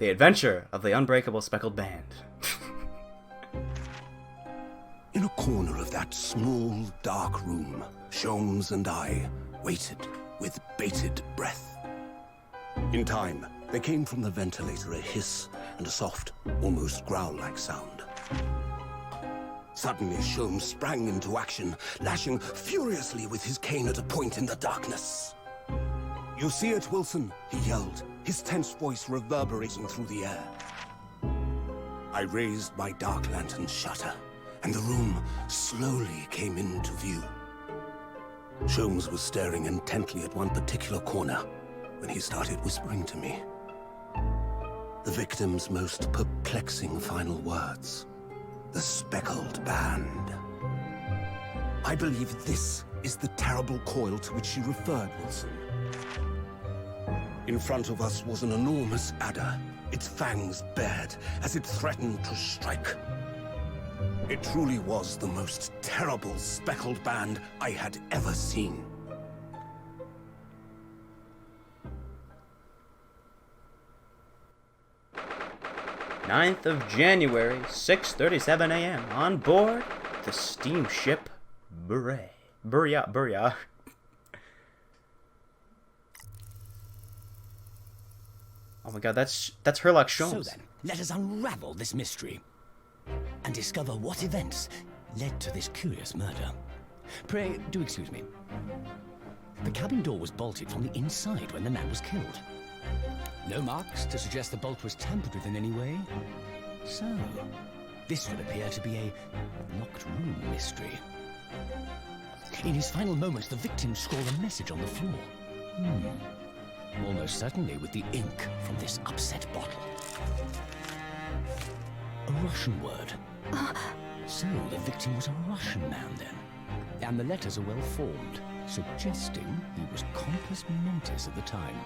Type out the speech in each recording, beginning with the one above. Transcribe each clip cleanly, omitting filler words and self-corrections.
The Adventure of the Unbreakable Speckled Band. In a corner of that small, dark room, Sholmes and I waited with bated breath. In time, there came from the ventilator a hiss and a soft, almost growl-like sound. Suddenly, Sholmes sprang into action, lashing furiously with his cane at a point in the darkness. "You see it, Wilson?" he yelled, his tense voice reverberating through the air. I raised my dark lantern shutter, and the room slowly came into view. Sholmes was staring intently at one particular corner when he started whispering to me. The victim's most perplexing final words. The Speckled Band. I believe this is the terrible coil to which she referred, Wilson. In front of us was an enormous adder, its fangs bared as it threatened to strike. It truly was the most terrible speckled band I had ever seen. January 9th, 6:37 a.m. on board the steamship Burya. Oh my god, that's Sherlock Sholmes. So then, let us unravel this mystery and discover what events led to this curious murder. Pray, do excuse me. The cabin door was bolted from the inside when the man was killed. No marks to suggest the bolt was tampered with in any way. So, this would appear to be a locked room mystery. In his final moments, the victim scrawled a message on the floor. Almost certainly with the ink from this upset bottle. A Russian word. So the victim was a Russian man then. And the letters are well formed, suggesting he was compos mentis at the time.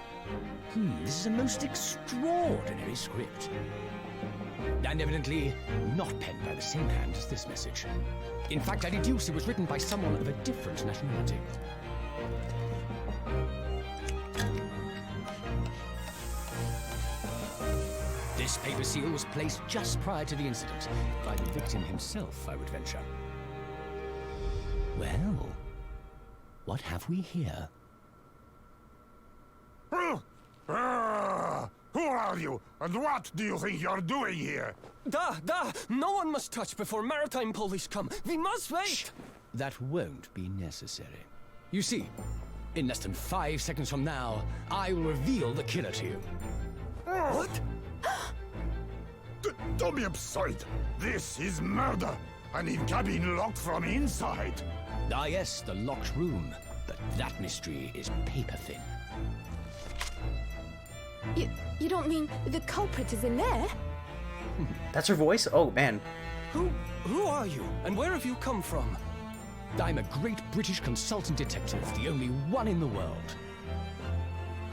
This is a most extraordinary script. And evidently not penned by the same hand as this message. In fact, I deduce it was written by someone of a different nationality. This paper seal was placed just prior to the incident, by the victim himself, I would venture. Well, what have we here? Who are you, and what do you think you're doing here? No one must touch before maritime police come. We must wait! Shh. That won't be necessary. You see, in less than 5 seconds from now, I will reveal the killer to you. What? Don't be absurd. This is murder, and in cabin locked from inside. Ah yes, the locked room. But that mystery is paper thin. You don't mean the culprit is in there? That's her voice? Oh, man. Who are you, and where have you come from? I'm a great British consultant detective, the only one in the world.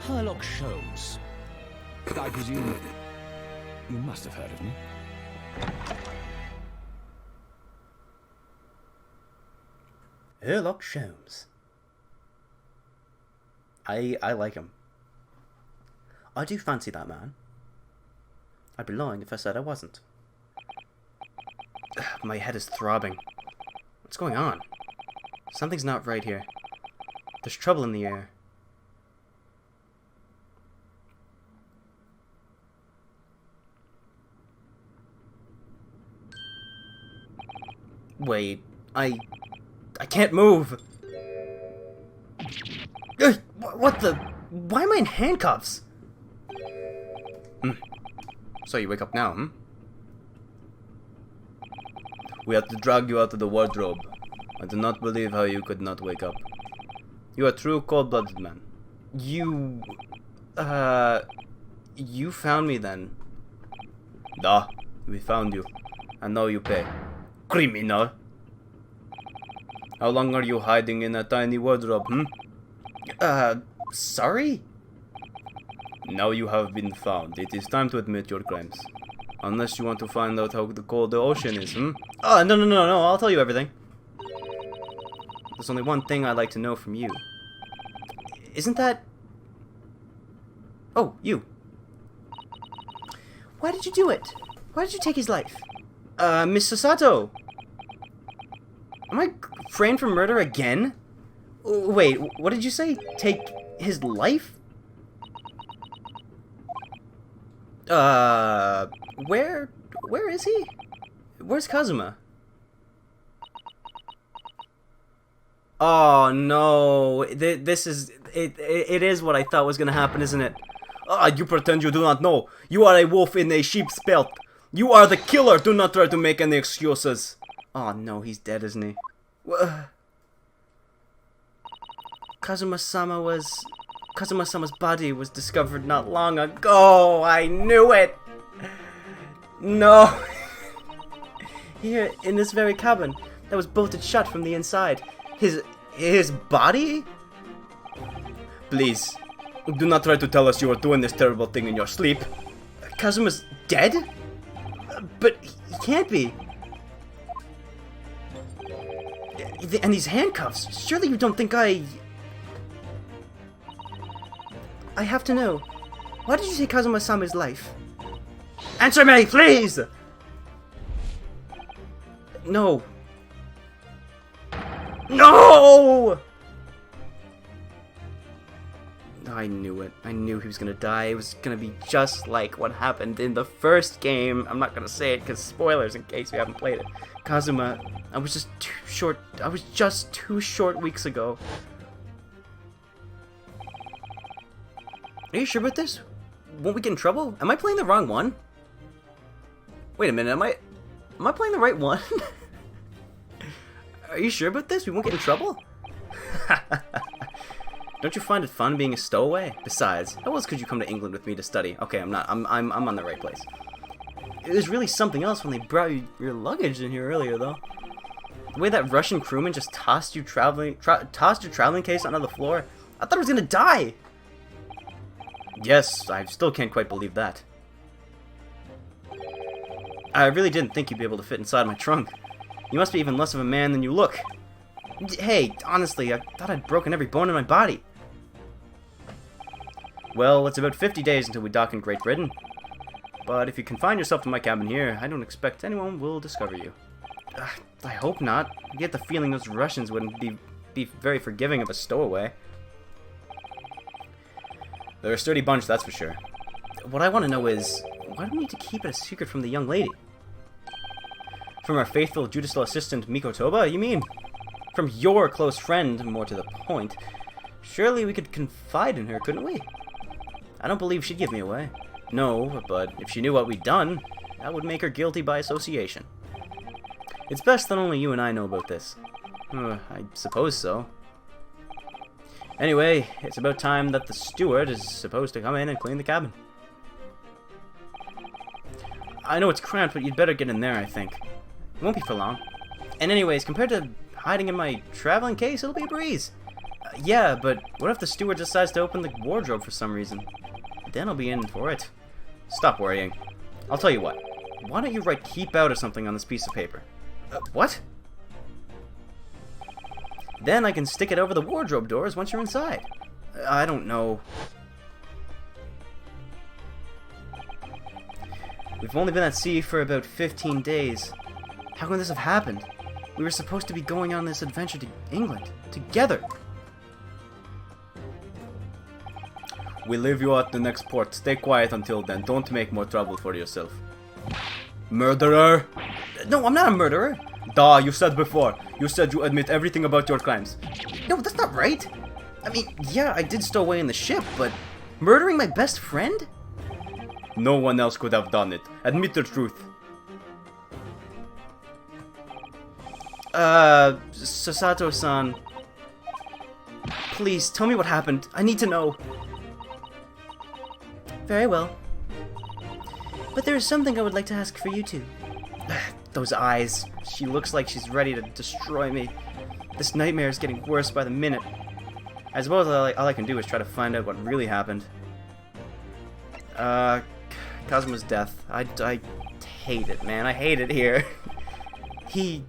Sherlock Sholmes. I presume you must have heard of me. Sherlock Sholmes. I like him. I do fancy that man. I'd be lying if I said I wasn't. My head is throbbing. What's going on? Something's not right here. There's trouble in the air. Wait, I can't move. What the? Why am I in handcuffs? So you wake up now, We have to drag you out of the wardrobe. I do not believe how you could not wake up. You are a true cold-blooded man. You found me then. Da, we found you. And now you pay. Criminal. How long are you hiding in a tiny wardrobe, sorry? Now you have been found. It is time to admit your crimes. Unless you want to find out how cold the ocean is, Oh, no, I'll tell you everything. There's only one thing I'd like to know from you. Isn't that... Oh, you. Why did you do it? Why did you take his life? Miss Sasato! Am I framed for murder again? Wait, what did you say? Take his life? Where is he? Where's Kazuma? Oh no, this is, it is what I thought was gonna happen, isn't it? Ah, you pretend you do not know. You are a wolf in a sheep's pelt. You are the killer. Do not try to make any excuses. Oh no, he's dead, isn't he? Kazuma-sama's body was discovered not long ago. I knew it. No. Here, in this very cabin that was bolted shut from the inside. His body? Please, do not try to tell us you are doing this terrible thing in your sleep. Kazuma's dead? But he can't be. And these handcuffs, surely you don't think I have to know. Why did you take Kazuma-sama's life? Answer me, please! No. No! I knew it. I knew he was gonna die. It was gonna be just like what happened in the first game. I'm not gonna say it because spoilers in case you haven't played it. Kazuma, I was just too short weeks ago. Are you sure about this? Won't we get in trouble? Am I playing the wrong one? Wait a minute, am I playing the right one? Are you sure about this? We won't get in trouble? Don't you find it fun being a stowaway? Besides, how else could you come to England with me to study? Okay, I'm not. I'm on the right place. It was really something else when they brought you your luggage in here earlier, though. The way that Russian crewman just tossed your traveling case onto the floor. I thought I was gonna die. Yes, I still can't quite believe that. I really didn't think you'd be able to fit inside my trunk. You must be even less of a man than you look. Hey, honestly, I thought I'd broken every bone in my body. Well, it's about 50 days until we dock in Great Britain. But if you confine yourself to my cabin here, I don't expect anyone will discover you. I hope not. I get the feeling those Russians wouldn't be very forgiving of a stowaway. They're a sturdy bunch, that's for sure. What I want to know is, why do we need to keep it a secret from the young lady? From our faithful judicial assistant, Miko Toba, you mean? From your close friend, more to the point. Surely we could confide in her, couldn't we? I don't believe she'd give me away. No, but if she knew what we'd done, that would make her guilty by association. It's best that only you and I know about this. I suppose so. Anyway, it's about time that the steward is supposed to come in and clean the cabin. I know it's cramped, but you'd better get in there, I think. It won't be for long. And anyways, compared to hiding in my traveling case, it'll be a breeze. Yeah, but what if the steward decides to open the wardrobe for some reason? Then I'll be in for it. Stop worrying. I'll tell you what. Why don't you write "keep out" or something on this piece of paper? What? Then I can stick it over the wardrobe doors once you're inside. I don't know. We've only been at sea for about 15 days. How can this have happened? We were supposed to be going on this adventure to England, together. We'll leave you at the next port. Stay quiet until then. Don't make more trouble for yourself. Murderer! No, I'm not a murderer. Duh, you said before. You said you admit everything about your crimes. No, that's not right. I mean, yeah, I did stow away in the ship, but murdering my best friend? No one else could have done it. Admit the truth. Sasato-san. Please, tell me what happened. I need to know. Very well. But there is something I would like to ask for you two. Those eyes. She looks like she's ready to destroy me. This nightmare is getting worse by the minute. I suppose all I can do is try to find out what really happened. Kazuma's death. I hate it, man. I hate it here. He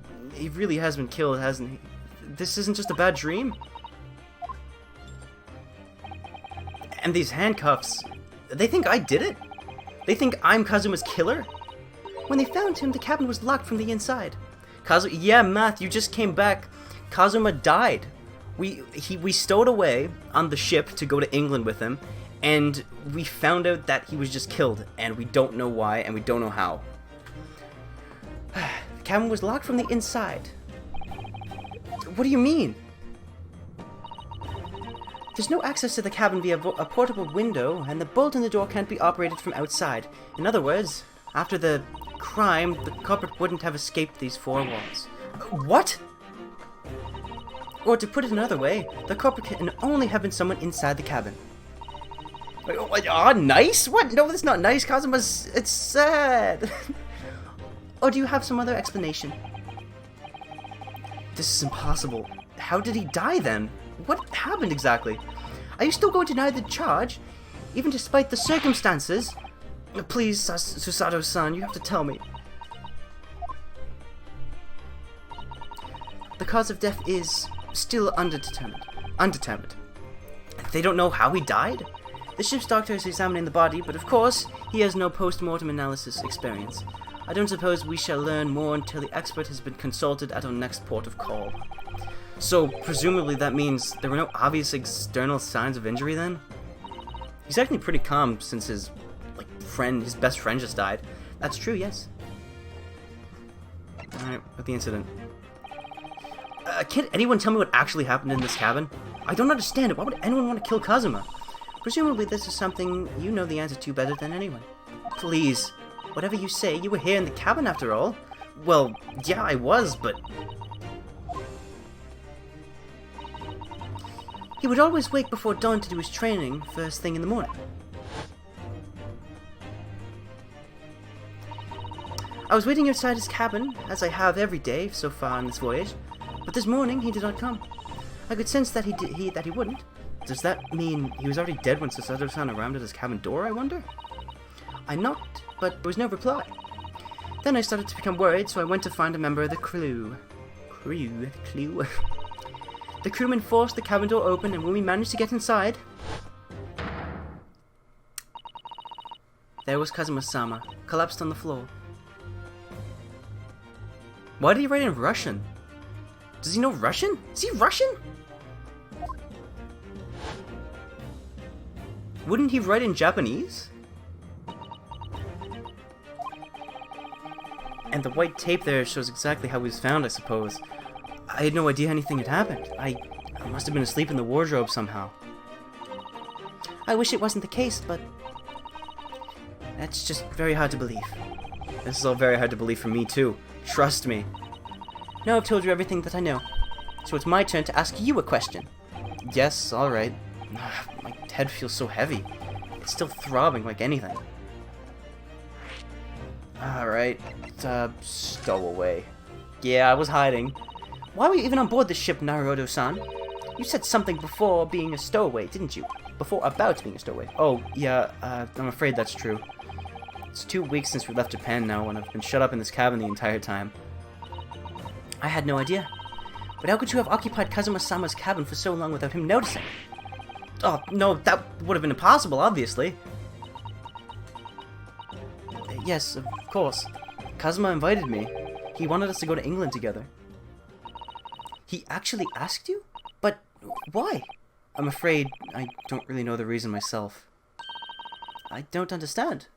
really has been killed, hasn't he? This isn't just a bad dream? And these handcuffs, they think I did it? They think I'm Kazuma's killer? When they found him, the cabin was locked from the inside. Yeah, Matt, you just came back. Kazuma died. We stowed away on the ship to go to England with him, and we found out that he was just killed, and we don't know why, and we don't know how. The cabin was locked from the inside. What do you mean? There's no access to the cabin via a portable window, and the bolt in the door can't be operated from outside. In other words, after the crime, the culprit wouldn't have escaped these four walls. What? Or to put it another way, the culprit can only have been someone inside the cabin. Nice? What? No, that's not nice. Kazuma's... It's sad. Or do you have some other explanation? This is impossible. How did he die then? What happened exactly? Are you still going to deny the charge? Even despite the circumstances? Please, Susato-san, you have to tell me. The cause of death is still undetermined. They don't know how he died? The ship's doctor is examining the body, but of course, he has no post-mortem analysis experience. I don't suppose we shall learn more until the expert has been consulted at our next port of call. So, presumably that means there were no obvious external signs of injury then? He's acting pretty calm since his best friend just died. That's true, yes. Alright, with the incident. Can't anyone tell me what actually happened in this cabin? I don't understand it. Why would anyone want to kill Kazuma? Presumably this is something you know the answer to better than anyone. Please, whatever you say, you were here in the cabin after all. Well, yeah, I was, but... He would always wake before dawn to do his training first thing in the morning. I was waiting outside his cabin, as I have every day so far on this voyage, but this morning he did not come. I could sense that he wouldn't. Does that mean he was already dead when Susato-san arrived at his cabin door, I wonder? I knocked, but there was no reply. Then I started to become worried, so I went to find a member of the crew. The crewman forced the cabin door open, and when we managed to get inside... There was Kazuma-sama, collapsed on the floor. Why did he write in Russian? Does he know Russian? Is he Russian? Wouldn't he write in Japanese? And the white tape there shows exactly how he was found, I suppose. I had no idea anything had happened. I must have been asleep in the wardrobe somehow. I wish it wasn't the case, but... That's just very hard to believe. This is all very hard to believe for me, too. Trust me. Now I've told you everything that I know. So it's my turn to ask you a question. Yes, alright. My head feels so heavy. It's still throbbing like anything. Alright. Stowaway. Yeah, I was hiding. Why were you even on board the ship, Naruto-san? You said something before being a stowaway, didn't you? Before about being a stowaway. Oh, yeah, I'm afraid that's true. It's 2 weeks since we left Japan now, and I've been shut up in this cabin the entire time. I had no idea. But how could you have occupied Kazuma-sama's cabin for so long without him noticing? Oh, no, that would have been impossible, obviously. Yes, of course. Kazuma invited me. He wanted us to go to England together. He actually asked you? But why? I'm afraid I don't really know the reason myself. I don't understand.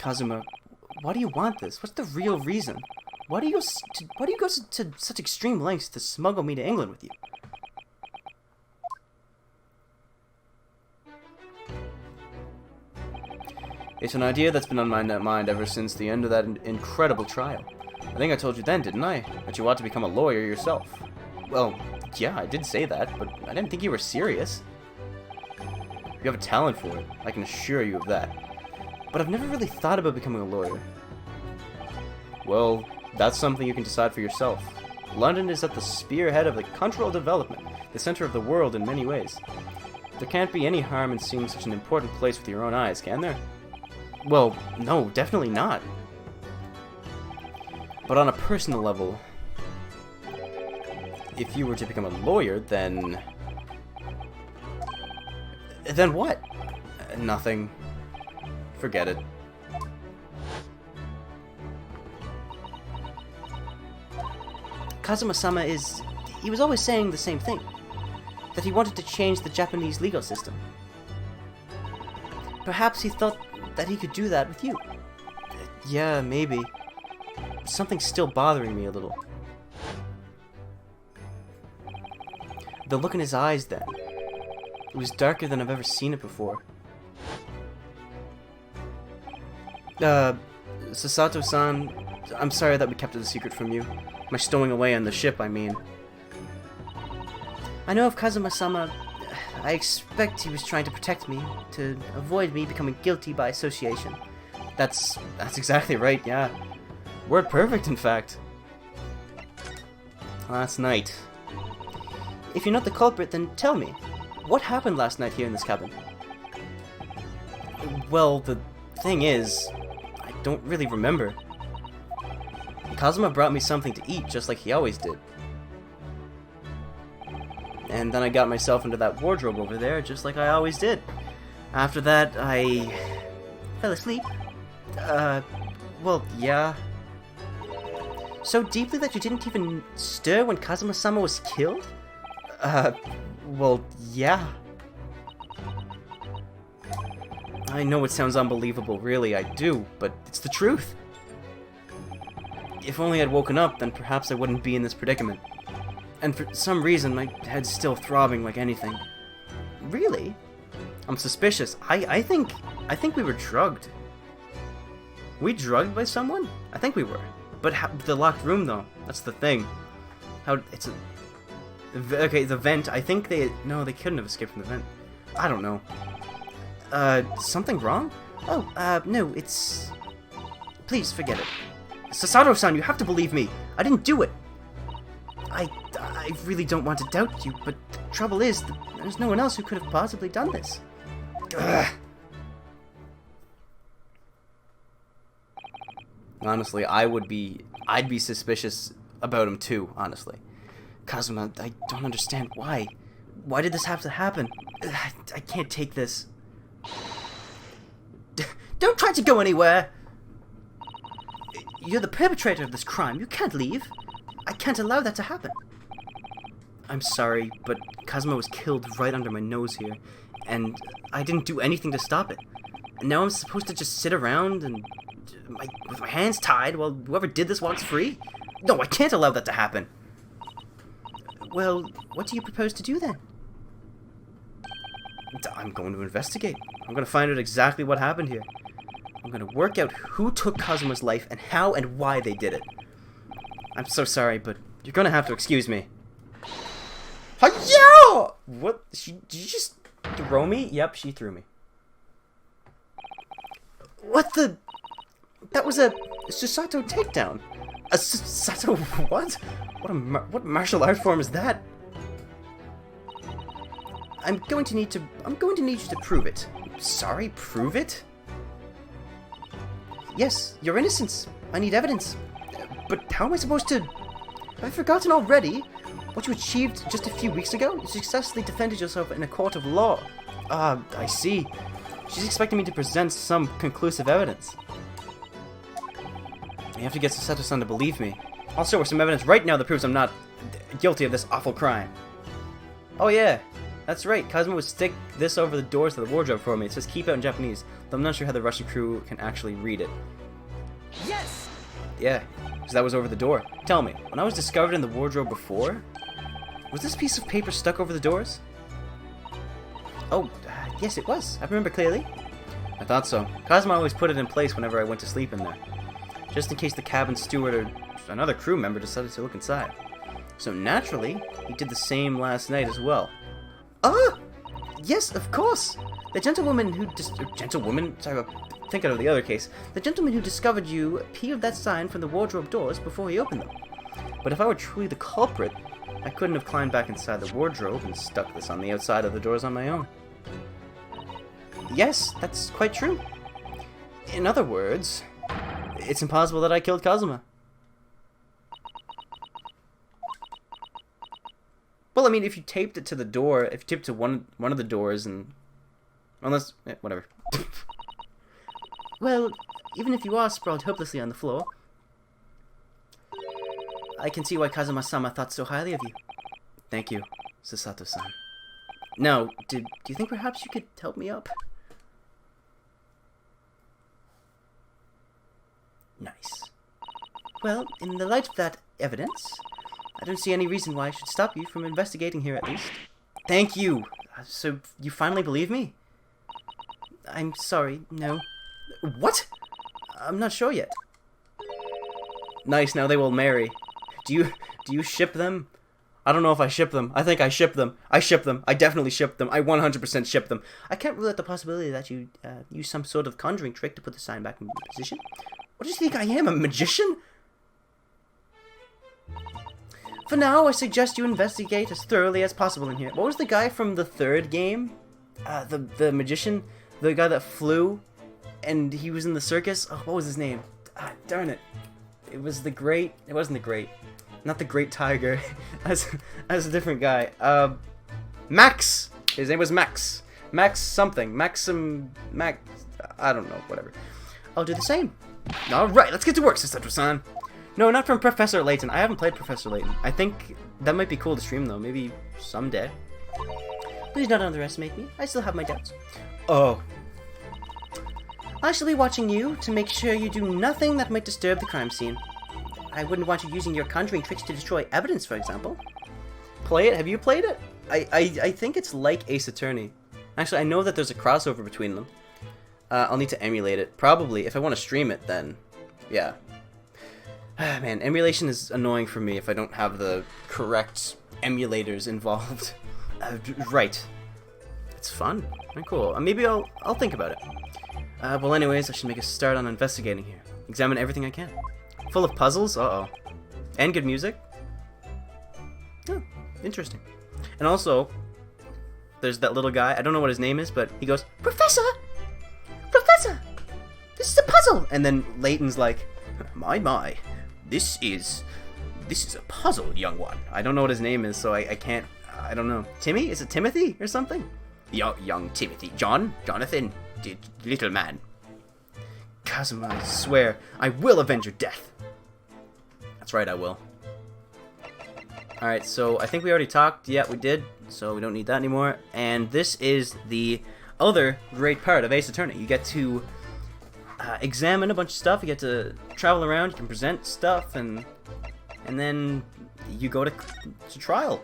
Kazuma, why do you want this? What's the real reason? Why do you go to such extreme lengths to smuggle me to England with you? It's an idea that's been on my mind ever since the end of that incredible trial. I think I told you then, didn't I? That you ought to become a lawyer yourself. Well, yeah, I did say that, but I didn't think you were serious. You have a talent for it, I can assure you of that. But I've never really thought about becoming a lawyer. Well, that's something you can decide for yourself. London is at the spearhead of the cultural development, the center of the world in many ways. There can't be any harm in seeing such an important place with your own eyes, can there? Well, no, definitely not. But on a personal level, if you were to become a lawyer, then Then what? Nothing. Forget it. Kazuma-sama he was always saying the same thing. That he wanted to change the Japanese legal system. Perhaps he thought that he could do that with you. Yeah, maybe. Something's still bothering me a little. The look in his eyes then. It was darker than I've ever seen it before. Sasato-san, I'm sorry that we kept it a secret from you. My stowing away on the ship, I mean. I know of Kazuma-sama. I expect he was trying to protect me, to avoid me becoming guilty by association. That's exactly right, yeah. Word perfect, in fact. Last night. If you're not the culprit, then tell me. What happened last night here in this cabin? Well, the thing is, I don't really remember. Kazuma brought me something to eat, just like he always did. And then I got myself into that wardrobe over there, just like I always did. After that, I fell asleep. Well, yeah. So deeply that you didn't even stir when Kazuma-sama was killed? Well, yeah. I know it sounds unbelievable, really, I do, but it's the truth. If only I'd woken up, then perhaps I wouldn't be in this predicament. And for some reason, my head's still throbbing like anything. Really? I'm suspicious. I think we were drugged. We drugged by someone? I think we were. But the locked room, though. That's the thing. It's a... Okay, the vent. I think no, they couldn't have escaped from the vent. I don't know. Something wrong? Oh, no, it's... Please, forget it. Sasato-san, you have to believe me. I didn't do it. I really don't want to doubt you, but the trouble is, there's no one else who could have possibly done this. Ugh. Honestly, I'd be suspicious about him too, honestly. Kazuma, I don't understand why. Why did this have to happen? I can't take this. Don't try to go anywhere! You're the perpetrator of this crime. You can't leave. I can't allow that to happen. I'm sorry, but Kazuma was killed right under my nose here, and I didn't do anything to stop it. And now I'm supposed to just sit around and with my hands tied while whoever did this walks free? No, I can't allow that to happen. Well, what do you propose to do then? I'm going to investigate. I'm going to find out exactly what happened here. I'm going to work out who took Kazuma's life and how and why they did it. I'm so sorry, but you're going to have to excuse me. Hi-ya! What? Did you just throw me? Yep, she threw me. What the? That was a Susato takedown. A Susato what? What martial art form is that? I'm going to need you to prove it. Sorry, prove it? Yes, your innocence. I need evidence. But how am I supposed to... Have I forgotten already? What you achieved just a few weeks ago? You successfully defended yourself in a court of law. I see. She's expecting me to present some conclusive evidence. I have to get Sasato-san to believe me. I'll show her some evidence right now that proves I'm not guilty of this awful crime. Oh yeah, that's right. Kazuma would stick this over the doors of the wardrobe for me. It says keep out in Japanese, though I'm not sure how the Russian crew can actually read it. Yes! Yeah, because that was over the door. Tell me, when I was discovered in the wardrobe before, was this piece of paper stuck over the doors? Oh, yes it was. I remember clearly. I thought so. Kazuma always put it in place whenever I went to sleep in there. Just in case the cabin steward or another crew member decided to look inside. So naturally, he did the same last night as well. Ah! Yes, of course! The gentlewoman who sorry, I'm thinking of the other case. The gentleman who discovered you peeled that sign from the wardrobe doors before he opened them. But if I were truly the culprit, I couldn't have climbed back inside the wardrobe and stuck this on the outside of the doors on my own. Yes, that's quite true. In other words, it's impossible that I killed Kazuma. Well, I mean, if you taped it to the door, if you taped it to one of the doors and Unless, whatever. Well, even if you are sprawled hopelessly on the floor, I can see why Kazuma-sama thought so highly of you. Thank you, Sasato-san. Now, do you think perhaps you could help me up? Nice. Well, in the light of that evidence, I don't see any reason why I should stop you from investigating here at least. Thank you! So, you finally believe me? I'm sorry, no. What? I'm not sure yet. Nice, now they will marry. Do you ship them? I don't know if I ship them. I think I ship them. I ship them. I definitely ship them. I 100% ship them. I can't rule out the possibility that you use some sort of conjuring trick to put the sign back in position. What do you think I am, a magician? For now, I suggest you investigate as thoroughly as possible in here. What was the guy from the third game? The magician? The guy that flew? And he was in the circus? Oh, what was his name? Ah, darn it. It was the Great... It wasn't the Great. Not the Great Tiger. That's a different guy. Max! His name was Max. Max something. Max... I don't know. Whatever. I'll do the same. Alright, let's get to work, Sasato-san. No, not from Professor Layton. I haven't played Professor Layton. I think that might be cool to stream, though. Maybe someday. Please don't underestimate me. I still have my doubts. Oh. I shall be watching you to make sure you do nothing that might disturb the crime scene. I wouldn't want you using your conjuring tricks to destroy evidence, for example. Play it? Have you played it? I think it's like Ace Attorney. Actually, I know that there's a crossover between them. I'll need to emulate it. Probably. If I want to stream it, then... yeah. Man, emulation is annoying for me if I don't have the correct emulators involved. Right. It's fun. Very cool. Maybe I'll think about it. Well, anyways, I should make a start on investigating here. Examine everything I can. Full of puzzles? Uh-oh. And good music? Oh, interesting. And also, there's that little guy. I don't know what his name is, but he goes, Professor! Professor! This is a puzzle! And then Layton's like, my. This is a puzzle, young one. I don't know what his name is, so I can't... I don't know. Timmy? Is it Timothy or something? Young Timothy. Jonathan. Little man. Kazuma, I swear, I will avenge your death. That's right, I will. Alright, so I think we already talked. Yeah, we did. So we don't need that anymore. And this is the other great part of Ace Attorney. You get to examine a bunch of stuff. You get to travel around. You can present stuff, and then you go to trial.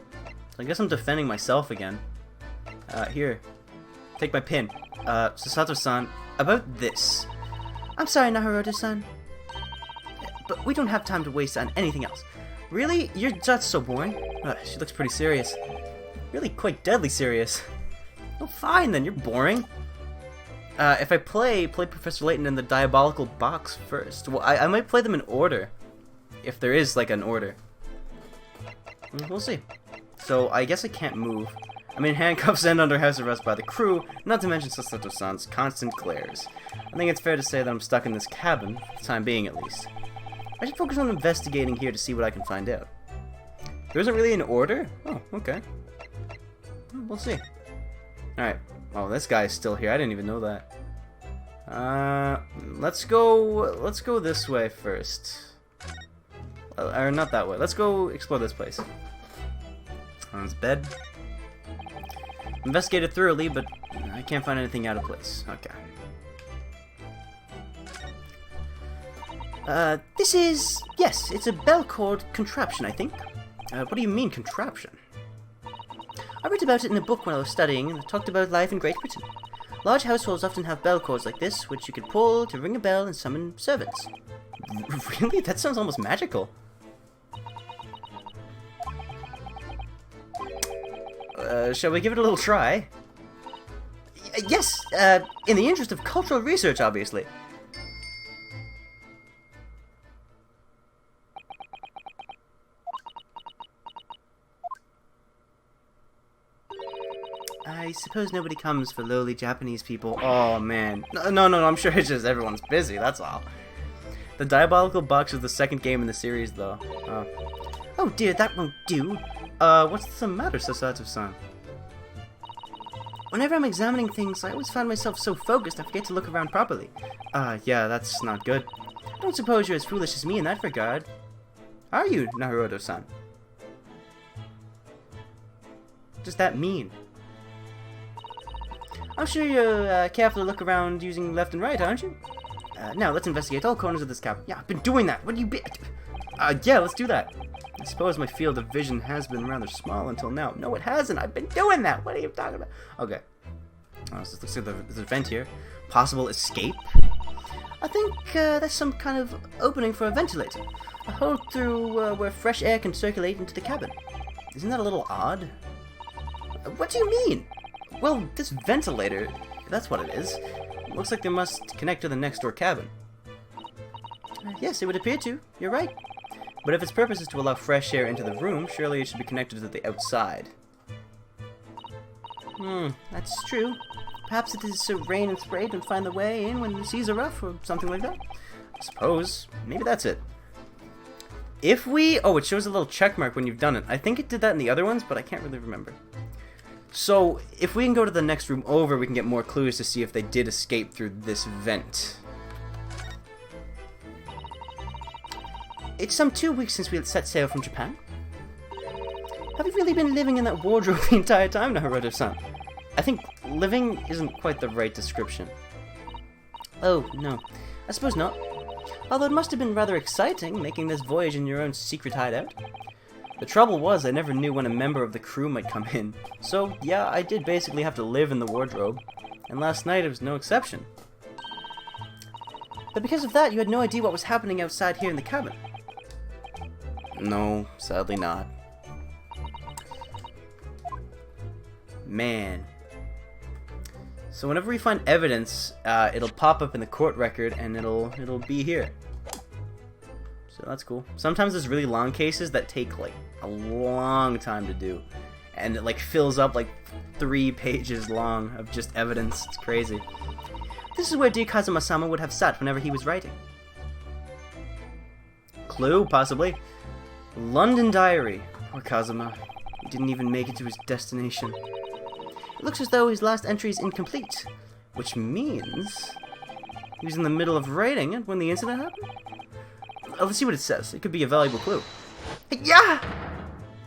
So I guess I'm defending myself again. Here, take my pin. Sasato-san, about this. I'm sorry, Naruto-san, but we don't have time to waste on anything else. Really? You're just so boring. She looks pretty serious. Really quite deadly serious. Oh, fine then, you're boring. If I play Professor Layton in the Diabolical Box first. Well, I might play them in order. If there is, like, an order. We'll see. So, I guess I can't move. I'm in handcuffs and under house arrest by the crew, not to mention Sasato-san's constant glares. I think it's fair to say that I'm stuck in this cabin, for the time being at least. I should focus on investigating here to see what I can find out. There isn't really an order? Oh, okay. We'll see. Alright. Oh, this guy's still here. I didn't even know that. Let's go this way first. Or not that way. Let's go explore this place. On his bed. Investigated thoroughly, but I can't find anything out of place. Okay. This is... yes, it's a bell cord contraption, I think. What do you mean, contraption? I read about it in a book when I was studying, and it talked about life in Great Britain. Large households often have bell cords like this, which you could pull to ring a bell and summon servants. Really? That sounds almost magical. Shall we give it a little try? Yes, in the interest of cultural research, obviously. I suppose nobody comes for lowly Japanese people. Oh, man. No, I'm sure it's just everyone's busy, that's all. The Diabolical Box is the second game in the series, though. Oh dear, that won't do. What's the matter, Sasato-san? Whenever I'm examining things, I always find myself so focused I forget to look around properly. Yeah, that's not good. I don't suppose you're as foolish as me in that regard. Are you, Naruto-san? What does that mean? I'm sure you're careful to look around using left and right, aren't you? Now, let's investigate all corners of this cabin. Yeah, I've been doing that. What do you be? Yeah, let's do that. I suppose my field of vision has been rather small until now. No, it hasn't. I've been doing that. What are you talking about? Okay. So let's see there's a vent here. Possible escape? I think that's some kind of opening for a ventilator. A hole through where fresh air can circulate into the cabin. Isn't that a little odd? What do you mean? Well, this ventilator, that's what it is. Looks like they must connect to the next door cabin. Yes, it would appear to. You're right. But if its purpose is to allow fresh air into the room, surely it should be connected to the outside. That's true. Perhaps it is so rain and spray don't find the way in when the seas are rough, or something like that. I suppose. Maybe that's it. If we... Oh, it shows a little check mark when you've done it. I think it did that in the other ones, but I can't really remember. So, if we can go to the next room over, we can get more clues to see if they did escape through this vent. It's some 2 weeks since we set sail from Japan. Have you really been living in that wardrobe the entire time, Naruto-san? I think living isn't quite the right description. Oh, no. I suppose not. Although it must have been rather exciting, making this voyage in your own secret hideout. The trouble was, I never knew when a member of the crew might come in. So, yeah, I did basically have to live in the wardrobe. And last night it was no exception. But because of that, you had no idea what was happening outside here in the cabin. No, sadly not. Man. So whenever we find evidence, it'll pop up in the court record and it'll be here. So that's cool. Sometimes there's really long cases that take like a long time to do. And it like fills up like 3 pages long of just evidence. It's crazy. This is where dear Kazuma-sama would have sat whenever he was writing. Clue, possibly. London Diary. Poor Kazuma. He didn't even make it to his destination. It looks as though his last entry is incomplete, which means he was in the middle of writing it when the incident happened. Let's see what it says. It could be a valuable clue. Yeah!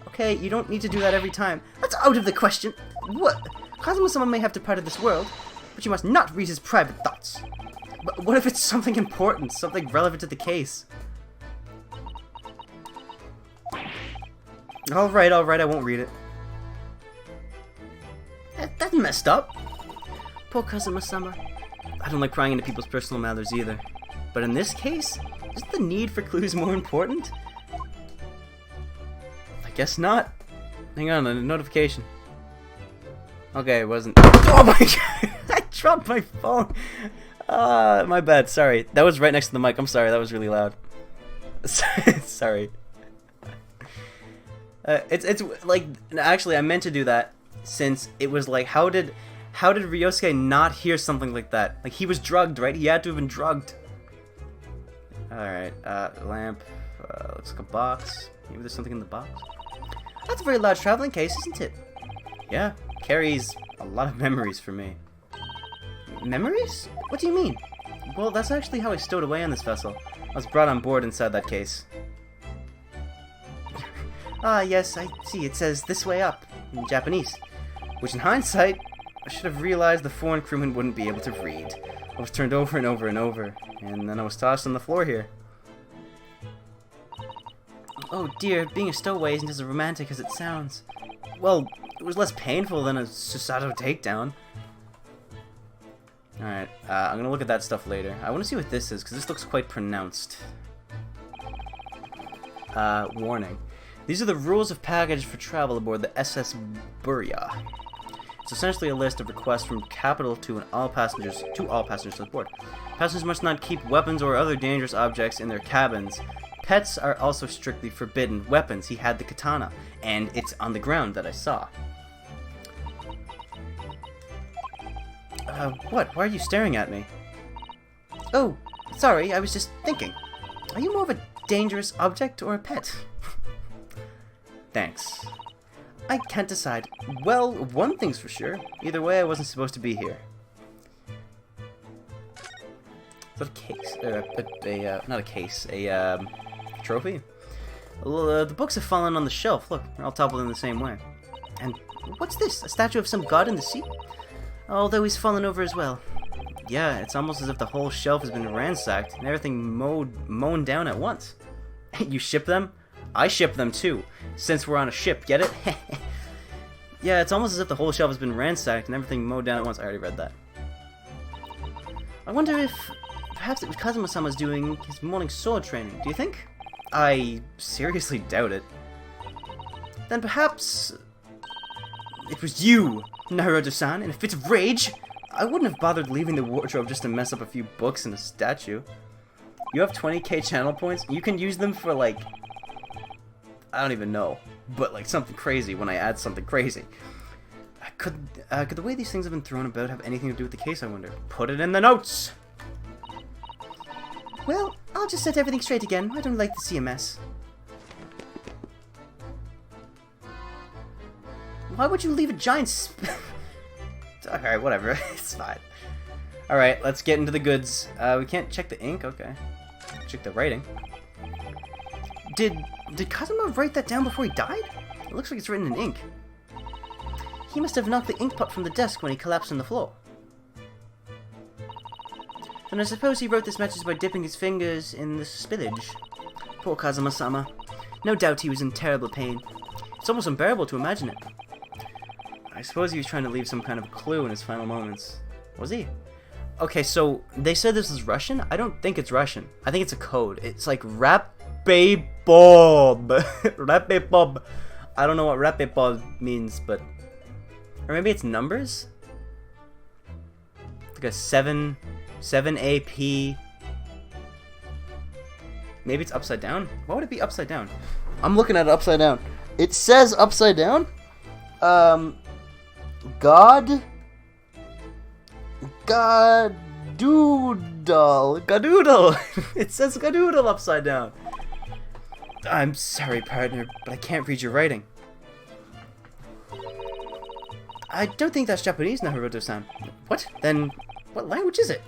Okay, you don't need to do that every time. That's out of the question. What? Kazuma-sama may have departed this world, but you must not read his private thoughts. But what if it's something important, something relevant to the case? Alright, I won't read it. That's messed up. Poor Kazuma-sama. I don't like prying into people's personal matters either. But in this case, is the need for clues more important? I guess not. Hang on, a notification. Okay, it wasn't. Oh my god! I dropped my phone! My bad, sorry. That was right next to the mic. I'm sorry, that was really loud. Sorry. It's like, actually I meant to do that since it was like, how did Ryosuke not hear something like that? Like, he was drugged, right? He had to have been drugged. Alright, lamp, looks like a box. Maybe there's something in the box. That's a very large traveling case, isn't it? Yeah, carries a lot of memories for me. Memories? What do you mean? Well, that's actually how I stowed away on this vessel. I was brought on board inside that case. Ah, yes, I see. It says "this way up" in Japanese. Which, in hindsight, I should have realized the foreign crewman wouldn't be able to read. I was turned over and over and over, and then I was tossed on the floor here. Oh dear, being a stowaway isn't as romantic as it sounds. Well, it was less painful than a Susato takedown. Alright, I'm gonna look at that stuff later. I want to see what this is, because this looks quite pronounced. Warning. These are the rules of package for travel aboard the SS Burya. It's essentially a list of requests from capital to all passengers on board. Passengers must not keep weapons or other dangerous objects in their cabins. Pets are also strictly forbidden. Weapons, he had the katana, and it's on the ground that I saw. What? Why are you staring at me? Oh, sorry, I was just thinking. Are you more of a dangerous object or a pet? Thanks. I can't decide. Well, one thing's for sure. Either way, I wasn't supposed to be here. Is that a case? Not a case. A trophy? The books have fallen on the shelf. Look, they're all toppled in the same way. And what's this? A statue of some god in the sea? Although he's fallen over as well. Yeah, it's almost as if the whole shelf has been ransacked and everything mown down at once. You ship them? I ship them too, since we're on a ship, get it? Yeah, it's almost as if the whole shelf has been ransacked and everything mowed down at once. I already read that. I wonder if perhaps it was Kazuma-sama's doing his morning sword training, do you think? I seriously doubt it. Then perhaps it was you, Naruto-san, in a fit of rage? I wouldn't have bothered leaving the wardrobe just to mess up a few books and a statue. You have 20k channel points, you can use them for like, I don't even know, but like something crazy when I add something crazy. Could the way these things have been thrown about have anything to do with the case, I wonder? Put it in the notes! Well, I'll just set everything straight again. I don't like to see a mess. Why would you leave a giant Alright, whatever. It's fine. Alright, let's get into the goods. We can't check the ink? Okay. Check the writing. Did Kazuma write that down before he died? It looks like it's written in ink. He must have knocked the ink pot from the desk when he collapsed on the floor. Then I suppose he wrote this message by dipping his fingers in the spillage. Poor Kazuma-sama. No doubt he was in terrible pain. It's almost unbearable to imagine it. I suppose he was trying to leave some kind of clue in his final moments. Was he? Okay, so they said this is Russian? I don't think it's Russian. I think it's a code. It's like Rappebob. Rappebob. I don't know what Rappebob means, but... Or maybe it's numbers? Like a 7 AP. Maybe it's upside down? Why would it be upside down? I'm looking at it upside down. It says upside down? Gadoodle. It says Gadoodle upside down. I'm sorry, partner, but I can't read your writing. I don't think that's Japanese, Naruto-san. What? Then, what language is it?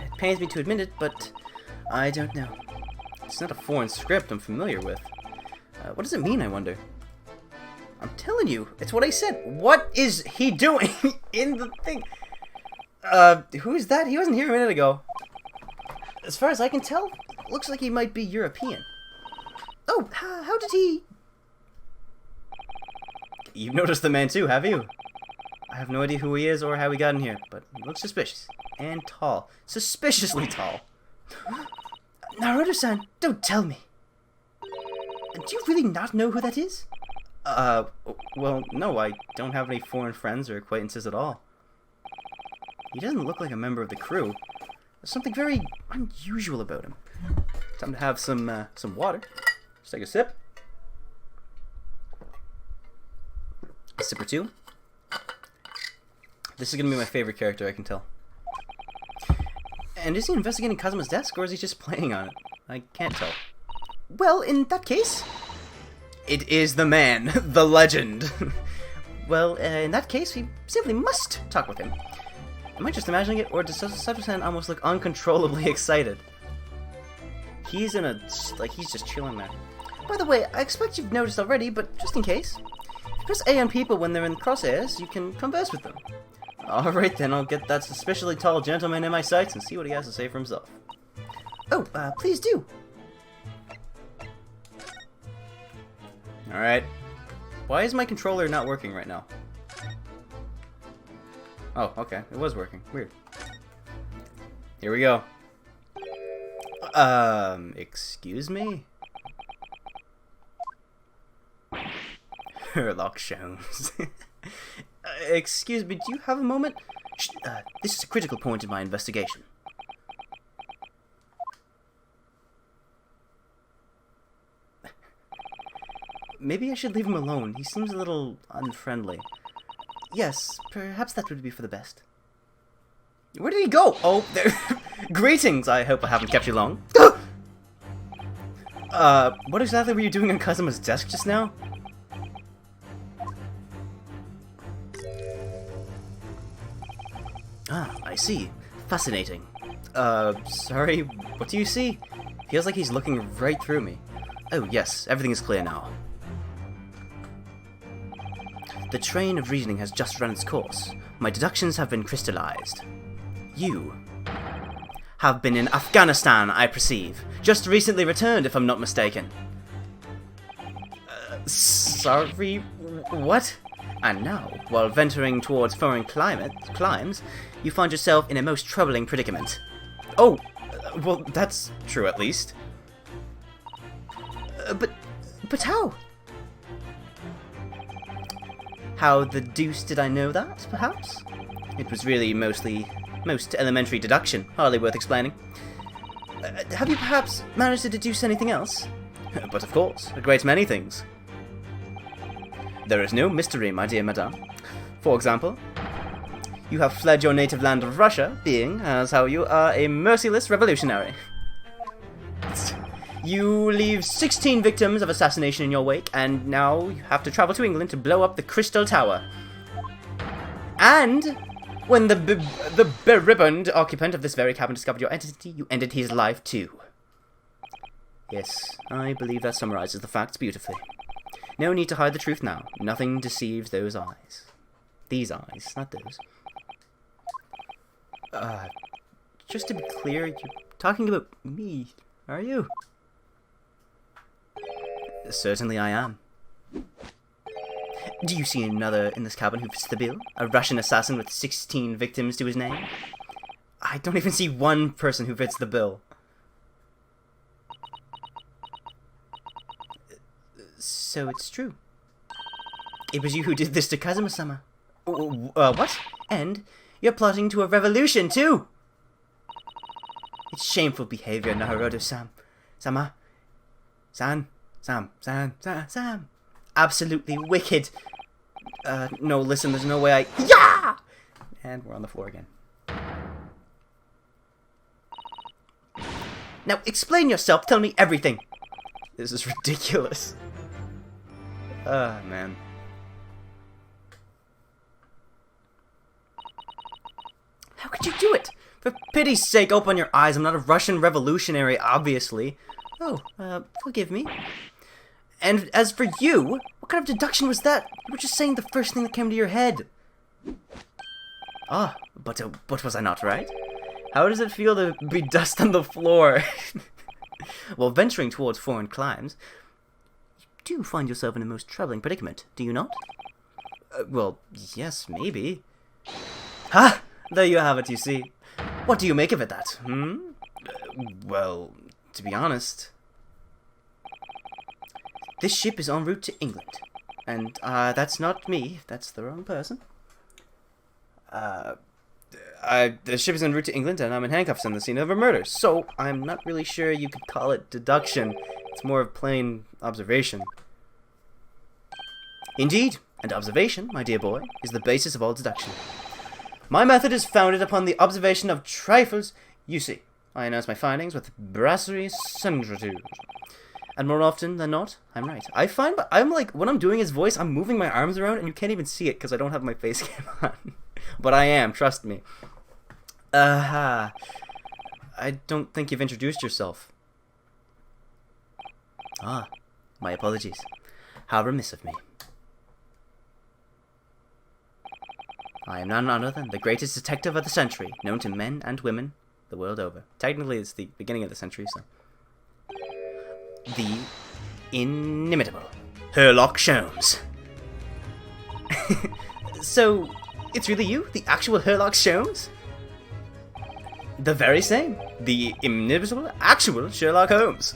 It pains me to admit it, but I don't know. It's not a foreign script I'm familiar with. What does it mean, I wonder? I'm telling you, it's what I said. What is he doing in the thing? Who is that? He wasn't here a minute ago. As far as I can tell, looks like he might be European. Oh, how did he... You've noticed the man too, have you? I have no idea who he is or how he got in here, but he looks suspicious. And tall. Suspiciously tall. Naruto-san, don't tell me. Do you really not know who that is? Well, no, I don't have any foreign friends or acquaintances at all. He doesn't look like a member of the crew. There's something very unusual about him. Time to have some water. Just take a sip. A sip or two. This is gonna be my favorite character, I can tell. And is he investigating Kazuma's desk, or is he just playing on it? I can't tell. Well, in that case... It is the man, the legend. Well, in that case, we simply must talk with him. Am I just imagining it, or does Sato-san almost look uncontrollably excited? He's in a... like, he's just chilling there. By the way, I expect you've noticed already, but just in case... If you press A on people when they're in the crosshairs, you can converse with them. Alright then, I'll get that suspiciously tall gentleman in my sights and see what he has to say for himself. Oh, please do! Alright. Why is my controller not working right now? Oh, okay. It was working. Weird. Here we go. Excuse me? Herlock Jones. Excuse me, do you have a moment? This is a critical point in my investigation. Maybe I should leave him alone. He seems a little unfriendly. Yes, perhaps that would be for the best. Where did he go? Oh, there. Greetings. I hope I haven't kept you long. What exactly were you doing on Kazuma's desk just now? Ah, I see. Fascinating. Sorry, what do you see? Feels like he's looking right through me. Oh, yes, everything is clear now. The train of reasoning has just run its course. My deductions have been crystallized. You have been in Afghanistan, I perceive. Just recently returned, if I'm not mistaken. Sorry, what? And now, while venturing towards foreign climes, you find yourself in a most troubling predicament. Oh, well, that's true at least. But how? How the deuce did I know that, perhaps? It was really most elementary deduction, hardly worth explaining. Have you perhaps managed to deduce anything else? But of course, a great many things. There is no mystery, my dear madame. For example, you have fled your native land of Russia, being, as how you are, a merciless revolutionary. You leave 16 victims of assassination in your wake, and now you have to travel to England to blow up the Crystal Tower. And when the beribboned occupant of this very cabin discovered your identity, you ended his life too. Yes, I believe that summarizes the facts beautifully. No need to hide the truth now. Nothing deceives those eyes. These eyes, not those. Just to be clear, you're talking about me, are you? Certainly I am. Do you see another in this cabin who fits the bill? A Russian assassin with 16 victims to his name? I don't even see one person who fits the bill. So it's true. It was you who did this to Kazuma-sama. What? And you're plotting to a revolution too! It's shameful behavior, Naruto-sama. Sam. Absolutely wicked. No, listen, there's no way I... Yeah! And we're on the floor again. Now, explain yourself. Tell me everything. This is ridiculous. Man. How could you do it? For pity's sake, open your eyes. I'm not a Russian revolutionary, obviously. Oh, forgive me. And as for you, what kind of deduction was that? You were just saying the first thing that came to your head. Ah, but was I not right? How does it feel to be dust on the floor? While venturing towards foreign climes, you do find yourself in a most troubling predicament, do you not? Well, yes, maybe. Ha! There you have it, you see. What do you make of it, that? Well, to be honest... This ship is en route to England. And, that's not me. That's the wrong person. The ship is en route to England, and I'm in handcuffs on the scene of a murder. So, I'm not really sure you could call it deduction. It's more of plain observation. Indeed, and observation, my dear boy, is the basis of all deduction. My method is founded upon the observation of trifles. You see, I announce my findings with brasserie centritude. And more often than not, I'm right. I find, I'm like, when I'm doing his voice, I'm moving my arms around, and you can't even see it because I don't have my face cam on. But I am, trust me. I don't think you've introduced yourself. Ah, my apologies. How remiss of me. I am none other than the greatest detective of the century, known to men and women the world over. Technically, it's the beginning of the century, so... The inimitable Sherlock Holmes. So, it's really you? The actual Sherlock Holmes? The very same. The inimitable, actual Sherlock Holmes.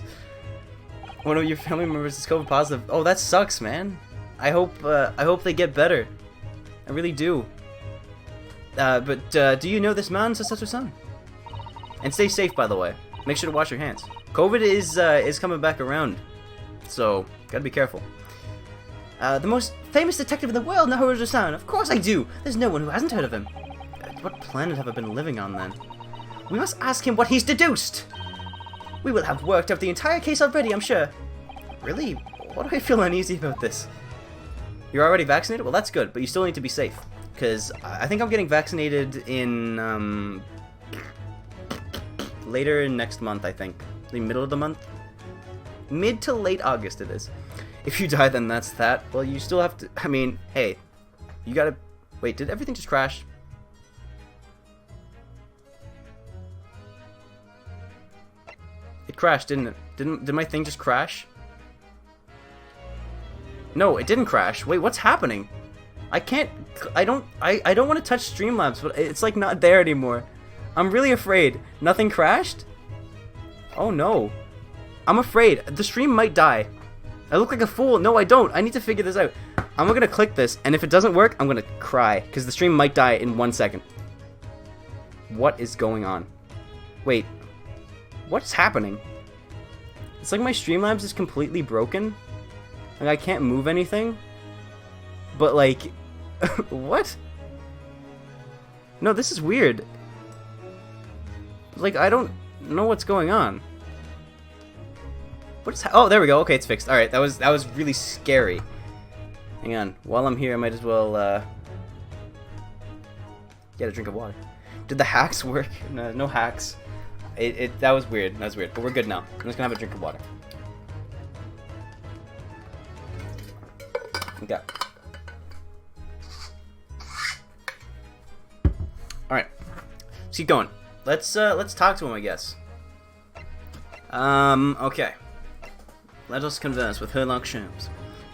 One of your family members is COVID positive. Oh, that sucks, man. I hope they get better. I really do. But do you know this man, Sasatsu-san? And stay safe, by the way. Make sure to wash your hands. COVID is coming back around, so gotta be careful. The most famous detective in the world, Naruto-san. Of course I do. There's no one who hasn't heard of him. What planet have I been living on then? We must ask him what he's deduced. We will have worked out the entire case already, I'm sure. Really? Why do I feel uneasy about this? You're already vaccinated? Well, that's good, but you still need to be safe. Because I think I'm getting vaccinated in, later next month, I think. The middle of the month? Mid to late August it is. If you die, then that's that. Well, you still have to, I mean, hey, you gotta, wait, did everything just crash? It crashed, didn't it? Did my thing just crash? No, it didn't crash. Wait, what's happening? I don't want to touch Streamlabs, but it's like not there anymore. I'm really afraid. Nothing crashed? Oh no. I'm afraid. The stream might die. I look like a fool. No, I don't. I need to figure this out. I'm gonna click this, and if it doesn't work, I'm gonna cry, because the stream might die in 1 second. What is going on? Wait. What's happening? It's like my Streamlabs is completely broken. Like, I can't move anything. But, like... what? No, this is weird. Like, I don't know what's going on. Oh, there we go. Okay, it's fixed. Alright, that was really scary. Hang on. While I'm here, I might as well, get a drink of water. Did the hacks work? No hacks. That was weird. That was weird. But we're good now. I'm just gonna have a drink of water. Okay. Alright. Let's keep going. Let's talk to him, I guess. Okay. Let us converse with Sherlock Holmes.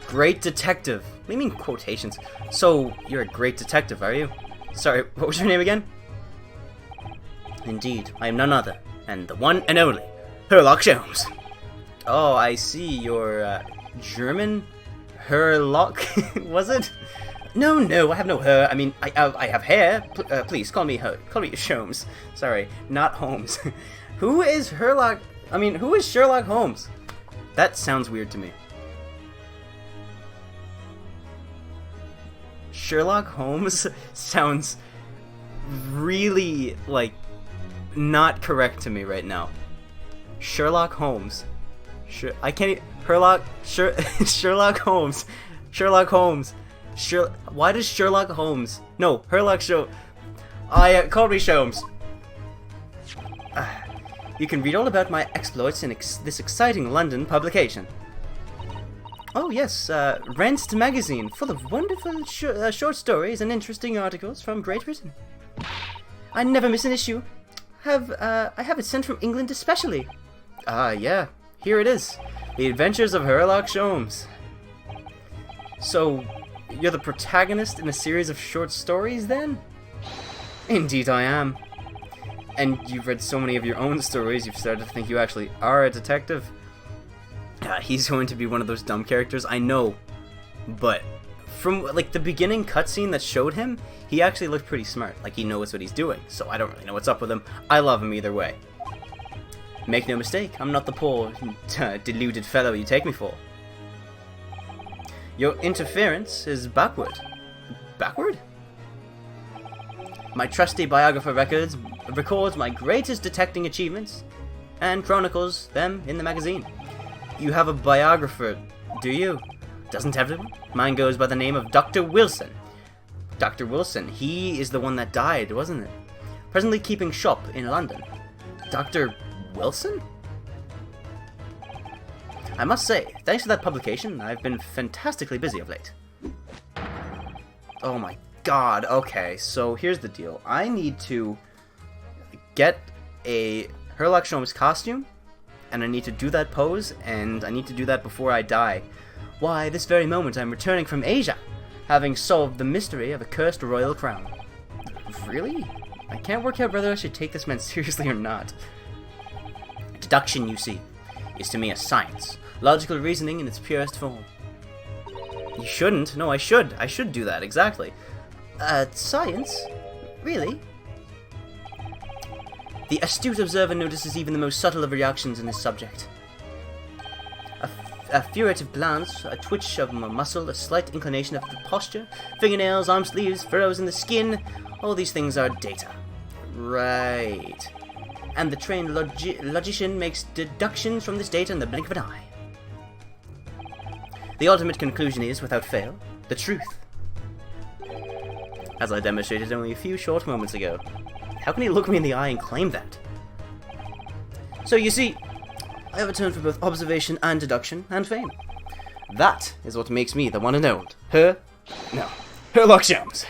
Great detective. What do you mean quotations? So, you're a great detective, are you? Sorry, what was your name again? Indeed, I am none other, and the one and only Sherlock Holmes. Oh, I see. You're German. Herlock, was it? No, I have no hair. I mean, I have hair. Please call me Holmes. Sorry, not Holmes. Who is Sherlock? I mean, who is Sherlock Holmes? That sounds weird to me. Sherlock Holmes sounds really, like, not correct to me right now. Sherlock Holmes. I can't. Sherlock Holmes. Sherlock Holmes. Why does Sherlock Holmes? No, Sherlock call me Holmes. You can read all about my exploits in this exciting London publication. Oh yes, Rent magazine, full of wonderful short stories and interesting articles from Great Britain. I never miss an issue. I have it sent from England especially. Yeah, here it is. The Adventures of Sherlock Holmes. So, you're the protagonist in a series of short stories then? Indeed I am. And you've read so many of your own stories, you've started to think you actually are a detective. He's going to be one of those dumb characters, I know. But from like the beginning cutscene that showed him, he actually looked pretty smart. Like he knows what he's doing. So I don't really know what's up with him. I love him either way. Make no mistake, I'm not the poor, deluded fellow you take me for. Your interference is backward. Backward? My trusty biographer records my greatest detecting achievements and chronicles them in the magazine. You have a biographer, do you? Doesn't everyone? Mine goes by the name of Dr. Wilson. Dr. Wilson, he is the one that died, wasn't it? Presently keeping shop in London. Dr. Wilson? I must say, thanks to that publication, I've been fantastically busy of late. Oh my god, okay, so here's the deal. I need to get a Sherlock Holmes costume, and I need to do that pose, and I need to do that before I die. Why, this very moment I'm returning from Asia, having solved the mystery of a cursed royal crown. Really? I can't work out whether I should take this man seriously or not. Deduction, you see, is to me a science. Logical reasoning in its purest form. You shouldn't. No, I should. I should do that, exactly. Science? Really? The astute observer notices even the most subtle of reactions in this subject. A furtive glance, a twitch of a muscle, a slight inclination of the posture, fingernails, arm sleeves, furrows in the skin, all these things are data. Right. And the trained logician makes deductions from this data in the blink of an eye. The ultimate conclusion is, without fail, the truth. As I demonstrated only a few short moments ago. How can he look me in the eye and claim that? So you see, I have a turn for both observation and deduction and fame. That is what makes me the one and only. Sherlock Holmes.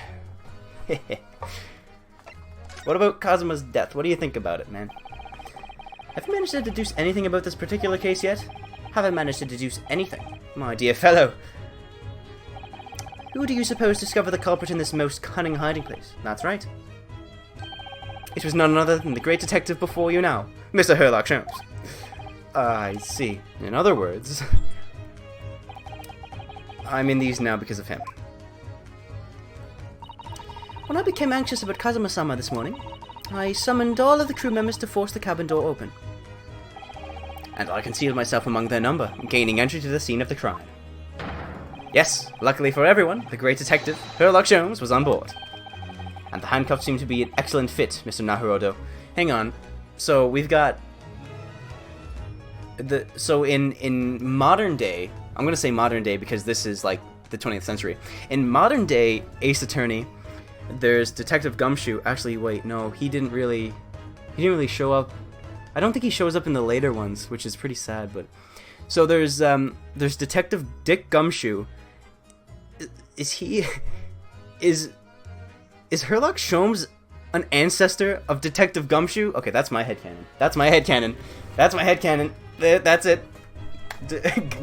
What about Kazuma's death? What do you think about it, man? Have you managed to deduce anything about this particular case yet? Haven't managed to deduce anything, my dear fellow. Who do you suppose discovered the culprit in this most cunning hiding place? That's right. It was none other than the great detective before you now, Mr. Sherlock Holmes. I see. In other words, I'm in these now because of him. When I became anxious about Kazuma-sama this morning, I summoned all of the crew members to force the cabin door open. And I concealed myself among their number, gaining entry to the scene of the crime. Yes, luckily for everyone, the great detective, Sherlock Holmes, was on board. And the handcuffs seem to be an excellent fit, Mr. Naruhodo. Hang on, so we've got... So in modern day, I'm gonna say modern day because this is like the 20th century. In modern day Ace Attorney, there's Detective Gumshoe. Actually, wait, no, he didn't really show up. I don't think he shows up in the later ones, which is pretty sad. But so there's Detective Dick Gumshoe. Is Sherlock Holmes an ancestor of Detective Gumshoe? Okay, that's my headcanon. That's my headcanon. That's it.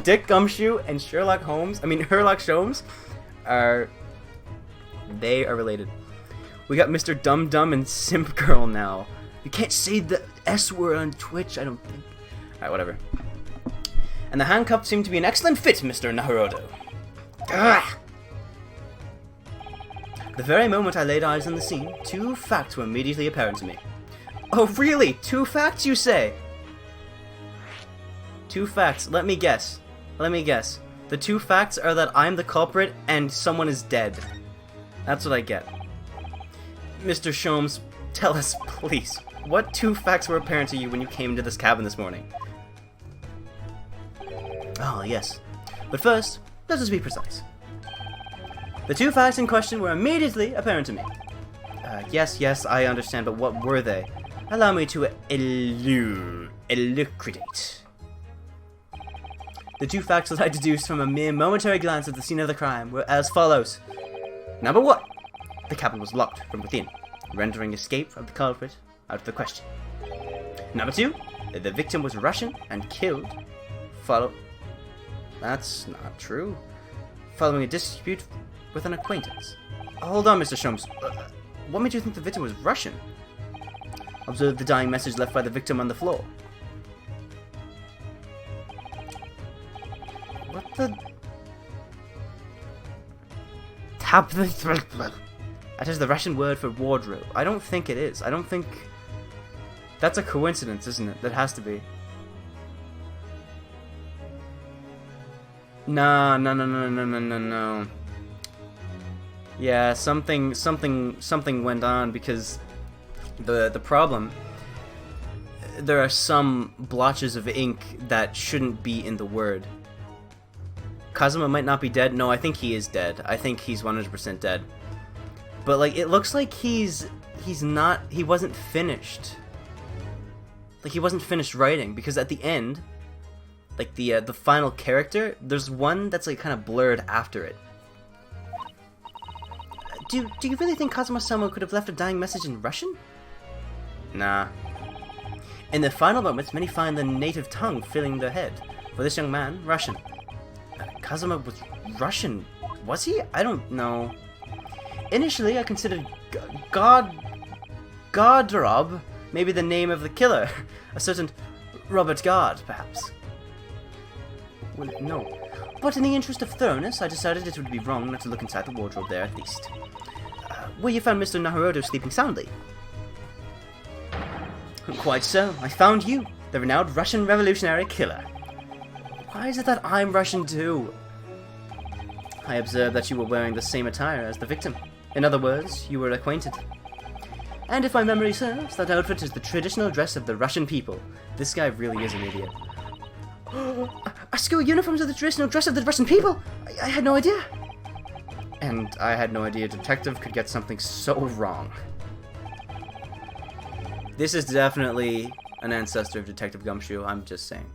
Dick Gumshoe and Sherlock Holmes, are related. We got Mr. Dum Dum and Simp Girl now. You can't say the S word on Twitch, I don't think. Alright, whatever. And the handcuffs seem to be an excellent fit, Mr. Naruhodo. Ugh. The very moment I laid eyes on the scene, 2 facts were immediately apparent to me. Oh, really? 2 facts, you say? 2 facts. Let me guess. The 2 facts are that I'm the culprit and someone is dead. That's what I get. Mr. Sholmes, tell us, please, what 2 facts were apparent to you when you came into this cabin this morning? Oh, yes. But first, let us be precise. The 2 facts in question were immediately apparent to me. Yes, I understand, but what were they? Allow me to elucidate. The 2 facts that I deduced from a mere momentary glance at the scene of the crime were as follows. Number 1, the cabin was locked from within, rendering escape of the culprit out of the question. Number 2, the victim was Russian and killed. That's not true. Following a dispute with an acquaintance. Hold on, Mr. Sholmes. What made you think the victim was Russian? Observe the dying message left by the victim on the floor. What the... Tap the... That is the Russian word for wardrobe. I don't think it is. I don't think... That's a coincidence, isn't it? That has to be. No. Yeah, something went on because the problem, there are some blotches of ink that shouldn't be in the word. Kazuma might not be dead. No, I think he is dead. I think he's 100% dead. But like, it looks like he wasn't finished. Like, he wasn't finished writing because at the end, like the final character, there's one that's like kind of blurred after it. Do you really think Kazuma-sama could have left a dying message in Russian? Nah. In the final moments, many find the native tongue filling their head. For this young man, Russian. Kazuma was Russian. Was he? I don't know. Initially, I considered Gardrob maybe the name of the killer. A certain Robert Gard, perhaps. Well, no. But in the interest of thoroughness, I decided it would be wrong not to look inside the wardrobe there at least. Where you found Mr. Naruhodo sleeping soundly? Quite so. I found you, the renowned Russian revolutionary killer. Why is it that I'm Russian too? I observed that you were wearing the same attire as the victim. In other words, you were acquainted. And if my memory serves, that outfit is the traditional dress of the Russian people. This guy really is an idiot. Our school uniforms are the traditional dress of the Russian people? I had no idea. And I had no idea a detective could get something so wrong. This is definitely an ancestor of Detective Gumshoe, I'm just saying.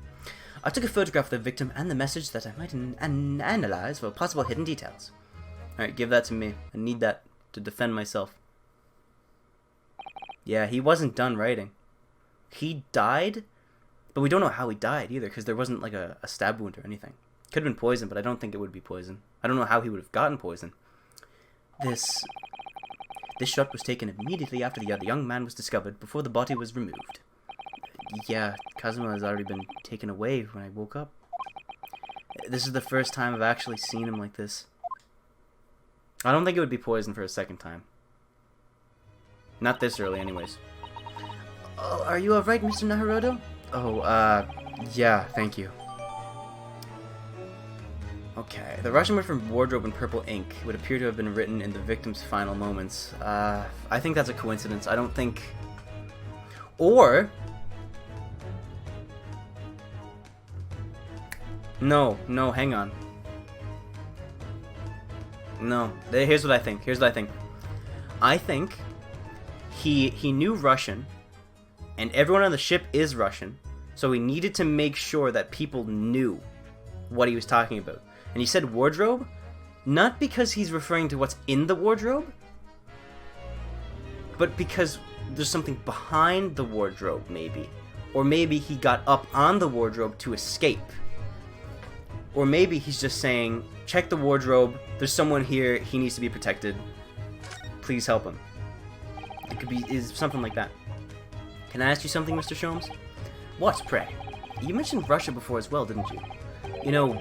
I took a photograph of the victim and the message that I might analyze for possible hidden details. Alright, give that to me. I need that to defend myself. Yeah, he wasn't done writing. He died, but we don't know how he died either, because there wasn't like a stab wound or anything. Could have been poison, but I don't think it would be poison. I don't know how he would have gotten poison. This shot was taken immediately after the young man was discovered, before the body was removed. Yeah, Kazuma has already been taken away when I woke up. This is the first time I've actually seen him like this. I don't think it would be poison for a second time. Not this early, anyways. Oh, are you alright, Mr. Naruto? Oh, yeah, thank you. Okay, the Russian word for wardrobe in purple ink would appear to have been written in the victim's final moments. I think that's a coincidence. I don't think... Or... No, hang on. No, here's what I think. I think he knew Russian, and everyone on the ship is Russian, so he needed to make sure that people knew what he was talking about. And he said wardrobe, not because he's referring to what's in the wardrobe, but because there's something behind the wardrobe, maybe. Or maybe he got up on the wardrobe to escape. Or maybe he's just saying, check the wardrobe, there's someone here, he needs to be protected. Please help him. It could be something like that. Can I ask you something, Mr. Sholmes? What, pray? You mentioned Russia before as well, didn't you? You know,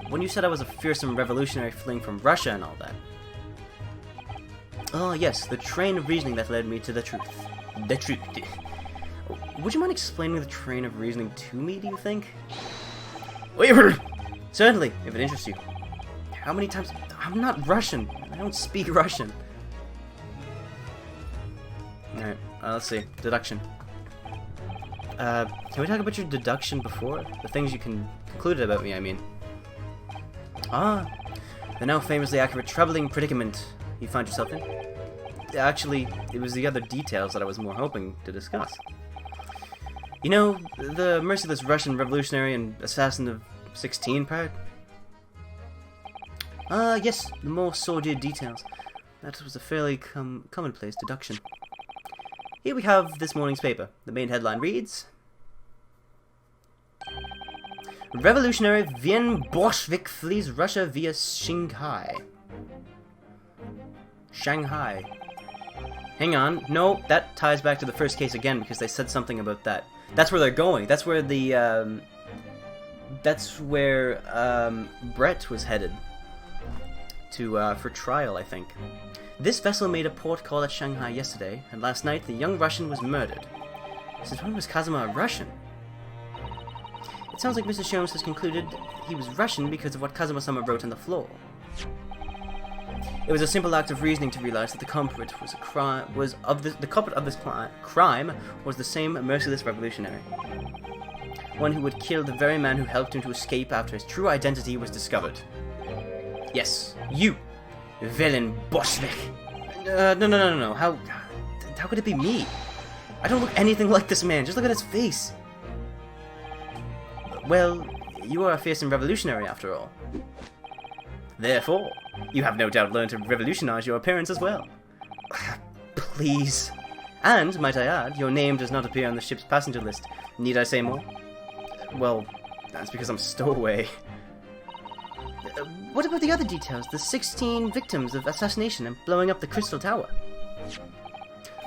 when you said I was a fearsome revolutionary fleeing from Russia and all that. Oh, yes, the train of reasoning that led me to the truth. The truth. Would you mind explaining the train of reasoning to me, do you think? Wait, certainly, if it interests you. How many times... I'm not Russian. I don't speak Russian. Alright, let's see. Deduction. Can we talk about your deduction before? The things you concluded about me, I mean. Ah, the now famously accurate troubling predicament you find yourself in. Actually, it was the other details that I was more hoping to discuss. You know, the merciless Russian revolutionary and assassin of 16, Pride? Yes, the more sordid details. That was a fairly commonplace deduction. Here we have this morning's paper. The main headline reads... Revolutionary Vien Bolshevik flees Russia via Shanghai. Shanghai. Hang on. No, that ties back to the first case again because they said something about that. That's where they're going. That's where the, Brett was headed to, for trial, I think. This vessel made a port call at Shanghai yesterday, and last night the young Russian was murdered. Since when was Kazuma a Russian? It sounds like Mr. Sholmes has concluded he was Russian because of what Kazuma-sama wrote on the floor. It was a simple act of reasoning to realize that the culprit was the culprit of this crime was the same merciless revolutionary. One who would kill the very man who helped him to escape after his true identity was discovered. Yes, you, villain Bolshevik. No. How could it be me? I don't look anything like this man. Just look at his face. Well, you are a fearsome revolutionary after all. Therefore, you have no doubt learned to revolutionize your appearance as well. Please. And, might I add, your name does not appear on the ship's passenger list. Need I say more? Well, that's because I'm stowaway. What about the other details? The 16 victims of assassination and blowing up the Crystal Tower?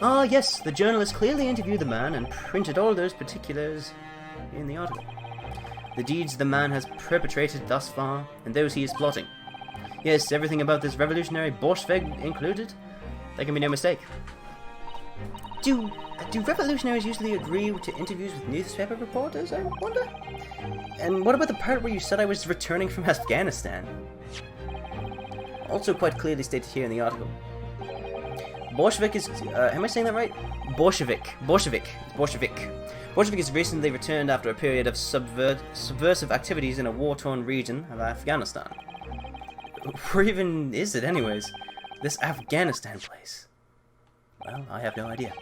Ah, yes, the journalist clearly interviewed the man and printed all those particulars in the article. The deeds the man has perpetrated thus far, and those he is plotting. Yes, everything about this revolutionary Bolshevik included. There can be no mistake. Do revolutionaries usually agree to interviews with newspaper reporters, I wonder? And what about the part where you said I was returning from Afghanistan? Also quite clearly stated here in the article. Bolshevik is, am I saying that right? Bolshevik has recently returned after a period of subversive activities in a war-torn region of Afghanistan. Where even is it anyways? This Afghanistan place. Well, I have no idea.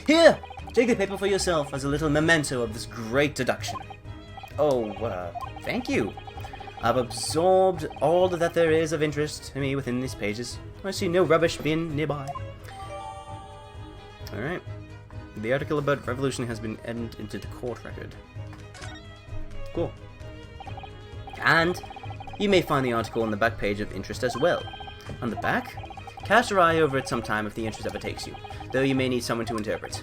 Here! Take the paper for yourself as a little memento of this great deduction. Oh, thank you. I've absorbed all that there is of interest to me within these pages. I see no rubbish bin nearby. Alright. The article about revolution has been entered into the court record. Cool. And you may find the article on the back page of interest as well. On the back, cast your eye over it sometime if the interest ever takes you, though you may need someone to interpret.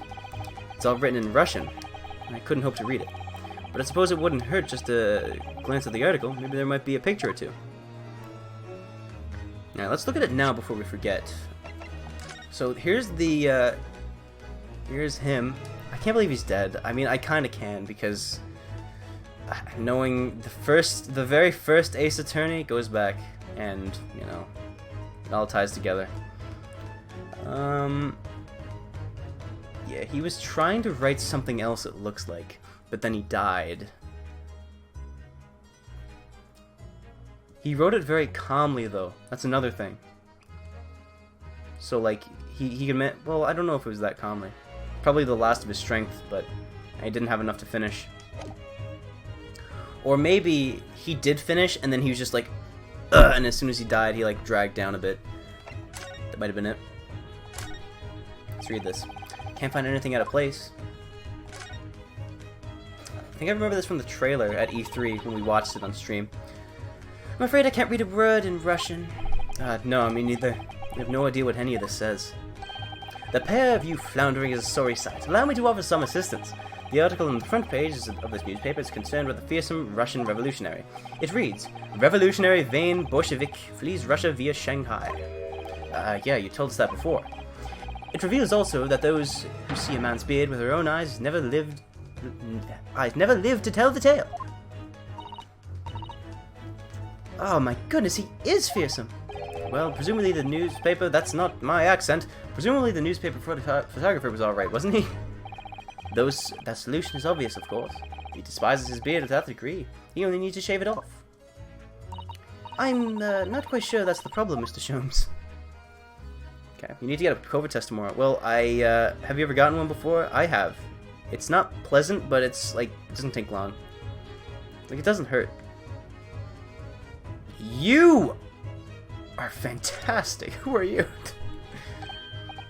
It's all written in Russian, and I couldn't hope to read it. But I suppose it wouldn't hurt just to glance at the article. Maybe there might be a picture or two. Now, let's look at it now before we forget. So, here's the, here's him. I can't believe he's dead. I mean, I kind of can, because knowing the very first Ace Attorney goes back, and, you know, it all ties together. Yeah, he was trying to write something else, it looks like. But then he died. He wrote it very calmly, though. That's another thing. So, like, he admit... Well, I don't know if it was that calmly. Probably the last of his strength, but I didn't have enough to finish. Or maybe he did finish, and then he was just like... Ugh, and as soon as he died, he, like, dragged down a bit. That might have been it. Let's read this. Can't find anything out of place. I think I remember this from the trailer at E3 when we watched it on stream. I'm afraid I can't read a word in Russian. No, me neither. I have no idea what any of this says. The pair of you floundering is a sorry sight. Allow me to offer some assistance. The article on the front page of this newspaper is concerned with a fearsome Russian revolutionary. It reads, Revolutionary vain Bolshevik flees Russia via Shanghai. Yeah, you told us that before. It reveals also that those who see a man's beard with their own eyes never lived to tell the tale. Oh my goodness, he is fearsome. Well, presumably the newspaper, that's not my accent, presumably the newspaper photographer was alright, wasn't he? That solution is obvious, of course. He despises his beard to that degree. He only needs to shave it off. I'm not quite sure that's the problem, Mr. Sholmes. Okay, you need to get a COVID test tomorrow. Well, have you ever gotten one before? I have. It's not pleasant, but it's, like, it doesn't take long. Like, it doesn't hurt. You are fantastic. Who are you?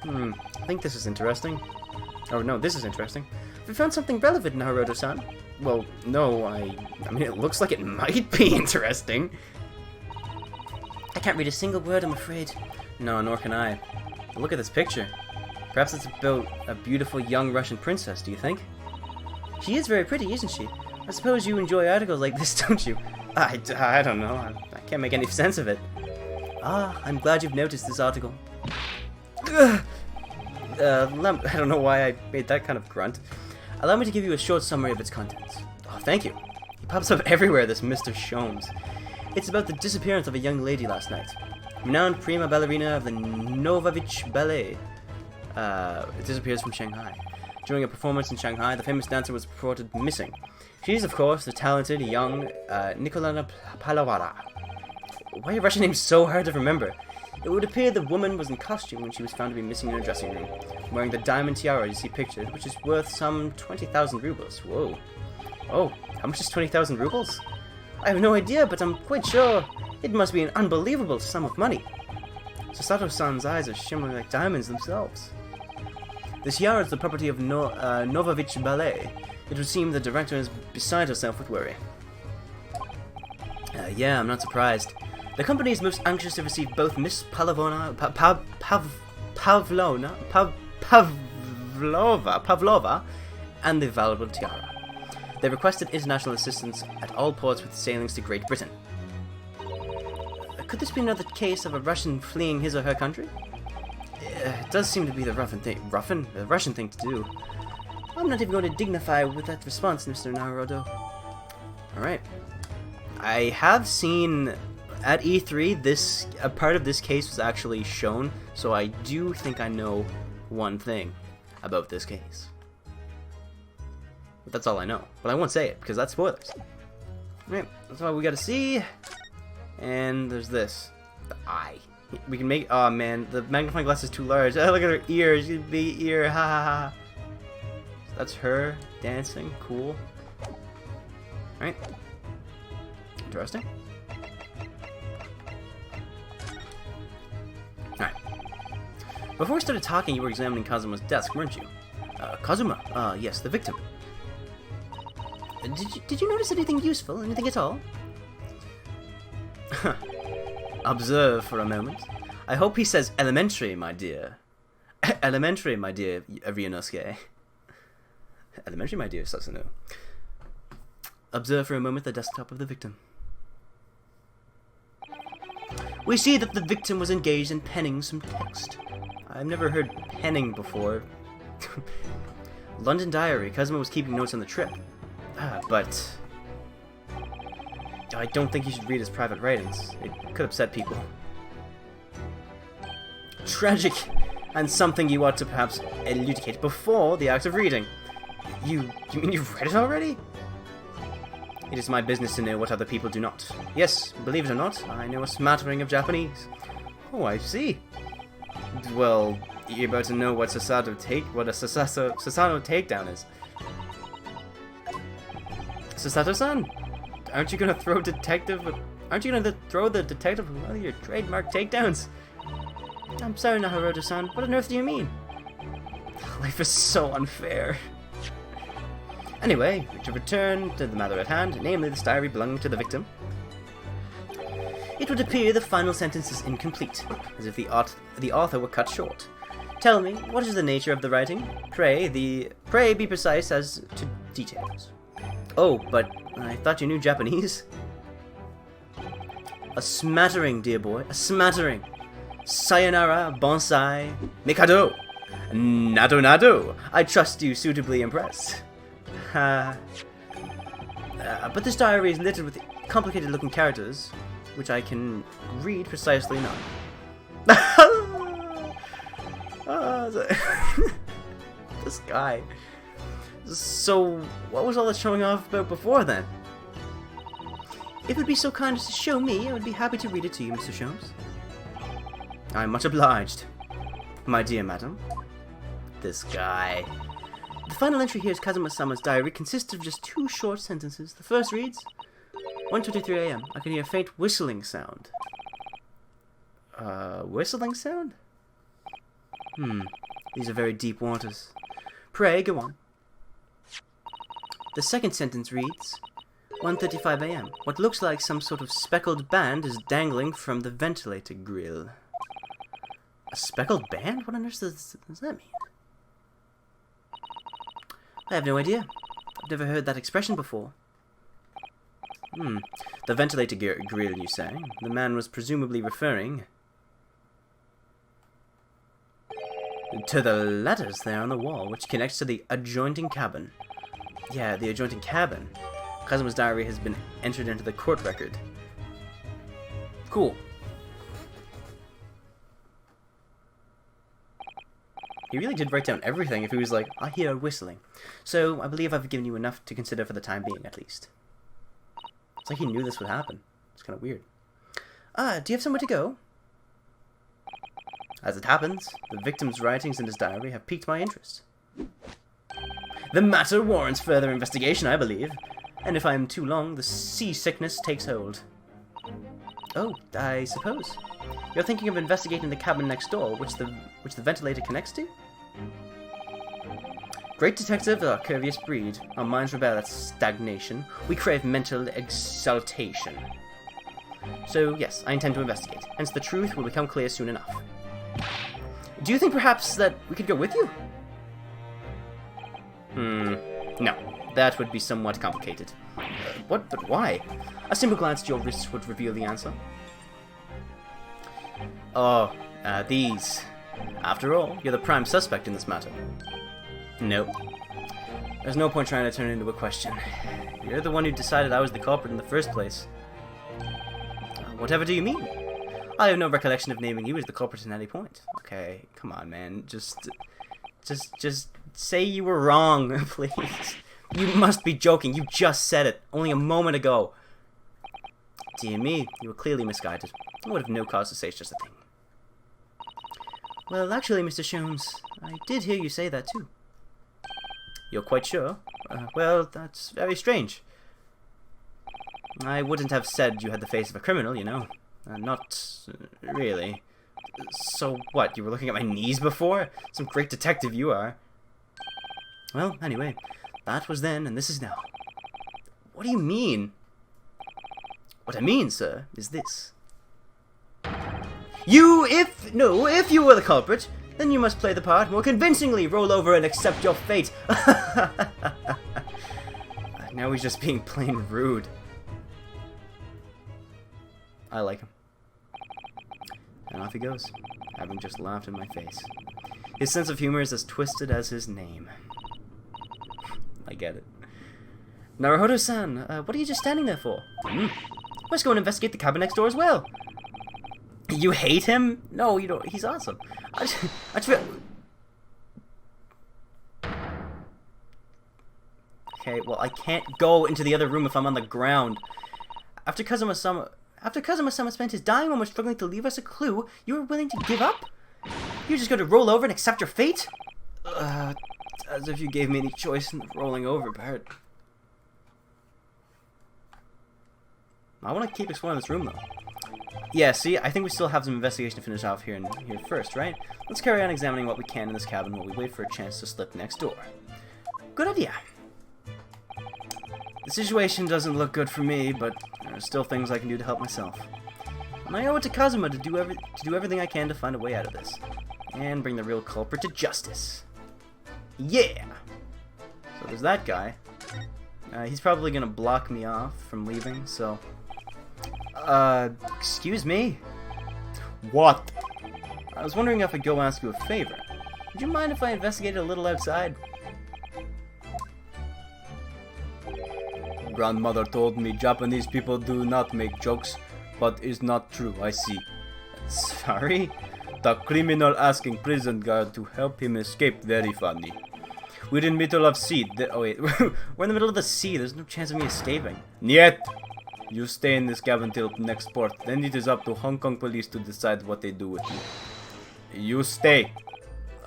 I think this is interesting. Oh, no, this is interesting. We found something relevant, Naruto-san. Well, no, I mean, it looks like it might be interesting. I can't read a single word, I'm afraid. No, nor can I. But look at this picture. Perhaps it's about a beautiful young Russian princess, do you think? She is very pretty, isn't she? I suppose you enjoy articles like this, don't you? I don't know. I can't make any sense of it. Ah, I'm glad you've noticed this article. I don't know why I made that kind of grunt. Allow me to give you a short summary of its contents. Oh, thank you. He pops up everywhere, this Mr. Sholmes. It's about the disappearance of a young lady last night. Renowned prima ballerina of the Novovich Ballet. It disappears from Shanghai. During a performance in Shanghai, the famous dancer was reported missing. She is, of course, the talented, young Nikolana Palavara. Why are Russian names so hard to remember? It would appear the woman was in costume when she was found to be missing in her dressing room, wearing the diamond tiara you see pictured, which is worth some 20,000 rubles. Whoa. Oh, how much is 20,000 rubles? I have no idea, but I'm quite sure it must be an unbelievable sum of money. Sasato-san's eyes are shimmering like diamonds themselves. The tiara is the property of Novovich Ballet. It would seem the director is beside herself with worry. Yeah, I'm not surprised. The company is most anxious to receive both Miss Pavlova and the valuable tiara. They requested international assistance at all ports with sailings to Great Britain. Could this be another case of a Russian fleeing his or her country? It does seem to be the Russian thing to do. I'm not even going to dignify with that response, Mr. Naruto. Alright. I have seen at E3 a part of this case was actually shown, so I do think I know one thing about this case. But that's all I know. But I won't say it because that's spoilers. Alright, that's all we gotta see. And there's this. The eye. We can make... Oh, man. The magnifying glass is too large. Oh, look at her ears. She's big ear. Ha ha ha. So that's her dancing. Cool. Alright. Interesting. Alright. Before we started talking, you were examining Kazuma's desk, weren't you? Kazuma? Yes, the victim. Did you notice anything useful? Anything at all? Observe for a moment. I hope he says elementary, my dear. Elementary, my dear Ryunosuke. Elementary, my dear Sasuno. Observe for a moment the desktop of the victim. We see that the victim was engaged in penning some text. I've never heard penning before. London Diary. Kazuma was keeping notes on the trip. But I don't think you should read his private writings. It could upset people. Tragic, and something you ought to perhaps elucidate before the act of reading. You mean you've read it already? It is my business to know what other people do not. Yes, believe it or not, I know a smattering of Japanese. Oh, I see. Well, you're about to know what a Sasano takedown is. Sasato-san, aren't you gonna throw the detective with one of your trademark takedowns? I'm sorry, Naruto-san. What on earth do you mean? Life is so unfair. Anyway, to return to the matter at hand, namely this diary belonging to the victim. It would appear the final sentence is incomplete, as if the author were cut short. Tell me, what is the nature of the writing? Pray be precise as to details. Oh, but I thought you knew Japanese. A smattering, dear boy, a smattering. Sayonara, bonsai, mikado, nado nado. I trust you suitably impressed. But this diary is littered with complicated-looking characters, which I can read precisely not. This guy. So, what was all this showing off about before then? If it would be so kind as to show me, I would be happy to read it to you, Mr. Sholmes. I'm much obliged, my dear madam. This guy. The final entry here is Kazuma-sama's diary consists of just 2 short sentences. The first reads, 1:23 a.m. I can hear a faint whistling sound. Whistling sound? These are very deep waters. Pray, go on. The second sentence reads, 1:35 a.m. What looks like some sort of speckled band is dangling from the ventilator grill. A speckled band? What on earth does that mean? I have no idea. I've never heard that expression before. The ventilator grill, you say? The man was presumably referring to the letters there on the wall, which connects to the adjoining cabin. Yeah, the adjoining cabin. Kazuma's diary has been entered into the court record. Cool. He really did write down everything if he was like, I hear whistling. So, I believe I've given you enough to consider for the time being, at least. It's like he knew this would happen. It's kind of weird. Do you have somewhere to go? As it happens, the victim's writings in his diary have piqued my interest. The matter warrants further investigation, I believe. And if I am too long, the seasickness takes hold. Oh, I suppose. You're thinking of investigating the cabin next door, which the ventilator connects to? Great detective are a curious breed. Our minds rebel at stagnation. We crave mental exaltation. So, yes, I intend to investigate. Hence, the truth will become clear soon enough. Do you think perhaps that we could go with you? No. That would be somewhat complicated. What? But why? A simple glance at your wrists would reveal the answer. Oh, these. After all, you're the prime suspect in this matter. Nope. There's no point trying to turn it into a question. You're the one who decided I was the culprit in the first place. Whatever do you mean? I have no recollection of naming you as the culprit at any point. Okay, come on, man. Just say you were wrong, please. You must be joking. You just said it only a moment ago. Dear me, you were clearly misguided. I would have no cause to say such a thing. Well, actually, Mr. Sholmes, I did hear you say that too. You're quite sure? Well, that's very strange. I wouldn't have said you had the face of a criminal, you know. Not really. So what, you were looking at my knees before? Some great detective you are. Well, anyway, that was then and this is now. What do you mean? What I mean, sir, is this. If you were the culprit, then you must play the part more convincingly. Roll over and accept your fate. Now he's just being plain rude. I like him. And off he goes, having just laughed in my face. His sense of humor is as twisted as his name. I get it. Naruhodo-san, what are you just standing there for? Let's go and investigate the cabin next door as well. You hate him? No, you don't. He's awesome. I just feel... Okay, well, I can't go into the other room if I'm on the ground. After Kazuma-sama spent his dying moments struggling to leave us a clue, you were willing to give up? You're just going to roll over and accept your fate? As if you gave me any choice in the rolling over part. I want to keep exploring this room, though. Yeah, see, I think we still have some investigation to finish off here first, right? Let's carry on examining what we can in this cabin while we wait for a chance to slip next door. Good idea. The situation doesn't look good for me, but there are still things I can do to help myself. And I owe it to Kazuma to do everything I can to find a way out of this. And bring the real culprit to justice. Yeah! So there's that guy. He's probably gonna block me off from leaving, so... excuse me? What? I was wondering if I could go ask you a favor. Would you mind if I investigated a little outside? Grandmother told me Japanese people do not make jokes, but it's not true, I see. Sorry? The criminal asking prison guard to help him escape, very funny. We're in the middle of sea. Oh wait, we're in the middle of the sea, there's no chance of me escaping. Niet! You stay in this cabin till next port, then it is up to Hong Kong police to decide what they do with you. You stay!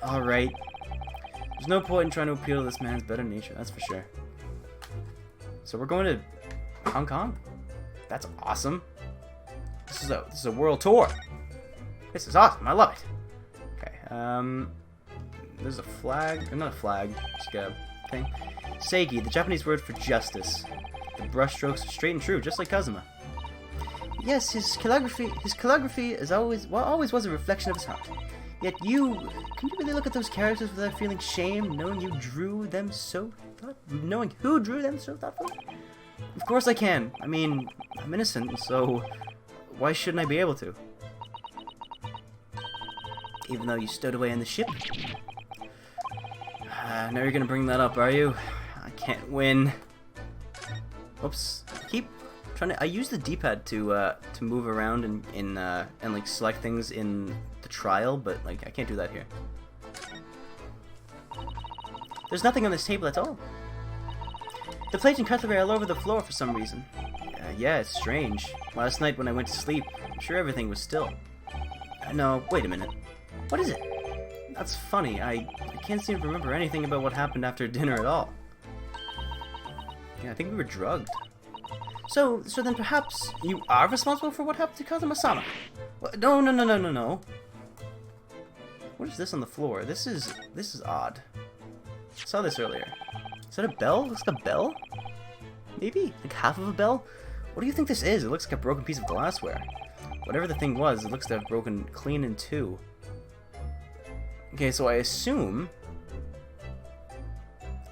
Alright. There's no point in trying to appeal to this man's better nature, that's for sure. So we're going to Hong Kong? That's awesome. This is a world tour. This is awesome, I love it. Okay, there's a flag, or not a flag, just a thing. Seigi, the Japanese word for justice. The brushstrokes are straight and true, just like Kazuma. Yes, his calligraphy is always was a reflection of his heart. Yet can you really look at those characters without feeling shame, knowing who drew them so thoughtfully? Of course I can. I mean, I'm innocent, so why shouldn't I be able to? Even though you stowed away on the ship? Now you're gonna bring that up, are you? I can't win. Oops. I use the D-pad to move around and like select things in the trial, but like I can't do that here. There's nothing on this table at all. The plate and cutlery are all over the floor for some reason. Yeah, it's strange. Last night when I went to sleep, I'm sure everything was still. No, wait a minute. What is it? That's funny. I can't seem to remember anything about what happened after dinner at all. Yeah, I think we were drugged. So then perhaps you are responsible for what happened to Kazuma-sama? No. What is this on the floor? This is odd. I saw this earlier. Is that a bell? Looks like a bell? Maybe? Like half of a bell? What do you think this is? It looks like a broken piece of glassware. Whatever the thing was, it looks to have broken clean in two. Okay, so I assume...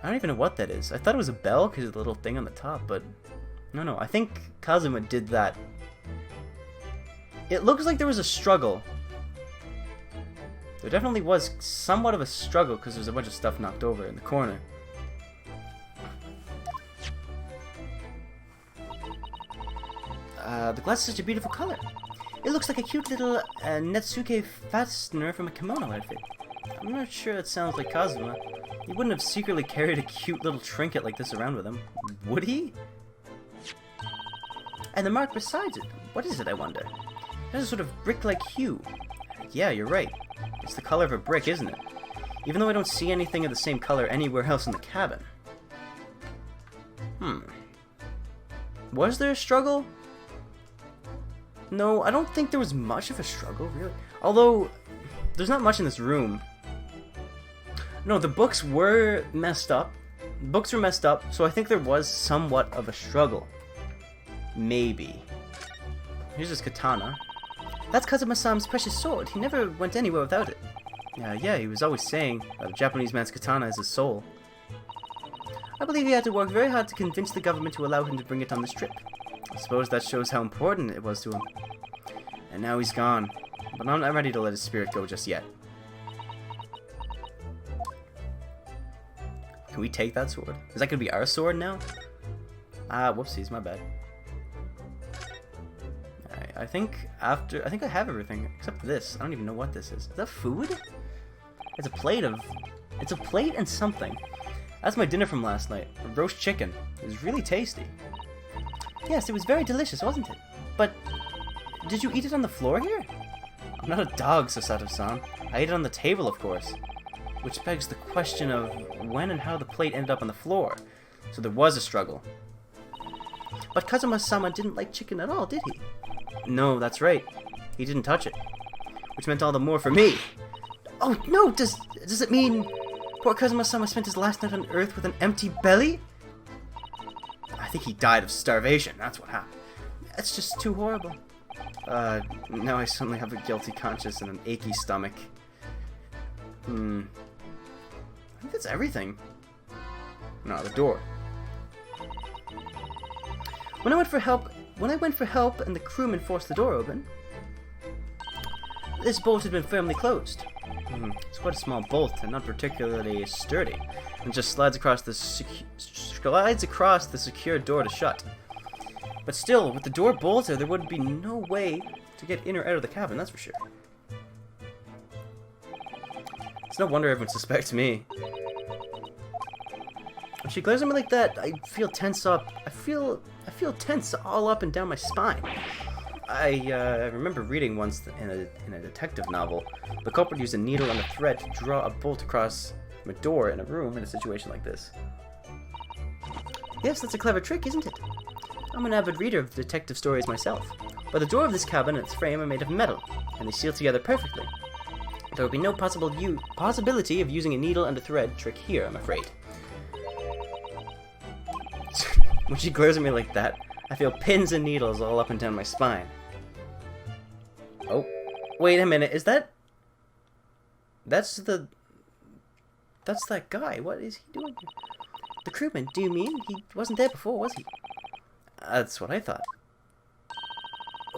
I don't even know what that is. I thought it was a bell because of the little thing on the top, but... No, I think Kazuma did that. It looks like there was a struggle. There definitely was somewhat of a struggle because there's a bunch of stuff knocked over in the corner. The glass is such a beautiful color. It looks like a cute little Netsuke fastener from a kimono outfit. I'm not sure it sounds like Kazuma. He wouldn't have secretly carried a cute little trinket like this around with him, would he? And the mark beside it, what is it, I wonder? It has a sort of brick-like hue. Yeah, you're right. It's the color of a brick, isn't it? Even though I don't see anything of the same color anywhere else in the cabin. Was there a struggle? No, I don't think there was much of a struggle, really. Although, there's not much in this room. No, the books were messed up. Books were messed up, so I think there was somewhat of a struggle. Maybe. Here's his katana. That's Kazuma-san's precious sword. He never went anywhere without it. Yeah, he was always saying that a Japanese man's katana is his soul. I believe he had to work very hard to convince the government to allow him to bring it on this trip. I suppose that shows how important it was to him. And now he's gone. But I'm not ready to let his spirit go just yet. Can we take that sword? Is that gonna be our sword now? Whoopsies, my bad. Alright, I think I have everything except this. I don't even know what this is. Is that food? It's a plate and something. That's my dinner from last night. Roast chicken. It was really tasty. Yes, it was very delicious, wasn't it? But did you eat it on the floor here? I'm not a dog, Sasato-san. I ate it on the table, of course. Which begs the question of when and how the plate ended up on the floor. So there was a struggle. But Kazuma-sama didn't like chicken at all, did he? No, that's right. He didn't touch it. Which meant all the more for me. Oh no, does it mean poor Kazuma-sama spent his last night on Earth with an empty belly? I think he died of starvation, that's what happened. That's just too horrible. Now I suddenly have a guilty conscience and an achy stomach. I think that's everything. No, the door. When I went for help and the crewman forced the door open, this bolt had been firmly closed. It's quite a small bolt and not particularly sturdy, and just slides across the secure door to shut. But still, with the door bolted, there would be no way to get in or out of the cabin, that's for sure. It's no wonder everyone suspects me. When she glares at me like that, I feel tense up. I feel tense all up and down my spine. I remember reading once in a detective novel, the culprit used a needle and a thread to draw a bolt across a door in a room in a situation like this. Yes, that's a clever trick, isn't it? I'm an avid reader of detective stories myself, but the door of this cabin and its frame are made of metal, and they seal together perfectly. There would be no possibility of using a needle and a thread trick here, I'm afraid. When she glares at me like that, I feel pins and needles all up and down my spine. Oh, wait a minute, is that... That's that guy, what is he doing here? The crewman, do you mean? He wasn't there before, was he? That's what I thought.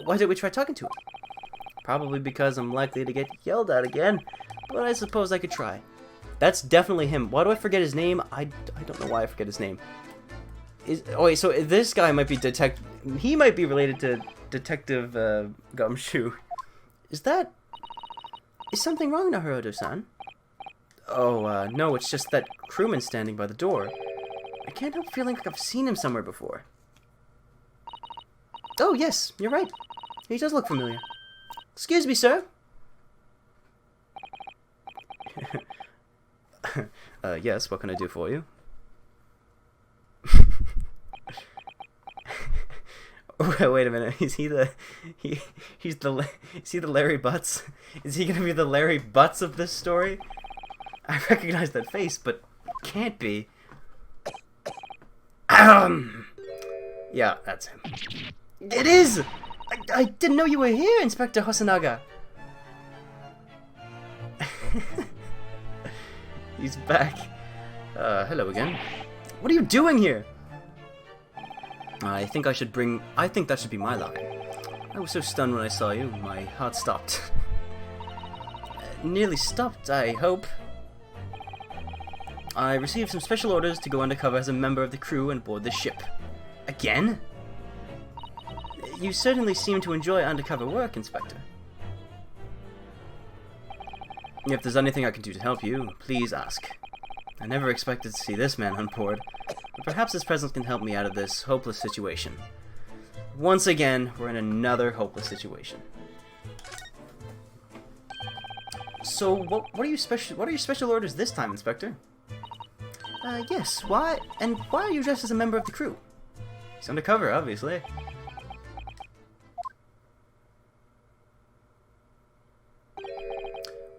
Why did we try talking to him? Probably because I'm likely to get yelled at again, but I suppose I could try. That's definitely him. Why do I forget his name? I don't know why I forget his name. Oh wait, so this guy might be he might be related to Detective Gumshoe. Is something wrong, Naruto-san? Oh, no, it's just that crewman standing by the door. I can't help feeling like I've seen him somewhere before. Oh, yes, you're right. He does look familiar. Excuse me, sir. Yes, what can I do for you? Wait a minute. Is he the Larry Butts? Is he gonna be the Larry Butts of this story? I recognize that face, but can't be. Yeah, that's him. It is! I didn't know you were here, Inspector Hosonaga. He's back. Hello again. What are you doing here? I think that should be my line. I was so stunned when I saw you, my heart stopped. Nearly stopped, I hope. I received some special orders to go undercover as a member of the crew and board the ship. Again? You certainly seem to enjoy undercover work, Inspector. If there's anything I can do to help you, please ask. I never expected to see this man on board, but perhaps his presence can help me out of this hopeless situation. Once again, we're in another hopeless situation. So, what are your special orders this time, Inspector? Yes. Why are you dressed as a member of the crew? He's undercover, obviously.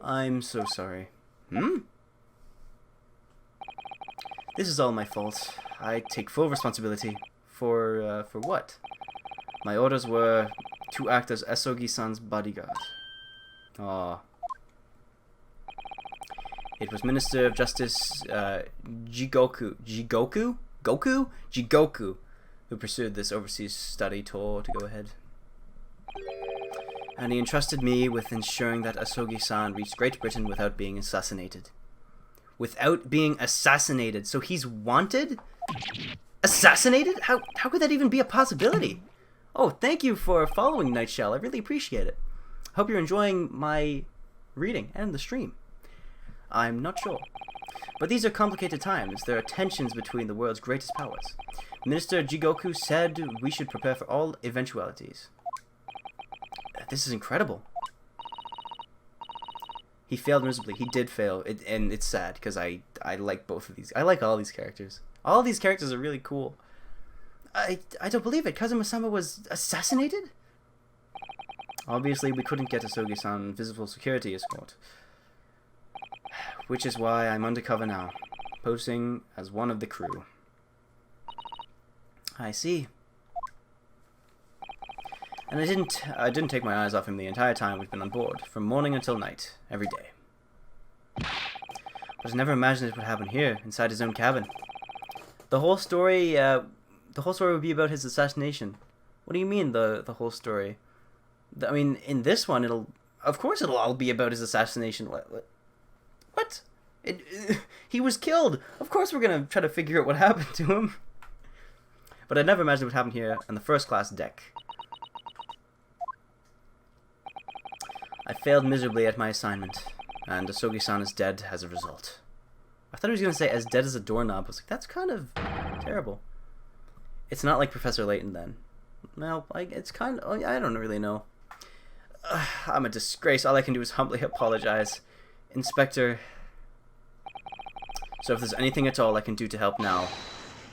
I'm so sorry. This is all my fault. I take full responsibility. For what? My orders were to act as Asogi-san's bodyguard. Aww. It was Minister of Justice Jigoku who pursued this overseas study tour to go ahead. And he entrusted me with ensuring that Asogi-san reached Great Britain without being assassinated. Without being assassinated. So he's wanted? Assassinated? How could that even be a possibility? Oh, thank you for following, Nightshell. I really appreciate it. Hope you're enjoying my reading and the stream. I'm not sure. But these are complicated times. There are tensions between the world's greatest powers. Minister Jigoku said we should prepare for all eventualities. This is incredible. He failed miserably. He did fail. And it's sad because I like both of these. I like all these characters. All of these characters are really cool. I don't believe it. Kazuma-sama was assassinated? Obviously, we couldn't get Asogi-san visible security escort. Which is why I'm undercover now, posing as one of the crew. I see. And I didn't take my eyes off him the entire time we've been on board, from morning until night, every day. But I never imagined it would happen here, inside his own cabin. The whole story would be about his assassination. What do you mean, the whole story? I mean, in this one, of course it'll all be about his assassination. What? He was killed. Of course we're gonna try to figure out what happened to him. But I never imagined it would happen here on the first class deck. I failed miserably at my assignment, and Asogi-san is dead as a result. I thought he was gonna say as dead as a doorknob. I was like, that's kind of terrible. It's not like Professor Layton then. No, it's kind of, I don't really know. I'm a disgrace. All I can do is humbly apologize. Inspector. So if there's anything at all I can do to help now,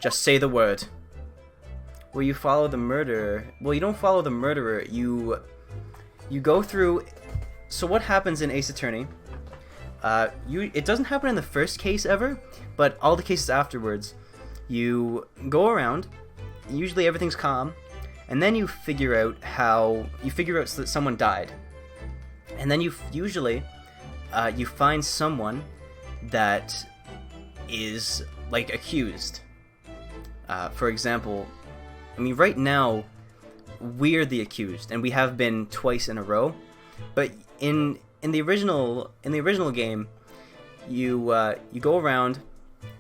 just say the word. Where you follow the murderer. Well, you don't follow the murderer. You go through. So what happens in Ace Attorney? It doesn't happen in the first case ever, but all the cases afterwards, you go around. Usually everything's calm, and then you figure out that someone died, and then you find someone that is like accused. For example, I mean, right now we're the accused, and we have been twice in a row. But in the original game, you go around,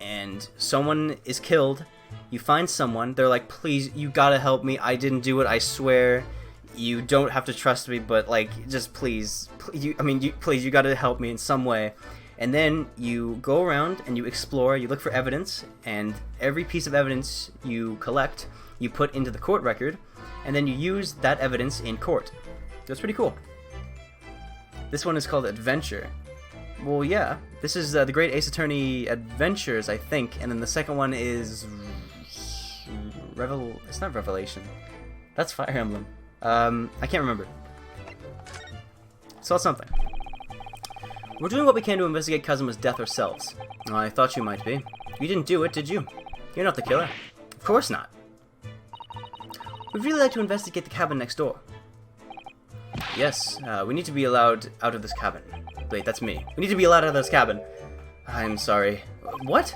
and someone is killed. You find someone. They're like, please, you gotta help me. I didn't do it. I swear. You don't have to trust me, but like, just please, you gotta help me in some way. And then you go around and you explore. You look for evidence, and every piece of evidence you collect, you put into the court record, and then you use that evidence in court. That's pretty cool. This one is called Adventure. Well, yeah, this is the Great Ace Attorney Adventures, I think, and then the second one is It's not Revelation. That's Fire Emblem. I can't remember. So it's something. We're doing what we can to investigate Kazuma's death ourselves. Oh, I thought you might be. You didn't do it, did you? You're not the killer. Of course not. We'd really like to investigate the cabin next door. Yes, we need to be allowed out of this cabin. Wait, that's me. We need to be allowed out of this cabin. I'm sorry. What?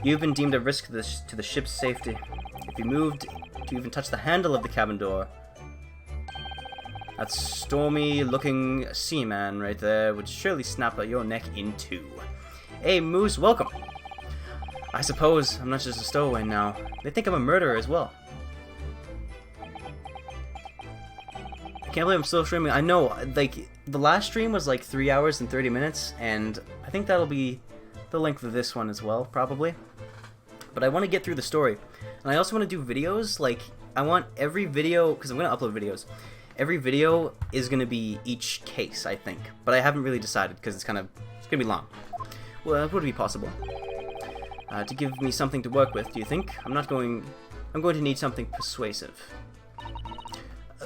You've been deemed a risk to the ship's safety. If you moved to even touch the handle of the cabin door, that stormy-looking seaman right there would surely snap your neck in two. Hey, Moose, welcome. I suppose I'm not just a stowaway now. They think I'm a murderer as well. I can't believe I'm still streaming. I know, like, the last stream was like 3 hours and 30 minutes, and I think that'll be the length of this one as well, probably. But I want to get through the story. And I also want to do videos, like, every video, because I'm gonna upload videos. Every video is gonna be each case, I think, but I haven't really decided because it's gonna be long. Well, would it be possible to give me something to work with? Do you think? I'm going to need something persuasive.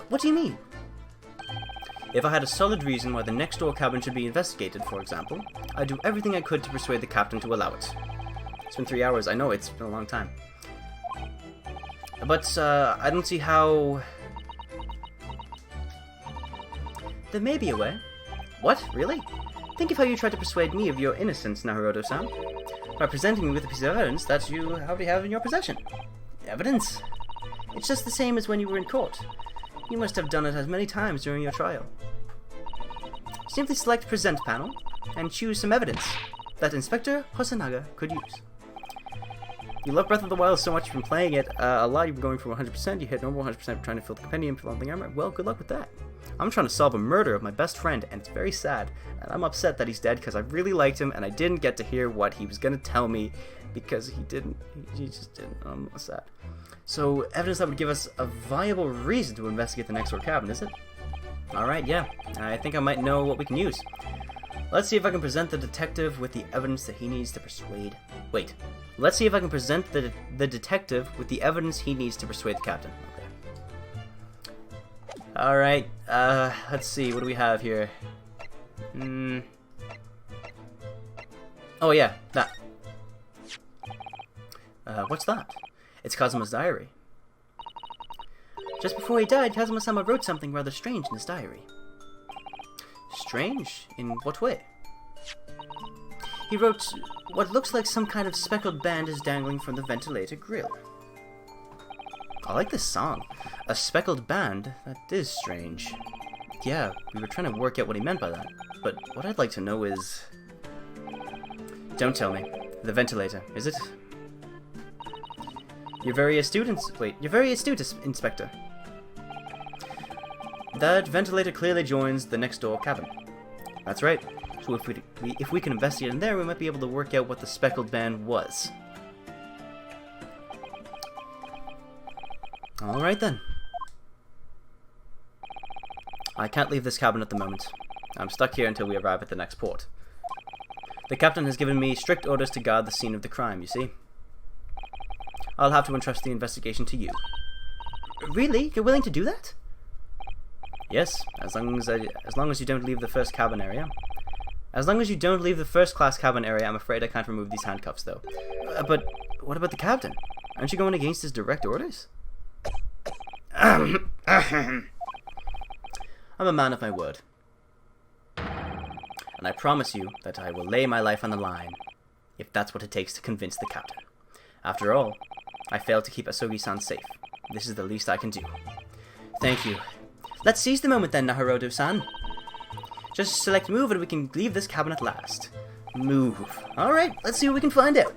What do you mean? If I had a solid reason why the next door cabin should be investigated, for example, I'd do everything I could to persuade the captain to allow it. It's been 3 hours. I know it's been a long time. But, I don't see how... There may be a way. What? Really? Think of how you tried to persuade me of your innocence, Naruto-san. By presenting me with a piece of evidence that you already have in your possession. Evidence? It's just the same as when you were in court. You must have done it as many times during your trial. Simply select Present panel, and choose some evidence that Inspector Hosonaga could use. You love Breath of the Wild so much from playing it, a lot you've been going from 100%, you hit normal 100% trying to fill the compendium for something armor. Well, good luck with that. I'm trying to solve a murder of my best friend, and it's very sad, and I'm upset that he's dead because I really liked him, and I didn't get to hear what he was going to tell me because he just didn't. I'm sad. So, evidence that would give us a viable reason to investigate the next door cabin, is it? Alright, yeah. I think I might know what we can use. Let's see if I can present the detective with the evidence that he needs to persuade... Wait. Let's see if I can present the detective with the evidence he needs to persuade the captain. Okay. Alright, let's see. What do we have here? Oh yeah, that. What's that? It's Kazuma's diary. Just before he died, Kazuma-sama wrote something rather strange in his diary. Strange? In what way? He wrote, what looks like some kind of speckled band is dangling from the ventilator grill. I like this song. A speckled band? That is strange. Yeah, we were trying to work out what he meant by that. But what I'd like to know is... Don't tell me. The ventilator, is it? You're very astute, Inspector. That ventilator clearly joins the next door cabin. That's right. So if we can investigate in there, we might be able to work out what the speckled band was. Alright then. I can't leave this cabin at the moment. I'm stuck here until we arrive at the next port. The captain has given me strict orders to guard the scene of the crime, you see. I'll have to entrust the investigation to you. Really? You're willing to do that? Yes, as long as you don't leave the first cabin area. As long as you don't leave the first-class cabin area, I'm afraid I can't remove these handcuffs, though. But what about the captain? Aren't you going against his direct orders? I'm a man of my word. And I promise you that I will lay my life on the line, if that's what it takes to convince the captain. After all, I failed to keep Asogi-san safe. This is the least I can do. Thank you. Let's seize the moment then, Naruto-san. Just select move and we can leave this cabin at last. Move. Alright, let's see what we can find out.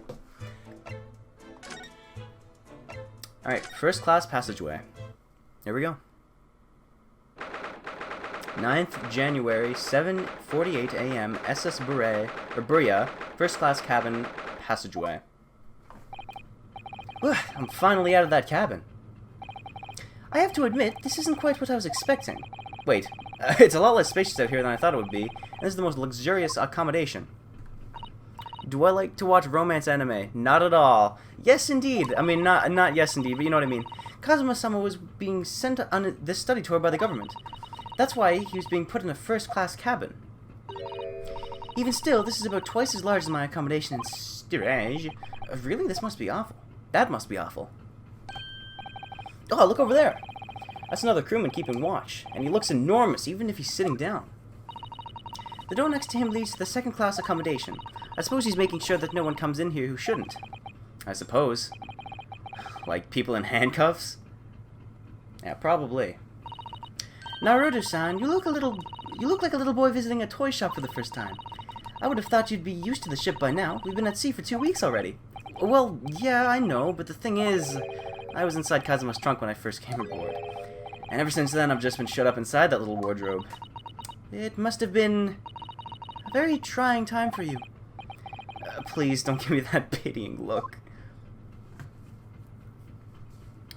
Alright, first class passageway. Here we go. 9th January, 7:48 a.m. SS Buria, first class cabin passageway. Whew, I'm finally out of that cabin. I have to admit, this isn't quite what I was expecting. Wait, it's a lot less spacious out here than I thought it would be, and this is the most luxurious accommodation. Do I like to watch romance anime? Not at all. Yes, indeed. I mean, not yes, indeed, but you know what I mean. Kazuma-sama was being sent on this study tour by the government. That's why he was being put in a first-class cabin. Even still, this is about twice as large as my accommodation in Stirage. Really? This must be awful. That must be awful. Oh, look over there. That's another crewman keeping watch, and he looks enormous even if he's sitting down. The door next to him leads to the second-class accommodation. I suppose he's making sure that no one comes in here who shouldn't. I suppose. Like people in handcuffs? Yeah, probably. Naruto-san, you look like a little boy visiting a toy shop for the first time. I would have thought you'd be used to the ship by now. We've been at sea for 2 weeks already. Well, yeah, I know, but the thing is, I was inside Kazuma's trunk when I first came aboard. And ever since then, I've just been shut up inside that little wardrobe. It must have been a very trying time for you. Please don't give me that pitying look.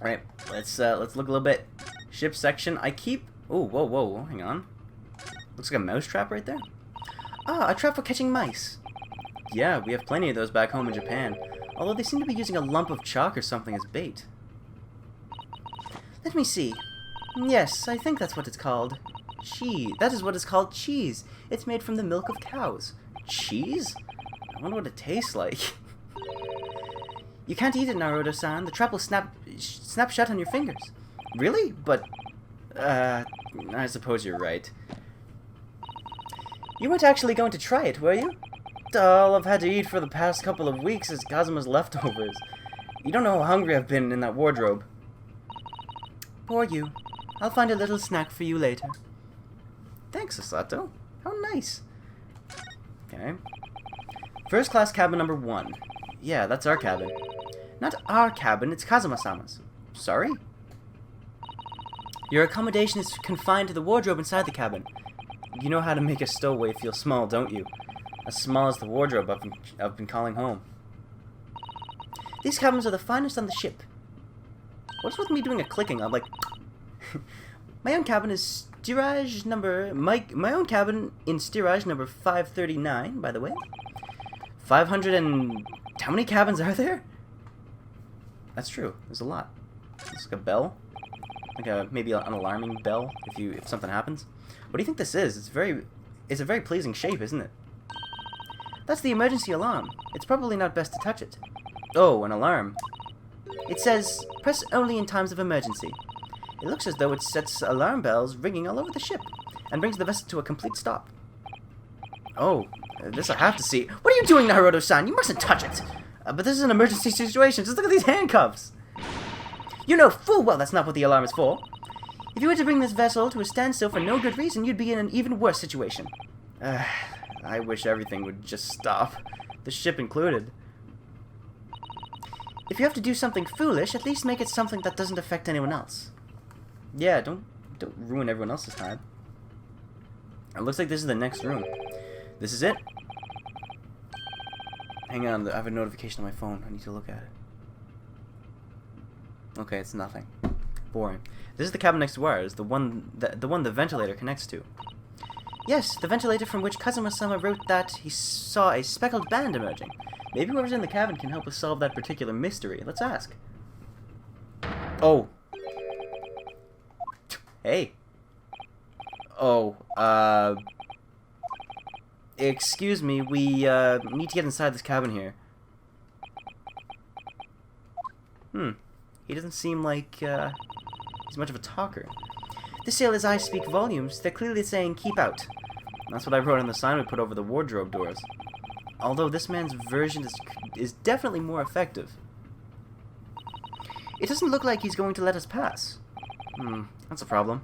Alright, Let's look a little bit. Ship section. I keep. Oh, whoa, hang on. Looks like a mouse trap right there. Ah, a trap for catching mice. Yeah, we have plenty of those back home in Japan. Although they seem to be using a lump of chalk or something as bait. Let me see. Yes, I think that's what it's called. Cheese. That is what it's called, cheese. It's made from the milk of cows. Cheese? I wonder what it tastes like. You can't eat it, Naruto-san. The trap will snap shut on your fingers. Really? But, I suppose you're right. You weren't actually going to try it, were you? All I've had to eat for the past couple of weeks is Kazuma's leftovers. You don't know how hungry I've been in that wardrobe. Poor you. I'll find a little snack for you later. Thanks, Sasato. How nice. Okay. First class cabin number 1. Yeah, that's our cabin. Not our cabin, it's Kazuma-sama's. Sorry? Your accommodation is confined to the wardrobe inside the cabin. You know how to make a stowaway feel small, don't you? As small as the wardrobe I've been calling home. These cabins are the finest on the ship. What's with me doing a clicking? I'm like... My own cabin is steerage number... My own cabin in steerage number 539, by the way. 500 and... How many cabins are there? That's true. There's a lot. It's like a bell. Like maybe an alarming bell if something happens. What do you think this is? It's a very pleasing shape, isn't it? That's the emergency alarm. It's probably not best to touch it. Oh, an alarm. It says, press only in times of emergency. It looks as though it sets alarm bells ringing all over the ship, and brings the vessel to a complete stop. Oh, this I have to see. What are you doing, Naruto-san? You mustn't touch it! But this is an emergency situation. Just look at these handcuffs! You know full well that's not what the alarm is for. If you were to bring this vessel to a standstill for no good reason, you'd be in an even worse situation. I wish everything would just stop. The ship included. If you have to do something foolish, at least make it something that doesn't affect anyone else. Yeah, don't ruin everyone else's time. It looks like this is the next room. This is it. Hang on, I have a notification on my phone. I need to look at it. Okay, it's nothing. Boring. This is the cabin next to ours, the one the ventilator connects to. Yes, the ventilator from which Kazuma-sama wrote that he saw a speckled band emerging. Maybe whoever's in the cabin can help us solve that particular mystery. Let's ask. Oh. Hey. Oh, excuse me, we, need to get inside this cabin here. He doesn't seem like, he's much of a talker. The sailor's eyes speak volumes. They're clearly saying, keep out. That's what I wrote on the sign we put over the wardrobe doors. Although this man's version is definitely more effective. It doesn't look like he's going to let us pass. That's a problem.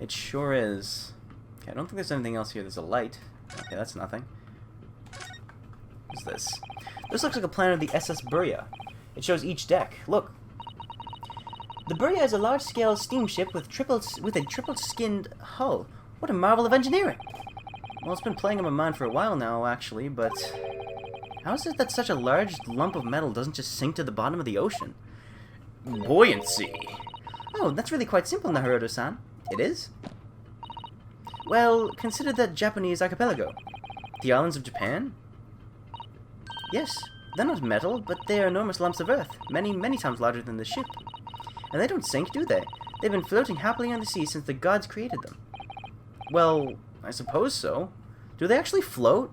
It sure is. Okay, I don't think there's anything else here. There's a light. Okay, that's nothing. What's this? This looks like a plan of the SS Burya. It shows each deck. Look. The Burya is a large-scale steamship with a triple-skinned hull. What a marvel of engineering! Well, it's been playing on my mind for a while now, actually, but... How is it that such a large lump of metal doesn't just sink to the bottom of the ocean? Buoyancy! Oh, that's really quite simple, Naruto-san. It is? Well, consider the Japanese archipelago. The islands of Japan? Yes, they're not metal, but they are enormous lumps of earth, many, many times larger than the ship. And they don't sink, do they? They've been floating happily on the sea since the gods created them. Well, I suppose so. Do they actually float?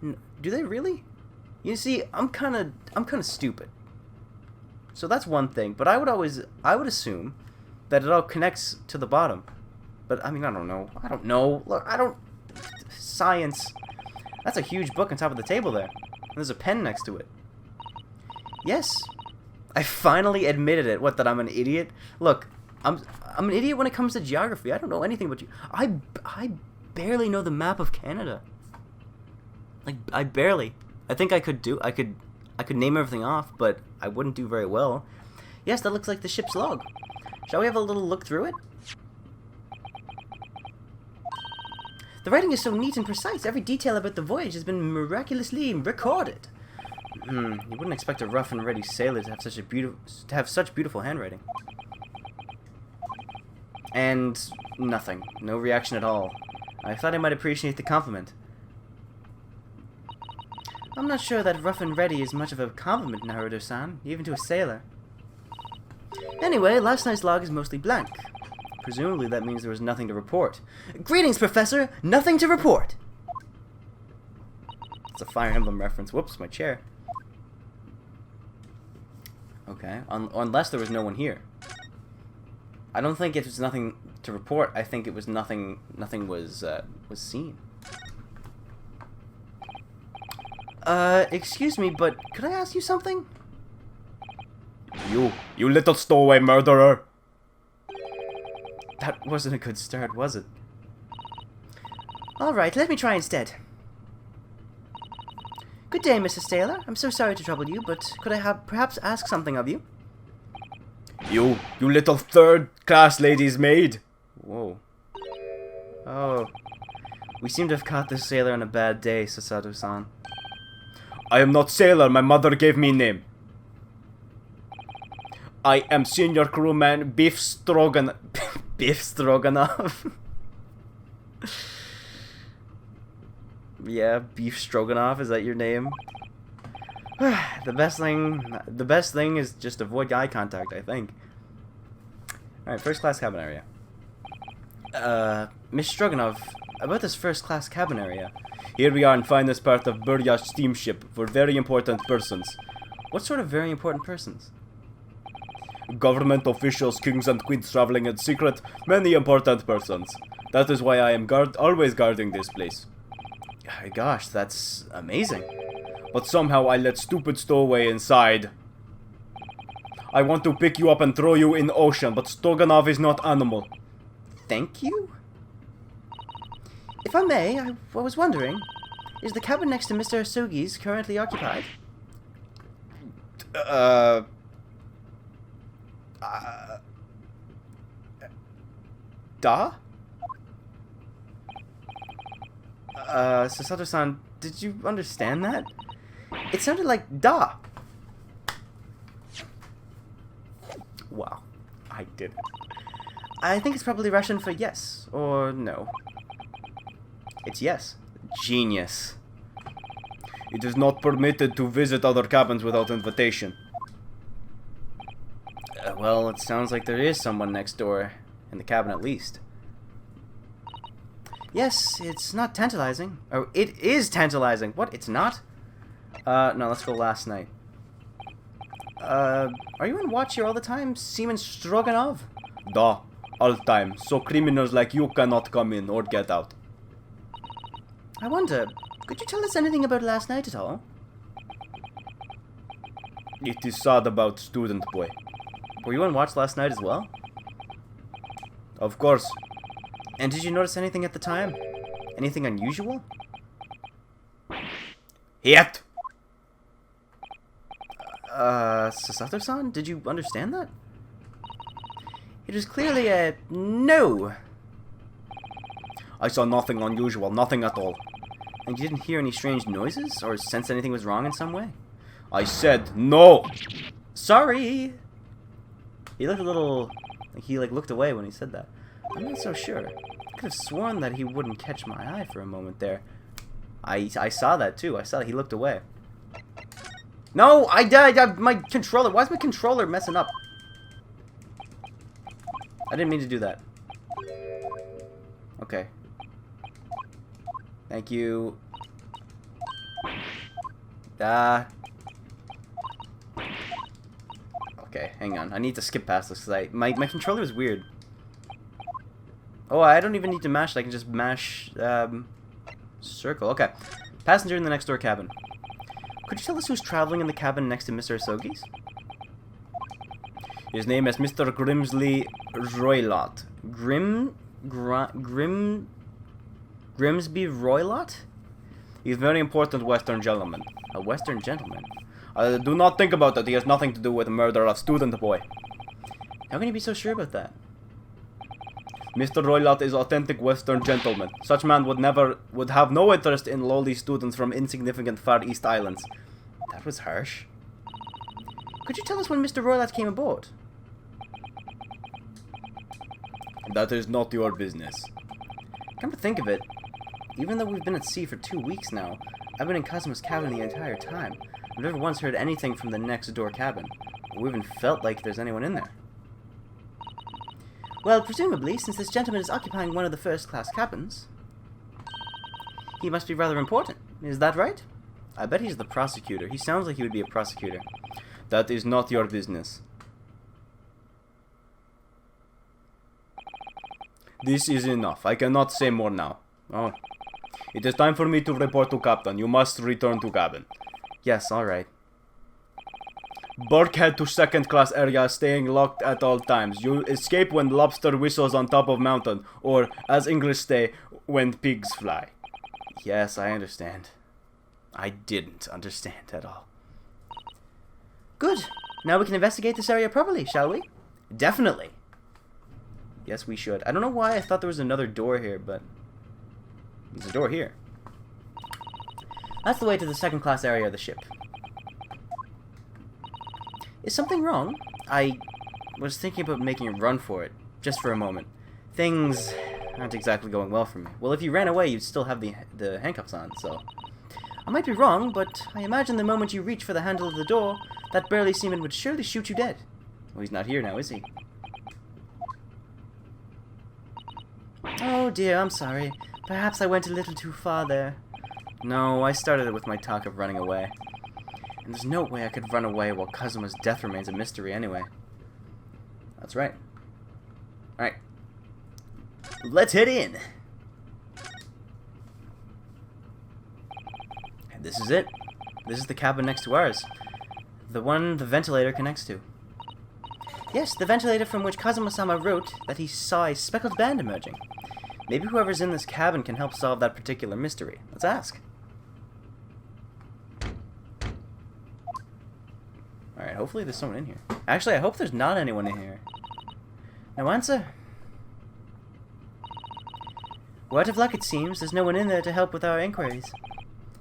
Do they really? You see, I'm kind of stupid. So that's one thing, but I would assume that it all connects to the bottom. But I mean, I don't know. Look, science. That's a huge book on top of the table there. And there's a pen next to it. Yes. I finally admitted it. What, that I'm an idiot? Look, I'm an idiot when it comes to geography. I don't know anything about you. I barely know the map of Canada. Like, I barely. I think I could name everything off, but I wouldn't do very well. Yes, that looks like the ship's log. Shall we have a little look through it? The writing is so neat and precise. Every detail about the voyage has been miraculously recorded. You wouldn't expect a rough and ready sailor to have such beautiful handwriting. And nothing. No reaction at all. I thought I might appreciate the compliment. I'm not sure that rough and ready is much of a compliment, Naruto-san, even to a sailor. Anyway, last night's log is mostly blank. Presumably that means there was nothing to report. Greetings, Professor! Nothing to report! It's a Fire Emblem reference. Whoops, my chair. Okay, unless there was no one here. I don't think it was nothing to report. I think it was nothing was seen. Excuse me, but could I ask you something? You little stowaway murderer! That wasn't a good start, was it? Alright, let me try instead. Good day, Mrs. Sailor. I'm so sorry to trouble you, but could I perhaps ask something of you? You little third-class lady's maid! Whoa. Oh. We seem to have caught this sailor on a bad day, Sasato-san. I am not sailor, my mother gave me name. I am senior crewman Beef Stroganoff. Beef Stroganoff? Yeah, Beef Stroganoff, is that your name? The best thing is just avoid eye contact, I think. Alright, first class cabin area. Miss Stroganoff, about this first class cabin area. Here we are in finest part of Burya's steamship for very important persons. What sort of very important persons? Government officials, kings and queens traveling in secret, many important persons. That is why I am always guarding this place. Gosh, that's amazing. But somehow I let stupid stowaway inside. I want to pick you up and throw you in the ocean, but Stroganov is not animal. Thank you? If I may, I was wondering, is the cabin next to Mr. Asugi's currently occupied? Da? Sasato-san, did you understand that? It sounded like da. Wow, I did it. I think it's probably Russian for yes, or no. It's yes. Genius. It is not permitted to visit other cabins without invitation. Well, it sounds like there is someone next door, in the cabin at least. Yes, it's not tantalizing. Oh, it is tantalizing. What? It's not? No, let's go last night. Are you on watch here all the time, Seaman Stroganov? Da, all time. So criminals like you cannot come in or get out. I wonder, could you tell us anything about last night at all? It is sad about student boy. Were you on watch last night as well? Of course. And did you notice anything at the time? Anything unusual? Yet. Sasato-san, did you understand that? It was clearly a no. I saw nothing unusual, nothing at all. And you didn't hear any strange noises, or sense anything was wrong in some way? I said no! Sorry! He looked a little... like he looked away when he said that. I'm not so sure. I could have sworn that he wouldn't catch my eye for a moment there. I saw that too. I saw that he looked away. No! I died! My controller... Why is my controller messing up? I didn't mean to do that. Okay. Thank you. Okay, hang on. I need to skip past this because my controller is weird. Oh, I don't even need to mash it. I can just mash circle. Okay. Passenger in the next door cabin. Could you tell us who's traveling in the cabin next to Mr. Asogi's? His name is Mr. Grimsley Roylott. Grimsby Roylott? He's a very important Western gentleman. A Western gentleman? Do not think about it. He has nothing to do with the murder of student boy. How can you be so sure about that? Mr. Roylott is authentic Western gentleman. Such man would have no interest in lowly students from insignificant Far East islands. That was harsh. Could you tell us when Mr. Roylott came aboard? That is not your business. Come to think of it, even though we've been at sea for 2 weeks now, I've been in Cosmo's cabin the entire time. I've never once heard anything from the next door cabin, or even felt like there's anyone in there. Well, presumably, since this gentleman is occupying one of the first-class cabins, he must be rather important. Is that right? I bet he's the prosecutor. He sounds like he would be a prosecutor. That is not your business. This is enough. I cannot say more now. Oh. It is time for me to report to Captain. You must return to cabin. Yes, alright. Bulkhead to second class area, staying locked at all times. You escape when lobster whistles on top of mountain, or, as English say, when pigs fly. Yes, I understand. I didn't understand at all. Good. Now we can investigate this area properly, shall we? Definitely. Yes, we should. I don't know why I thought there was another door here, but there's a door here. That's the way to the second class area of the ship. Is something wrong? I was thinking about making a run for it, just for a moment. Things aren't exactly going well for me. Well, if you ran away, you'd still have the handcuffs on, so... I might be wrong, but I imagine the moment you reach for the handle of the door, that burly seaman would surely shoot you dead. Well, he's not here now, is he? Oh dear, I'm sorry. Perhaps I went a little too far there. No, I started it with my talk of running away. And there's no way I could run away while Kazuma's death remains a mystery anyway. That's right. Alright. Let's head in! And this is it. This is the cabin next to ours. The one the ventilator connects to. Yes, the ventilator from which Kazuma-sama wrote that he saw a speckled band emerging. Maybe whoever's in this cabin can help solve that particular mystery. Let's ask. Alright, hopefully there's someone in here. Actually, I hope there's not anyone in here. No answer? Well, out of luck, it seems. There's no one in there to help with our inquiries.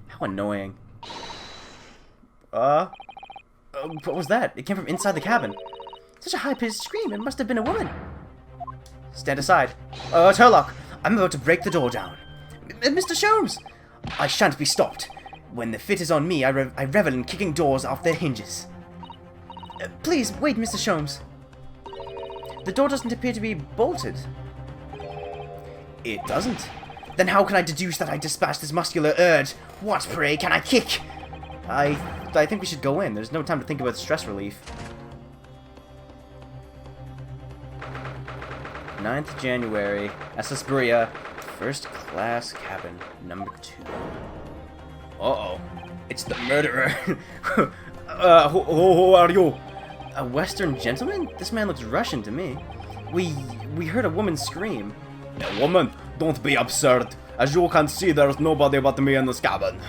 How annoying. What was that? It came from inside the cabin. Such a high-pitched scream. It must have been a woman. Stand aside. It's Herlock. I'm about to break the door down. Mr. Sholmes! I shan't be stopped. When the fit is on me, I revel in kicking doors off their hinges. Please, wait, Mr. Sholmes. The door doesn't appear to be bolted. It doesn't? Then how can I deduce that I dispatched this muscular urge? What, pray, can I kick? I think we should go in. There's no time to think about stress relief. 9th January, SS Berea, first class cabin, number 2. Uh-oh. It's the murderer. Who are you? A Western gentleman? This man looks Russian to me. We heard a woman scream. A woman? Don't be absurd. As you can see, there's nobody but me in this cabin.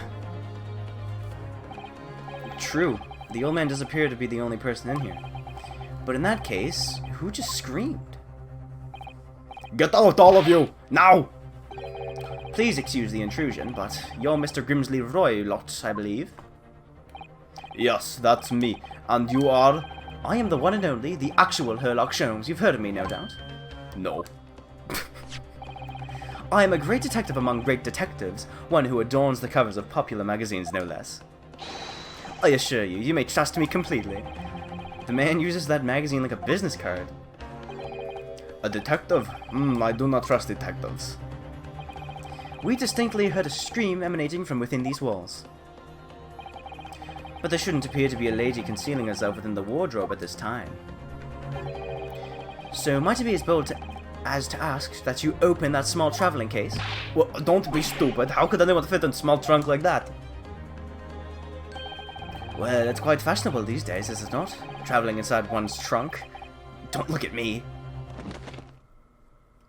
True. The old man does appear to be the only person in here. But in that case, who just screamed? Get out, all of you! Now! Please excuse the intrusion, but you're Mr. Grimsley Roylott, I believe. Yes, that's me. And you are? I am the one and only, the actual Herlock Sholmes. You've heard of me, no doubt? No. I am a great detective among great detectives, one who adorns the covers of popular magazines, no less. I assure you, you may trust me completely. The man uses that magazine like a business card. A detective? I do not trust detectives. We distinctly heard a scream emanating from within these walls. But there shouldn't appear to be a lady concealing herself within the wardrobe at this time. So might it be as bold as to ask that you open that small traveling case? Well, don't be stupid. How could anyone fit in a small trunk like that? Well, it's quite fashionable these days, is it not? Traveling inside one's trunk. Don't look at me.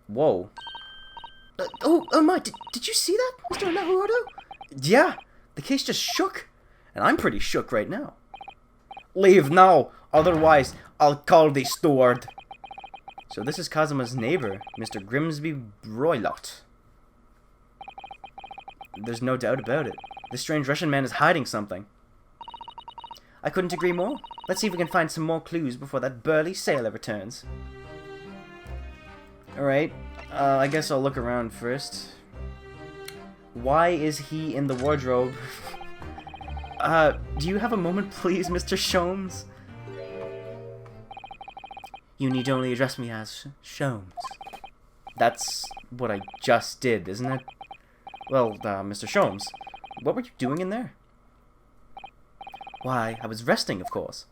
Whoa. Oh my, did you see that, Mr. Naruto? Yeah, the case just shook. And I'm pretty shook right now. Leave now, otherwise I'll call the steward. So this is Kazuma's neighbor, Mr. Grimsby Roylott. There's no doubt about it. This strange Russian man is hiding something. I couldn't agree more. Let's see if we can find some more clues before that burly sailor returns. Alright, I guess I'll look around first. Why is he in the wardrobe? Do you have a moment, please, Mr. Sholmes? You need only address me as Sholmes. That's what I just did, isn't it? Well, Mr. Sholmes, what were you doing in there? Why, I was resting, of course.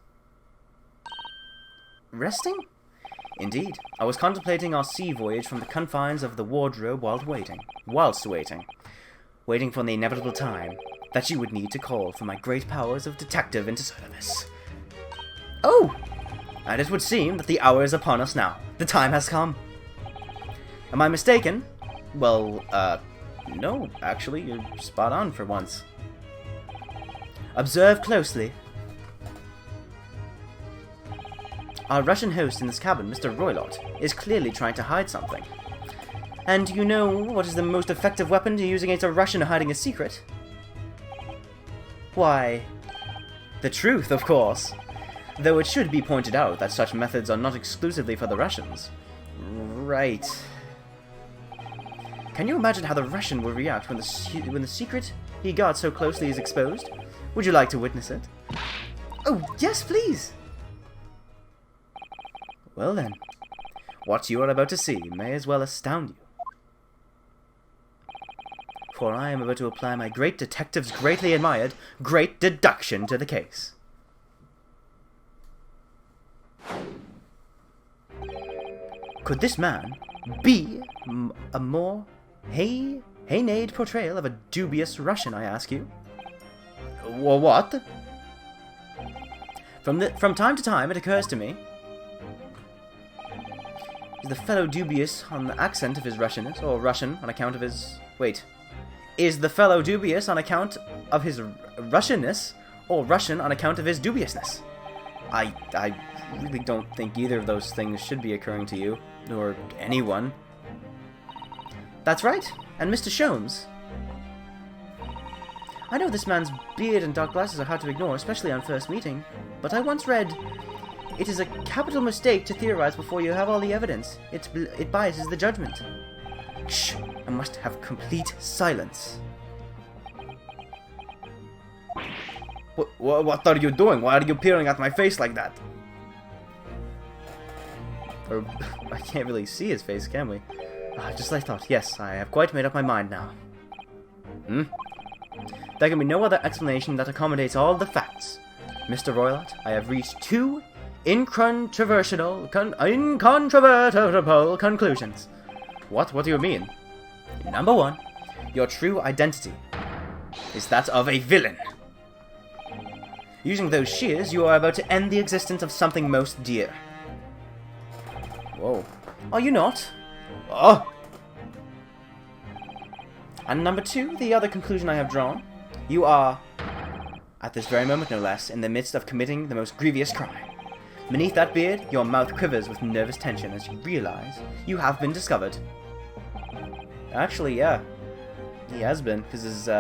Resting? Indeed. I was contemplating our sea voyage from the confines of the wardrobe whilst waiting. Waiting for the inevitable time that you would need to call for my great powers of detective into service. Oh! And it would seem that the hour is upon us now. The time has come. Am I mistaken? Well, no, actually, you're spot on for once. Observe closely. Our Russian host in this cabin, Mr. Roylott, is clearly trying to hide something. And do you know what is the most effective weapon to use against a Russian hiding a secret? Why, the truth, of course. Though it should be pointed out that such methods are not exclusively for the Russians. Right. Can you imagine how the Russian will react when the secret he guards so closely is exposed? Would you like to witness it? Oh, yes, please! Well then, what you are about to see may as well astound you. For I am about to apply my great detective's greatly admired great deduction to the case. Could this man be a more haynade portrayal of a dubious Russian, I ask you? What? From time to time it occurs to me, is the fellow dubious on the account of his Russianness, or Russian on account of his... Wait. Is the fellow dubious on account of his Russianness, or Russian on account of his dubiousness? I really don't think either of those things should be occurring to you, or anyone. That's right, and Mr. Sholmes. I know this man's beard and dark glasses are hard to ignore, especially on first meeting, but I once read, it is a capital mistake to theorize before you have all the evidence. It biases the judgment. Shh, I must have complete silence. What are you doing? Why are you peering at my face like that? Or, I can't really see his face, can we? Just like I thought. Yes, I have quite made up my mind now. There can be no other explanation that accommodates all the facts. Mr. Roylott, I have reached two incontrovertible conclusions. What do you mean? Number one, your true identity is that of a villain. Using those shears, you are about to end the existence of something most dear. Whoa. Are you not? Oh! And number two, the other conclusion I have drawn. You are, at this very moment no less, in the midst of committing the most grievous crime. Beneath that beard, your mouth quivers with nervous tension as you realize you have been discovered. Actually, yeah. He has been, because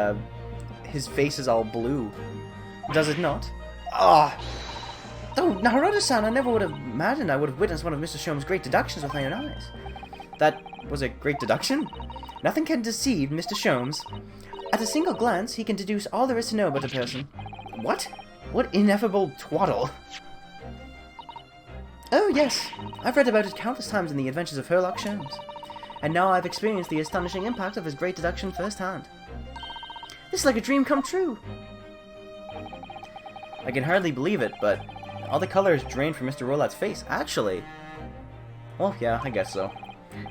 his face is all blue. Does it not? Ah! Oh, Naruto-san, I never would have imagined I would have witnessed one of Mr. Sholmes' great deductions with my own eyes. That was a great deduction? Nothing can deceive Mr. Sholmes. At a single glance, he can deduce all there is to know about a person. What? What ineffable twaddle. Oh, yes. I've read about it countless times in the adventures of Sherlock Sholmes. And now I've experienced the astonishing impact of his great deduction firsthand. This is like a dream come true. I can hardly believe it, but all the color is drained from Mr. Roylott's face. Actually, well, yeah, I guess so.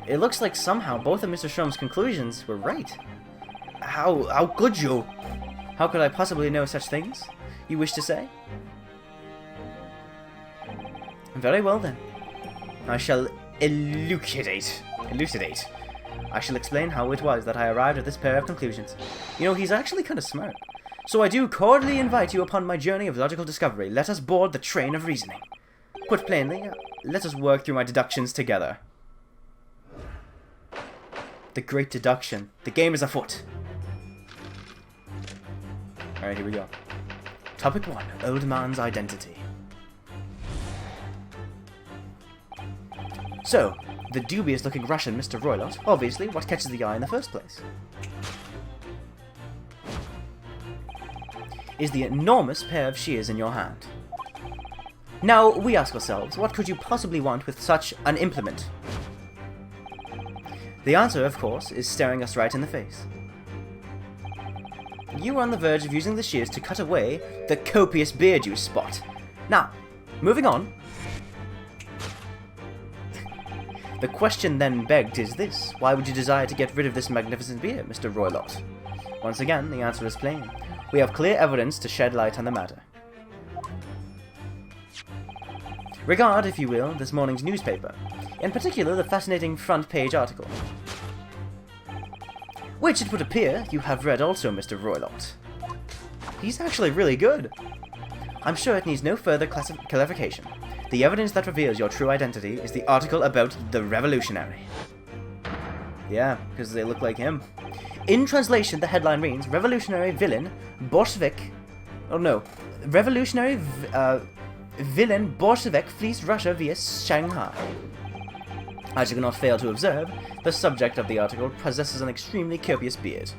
It looks like somehow both of Mr. Sholmes' conclusions were right. How could you? How could I possibly know such things, you wish to say? Very well then. I shall elucidate. I shall explain how it was that I arrived at this pair of conclusions. You know, he's actually kind of smart. So I do cordially invite you upon my journey of logical discovery. Let us board the train of reasoning. Put plainly, let us work through my deductions together. The great deduction. The game is afoot. Alright, here we go. Topic 1. Old man's identity. So, the dubious-looking Russian Mr. Roylott, obviously what catches the eye in the first place, is the enormous pair of shears in your hand. Now, we ask ourselves, what could you possibly want with such an implement? The answer, of course, is staring us right in the face. You are on the verge of using the shears to cut away the copious beard you spot. Now, moving on. The question then begged is this: why would you desire to get rid of this magnificent beard, Mr. Roylott? Once again, the answer is plain. We have clear evidence to shed light on the matter. Regard, if you will, this morning's newspaper, in particular the fascinating front page article, which it would appear you have read also, Mr. Roylott. He's actually really good. I'm sure it needs no further clarification. The evidence that reveals your true identity is the article about the revolutionary. Yeah, because they look like him. In translation, the headline reads, Revolutionary villain Bolshevik... Oh no. Revolutionary villain Bolshevik flees Russia via Shanghai. As you cannot fail to observe, the subject of the article possesses an extremely copious beard.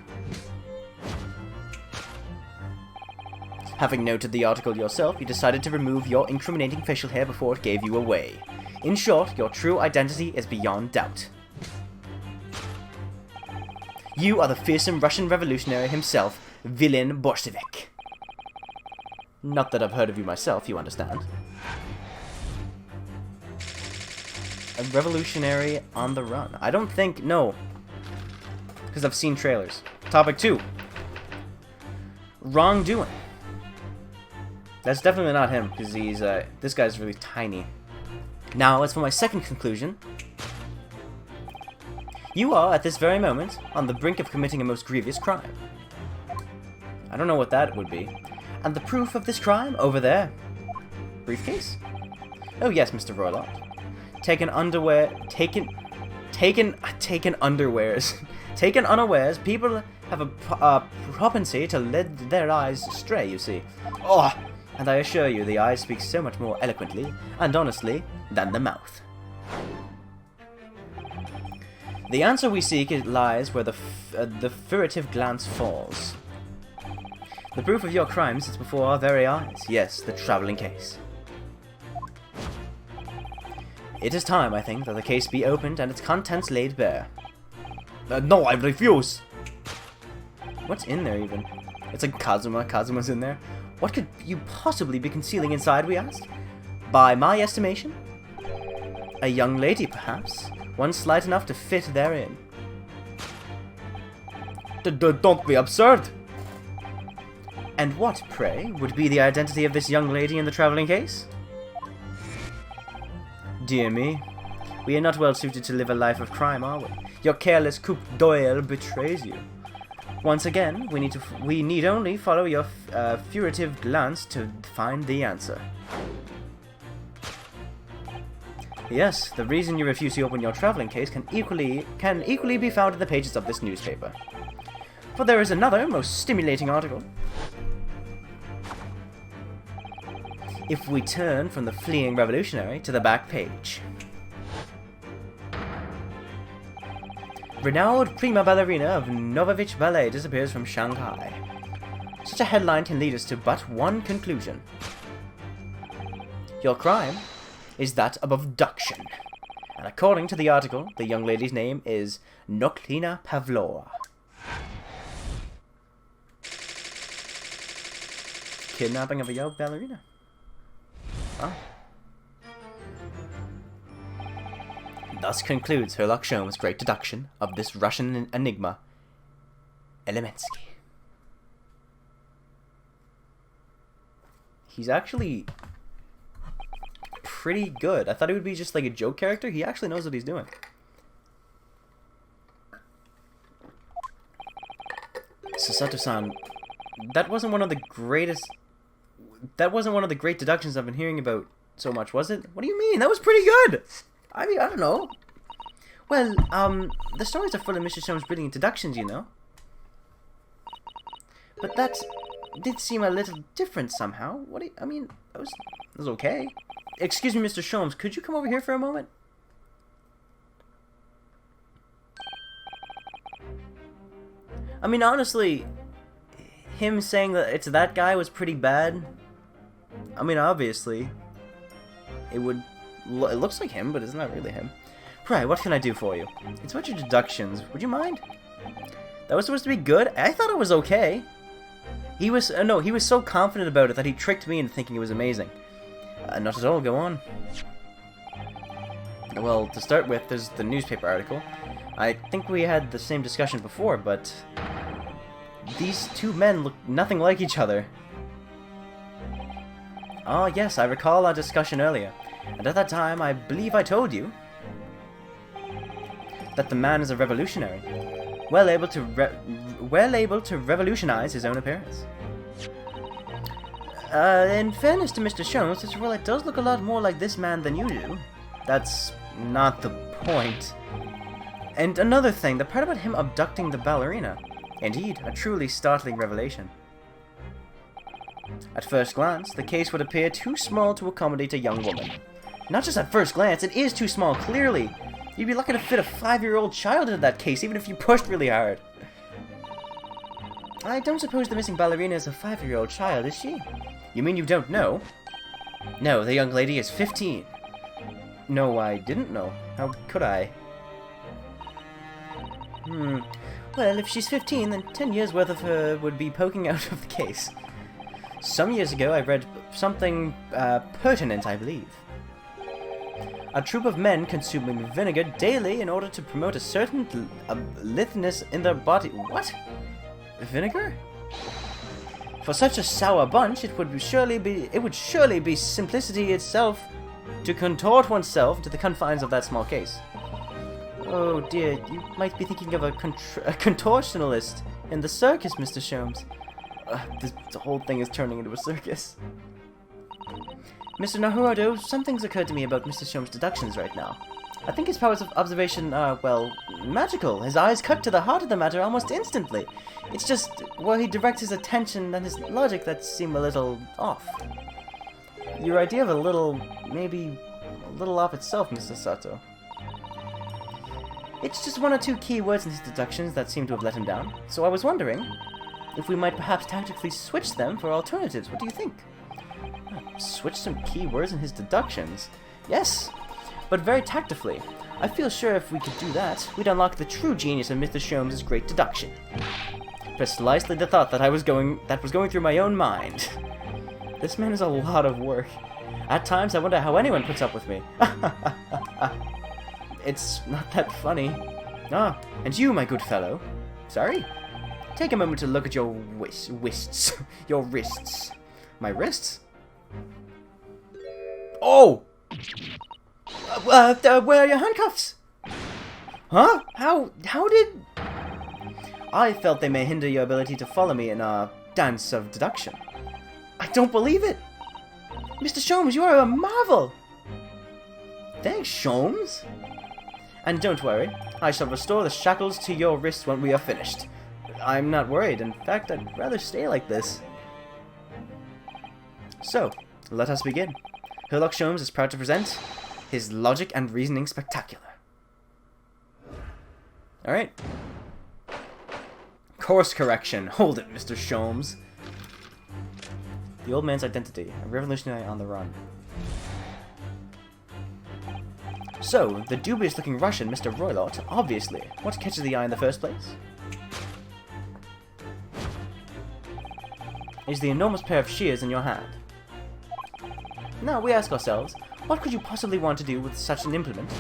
Having noted the article yourself, you decided to remove your incriminating facial hair before it gave you away. In short, your true identity is beyond doubt. You are the fearsome Russian revolutionary himself, Villain Bolshevik. Not that I've heard of you myself, you understand. A revolutionary on the run. I don't think... No. Because I've seen trailers. Topic 2. Wrongdoing. That's definitely not him, because he's, this guy's really tiny. Now, as for my second conclusion, you are, at this very moment, on the brink of committing a most grievous crime. I don't know what that would be. And the proof of this crime, over there. Briefcase? Oh yes, Mr. Roylott. Taken underwears. Taken unawares, people have a propensity to let their eyes stray, you see. Oh! And I assure you, the eyes speak so much more eloquently and honestly than the mouth. The answer we seek lies where the furtive glance falls. The proof of your crime sits before our very eyes. Yes, the traveling case. It is time, I think, that the case be opened and its contents laid bare. No, I refuse! What's in there, even? It's like Kazuma. Kazuma's in there. What could you possibly be concealing inside, we ask? By my estimation, a young lady, perhaps. One slight enough to fit therein. Don't be absurd! And what, pray, would be the identity of this young lady in the travelling case? Dear me, we are not well suited to live a life of crime, are we? Your careless coup d'oeil betrays you. Once again, we need only follow your furtive glance to find the answer. Yes, the reason you refuse to open your travelling case can equally be found in the pages of this newspaper. For there is another, most stimulating article. If we turn from the fleeing revolutionary to the back page. Renowned prima ballerina of Novovich Ballet disappears from Shanghai. Such a headline can lead us to but one conclusion. Your crime is that of abduction. And according to the article, the young lady's name is Noklina Pavlova. Kidnapping of a young ballerina. Oh. Thus concludes Herlock Sholmes' great deduction of this Russian enigma, Elemensky. He's actually pretty good. I thought he would be just like a joke character. He actually knows what he's doing. Sasato-san, that wasn't one of the greatest... That wasn't one of the great deductions I've been hearing about so much, was it? What do you mean? That was pretty good! I mean, I don't know. Well, the stories are full of Mr. Sholmes' brilliant deductions, you know. But that's did seem a little different somehow. What do you, I mean, it was okay. Excuse me, Mr. Sholmes, could you come over here for a moment? I mean, honestly, him saying that it's that guy was pretty bad. I mean, obviously, it looks like him, but it's not really him. Right, what can I do for you? It's about your deductions. Would you mind? That was supposed to be good? I thought it was okay. He was, no, he was so confident about it that he tricked me into thinking it was amazing. Not at all, go on. Well, to start with, there's the newspaper article. I think we had the same discussion before, but these two men look nothing like each other. Ah, yes, I recall our discussion earlier. And at that time, I believe I told you that the man is a revolutionary, well able to revolutionize his own appearance. In fairness to Mr. Sholmes, this role does look a lot more like this man than you do. That's not the point. And another thing, the part about him abducting the ballerina. Indeed, a truly startling revelation. At first glance, the case would appear too small to accommodate a young woman. Not just at first glance, it is too small, clearly. You'd be lucky to fit a 5-year-old child into that case, even if you pushed really hard. I don't suppose the missing ballerina is a 5-year-old child, is she? You mean you don't know? No, the young lady is 15. No, I didn't know. How could I? Well, if she's 15, then 10 years worth of her would be poking out of the case. Some years ago, I read something pertinent, I believe. A troop of men consuming vinegar daily in order to promote a certain litheness in their body. What? Vinegar? For such a sour bunch, it would surely be simplicity itself to contort oneself to the confines of that small case. Oh dear, you might be thinking of a contortionalist in the circus, Mr. Sholmes. The whole thing is turning into a circus. Mr. Naruto, something's occurred to me about Mr. Sholmes' deductions right now. I think his powers of observation are, well, magical. His eyes cut to the heart of the matter almost instantly. It's just where he directs his attention and his logic that seem a little off. Your idea of a little, maybe a little off itself, Mr. Sato. It's just one or two key words in his deductions that seem to have let him down. So I was wondering if we might perhaps tactically switch them for alternatives. What do you think? Switch some key words in his deductions? Yes, but very tactfully. I feel sure if we could do that, we'd unlock the true genius of Mr. Sholmes' great deduction. Precisely the thought that was going through my own mind. This man is a lot of work. At times, I wonder how anyone puts up with me. It's not that funny. Ah, and you, my good fellow. Sorry? Take a moment to look at your wrists. Your wrists. My wrists? Oh! Where are your handcuffs? Huh? How did... I felt they may hinder your ability to follow me in our dance of deduction. I don't believe it! Mr. Sholmes, you are a marvel! Thanks, Sholmes. And don't worry, I shall restore the shackles to your wrists when we are finished. I'm not worried. In fact, I'd rather stay like this. So, let us begin. Sherlock Sholmes is proud to present his Logic and Reasoning Spectacular. Alright. Course correction. Hold it, Mr. Sholmes. The old man's identity. A revolutionary on the run. So, the dubious-looking Russian, Mr. Roylott, obviously. What catches the eye in the first place? Is the enormous pair of shears in your hand. Now, we ask ourselves, what could you possibly want to do with such an implement?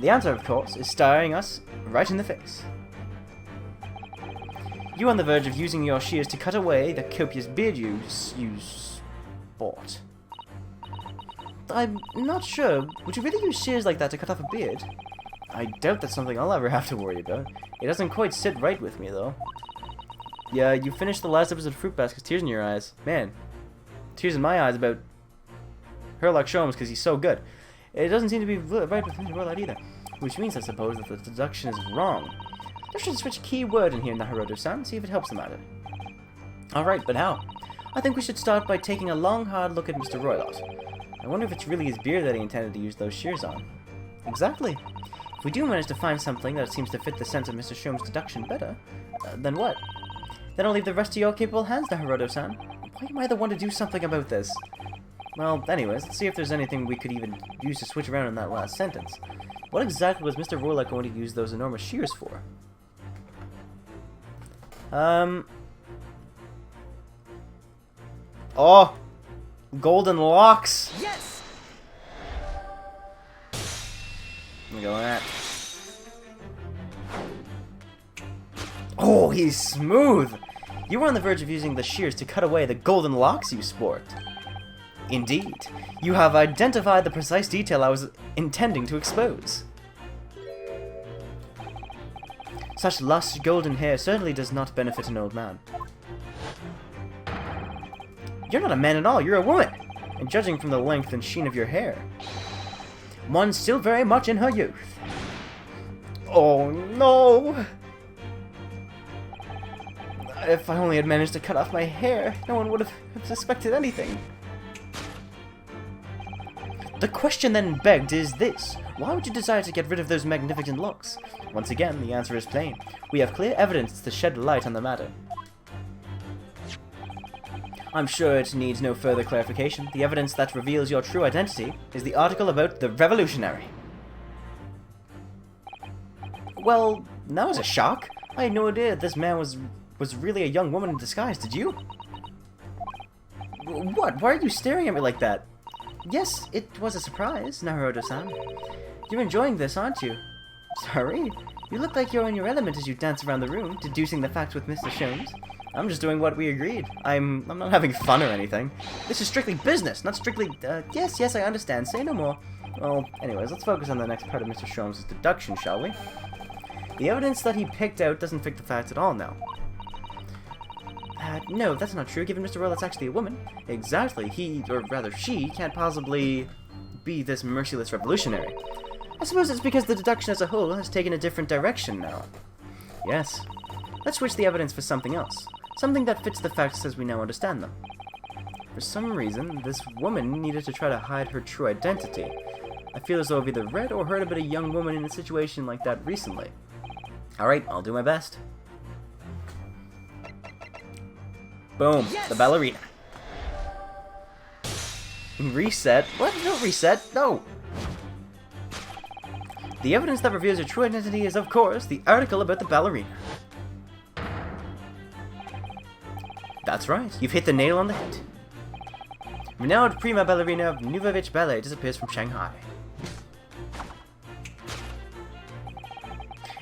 The answer, of course, is staring us right in the face. You on the verge of using your shears to cut away the copious beard you sport. I'm not sure. Would you really use shears like that to cut off a beard? I doubt that's something I'll ever have to worry about. It doesn't quite sit right with me, though. Yeah, you finished the last episode of Fruit Basket, tears in your eyes. Man, tears in my eyes about Sherlock Sholmes because he's so good. It doesn't seem to be right with Mr. Roylott either. Which means, I suppose, that the deduction is wrong. Let's just switch a key word in here, Naruto-san, see if it helps the matter. Alright, but how? I think we should start by taking a long, hard look at Mr. Roylott. I wonder if it's really his beard that he intended to use those shears on. Exactly. If we do manage to find something that seems to fit the sense of Mr. Shome's deduction better, then what? Then I'll leave the rest to your capable hands, Naruto-san. Why am I the one to do something about this? Well, anyways, let's see if there's anything we could even use to switch around in that last sentence. What exactly was Mr. Roylott going to use those enormous shears for? Oh! Golden locks! Yes! Let me go with that. Oh, he's smooth! You were on the verge of using the shears to cut away the golden locks you sport. Indeed. You have identified the precise detail I was intending to expose. Such lush golden hair certainly does not benefit an old man. You're not a man at all, you're a woman! And judging from the length and sheen of your hair, one's still very much in her youth. Oh no! If I only had managed to cut off my hair, no one would have suspected anything. The question then begged is this: why would you desire to get rid of those magnificent locks? Once again, the answer is plain. We have clear evidence to shed light on the matter. I'm sure it needs no further clarification. The evidence that reveals your true identity is the article about the revolutionary. Well, that was a shock. I had no idea this man was really a young woman in disguise, did you? What? Why are you staring at me like that? Yes, it was a surprise, Naruto-san. You're enjoying this, aren't you? Sorry? You look like you're in your element as you dance around the room, deducing the facts with Mr. Shomes. I'm just doing what we agreed. I'm not having fun or anything. This is strictly business, not strictly, yes, I understand. Say no more. Well, anyways, let's focus on the next part of Mr. Shomes' deduction, shall we? The evidence that he picked out doesn't fit the facts at all now. No, that's not true, given Mr. Roylott's actually a woman. Exactly, he, or rather she, can't possibly be this merciless revolutionary. I suppose it's because the deduction as a whole has taken a different direction now. Yes. Let's switch the evidence for something else. Something that fits the facts as we now understand them. For some reason, this woman needed to try to hide her true identity. I feel as though I've either read or heard about a young woman in a situation like that recently. Alright, I'll do my best. Boom, yes! The ballerina. Reset? What? No reset, no! The evidence that reveals your true identity is, of course, the article about the ballerina. That's right, you've hit the nail on the head. Renowned prima ballerina of Nuvovich Ballet disappears from Shanghai.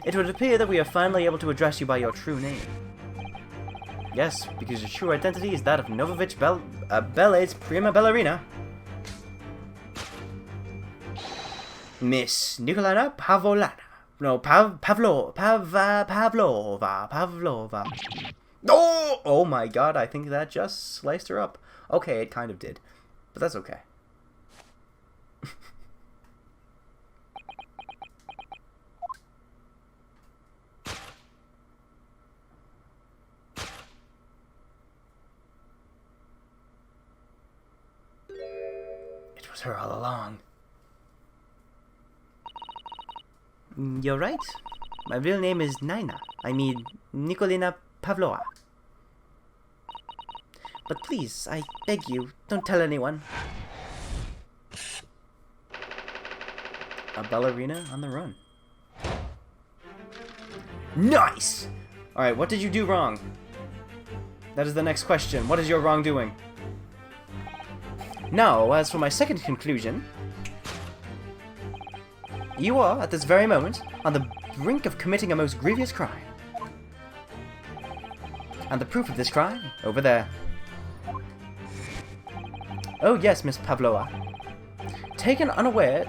It would appear that we are finally able to address you by your true name. Yes, because your true identity is that of Nuvovich Ballet's prima ballerina. Miss Nikolana Pavlova. No, Pavlova. Oh my god, I think that just sliced her up. Okay, it kind of did. But that's okay. It was her all along. You're right. My real name is Nina. I mean, Nikolina Pavlova. But please, I beg you, don't tell anyone. A ballerina on the run. Nice! Alright, what did you do wrong? That is the next question. What is your wrongdoing? Now, as for my second conclusion, you are, at this very moment, on the brink of committing a most grievous crime. And the proof of this crime, over there. Oh yes, Miss Pavlova. Taken unawares,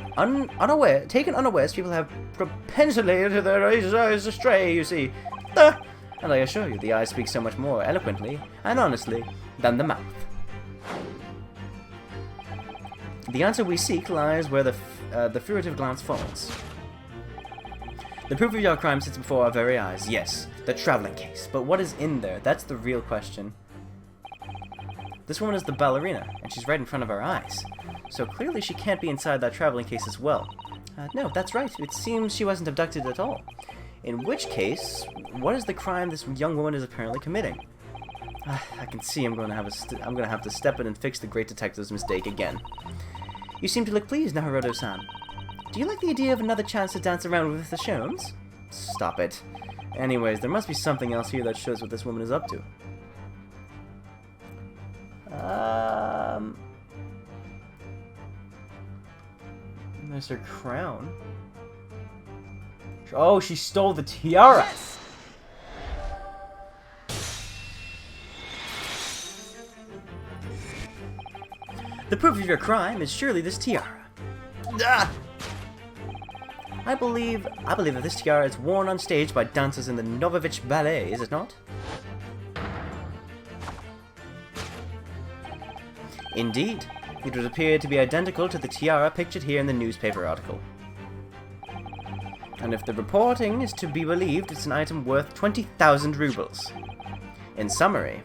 people have propensity to their eyes astray, you see. And I assure you, the eyes speak so much more eloquently and honestly than the mouth. The answer we seek lies where the furtive glance falls. The proof of your crime sits before our very eyes, yes, the traveling case. But what is in there? That's the real question. This woman is the ballerina, and she's right in front of our eyes. So clearly she can't be inside that traveling case as well. No, that's right. It seems she wasn't abducted at all. In which case, what is the crime this young woman is apparently committing? I can see I'm going to have to step in and fix the great detective's mistake again. You seem to look pleased, Naruto-san. Do you like the idea of another chance to dance around with the Shones? Stop it. Anyways, there must be something else here that shows what this woman is up to. There's her crown. Oh, she stole the tiara! Yes! The proof of your crime is surely this tiara. Ah! I believe that this tiara is worn on stage by dancers in the Novovich Ballet, is it not? Indeed. It would appear to be identical to the tiara pictured here in the newspaper article. And if the reporting is to be believed, it's an item worth 20,000 rubles. In summary,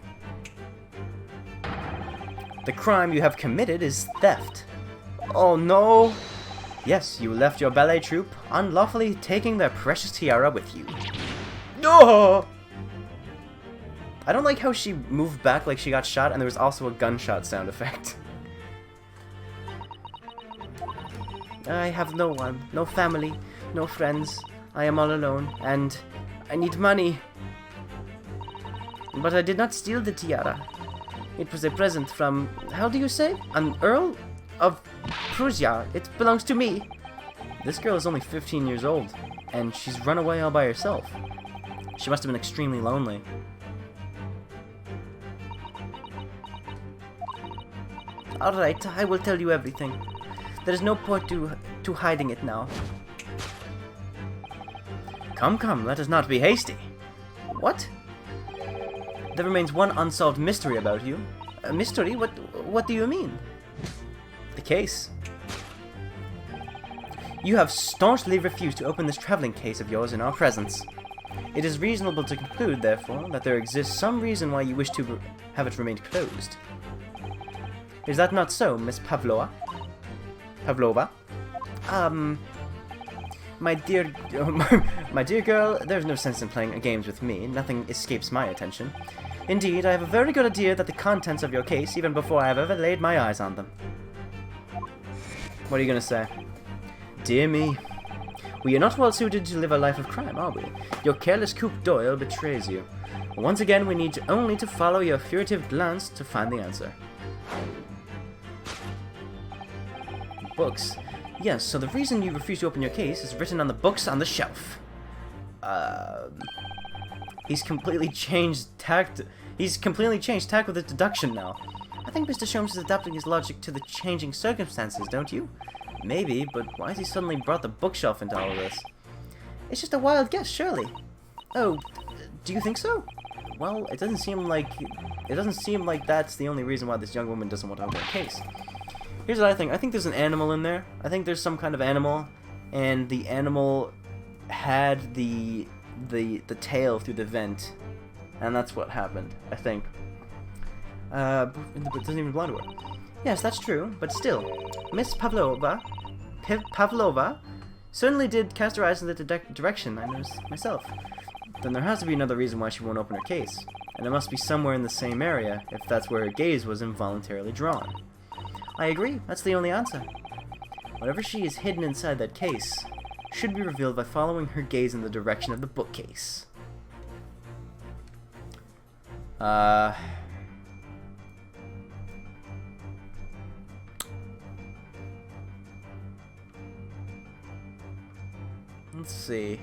the crime you have committed is theft. Oh no! Yes, you left your ballet troupe, unlawfully taking their precious tiara with you. No! I don't like how she moved back like she got shot, and there was also a gunshot sound effect. I have no one, no family, no friends. I am all alone, and I need money. But I did not steal the tiara. It was a present from, how do you say? An Earl of Prussia. It belongs to me. This girl is only 15 years old, and she's run away all by herself. She must have been extremely lonely. Alright, I will tell you everything. There is no point to hiding it now. Come, let us not be hasty. What? There remains one unsolved mystery about you. A mystery? What do you mean? The case. You have staunchly refused to open this traveling case of yours in our presence. It is reasonable to conclude, therefore, that there exists some reason why you wish to have it remain closed. Is that not so, Miss Pavlova? My dear girl, there's no sense in playing games with me. Nothing escapes my attention. Indeed, I have a very good idea that the contents of your case, even before I have ever laid my eyes on them. What are you gonna say? Dear me. We are not well suited to live a life of crime, are we? Your careless Coupe Doyle betrays you. Once again, we need only to follow your furtive glance to find the answer. Books. Yes, so the reason you refuse to open your case is written on the books on the shelf. He's completely changed tact. He's completely changed tack with his deduction now. I think Mr. Sholmes is adapting his logic to the changing circumstances, don't you? Maybe, but why has he suddenly brought the bookshelf into all of this? It's just a wild guess, surely. Oh, do you think so? Well, it doesn't seem like that's the only reason why this young woman doesn't want to open a case. Here's what I think. I think there's an animal in there. I think there's some kind of animal, and the animal had the tail through the vent, and that's what happened, I think. It doesn't even belong to her. Yes, that's true, but still, Miss Pavlova certainly did cast her eyes in the direction I noticed myself. Then there has to be another reason why she won't open her case, and it must be somewhere in the same area if that's where her gaze was involuntarily drawn. I agree, that's the only answer. Whatever she is hidden inside that case should be revealed by following her gaze in the direction of the bookcase. Let's see.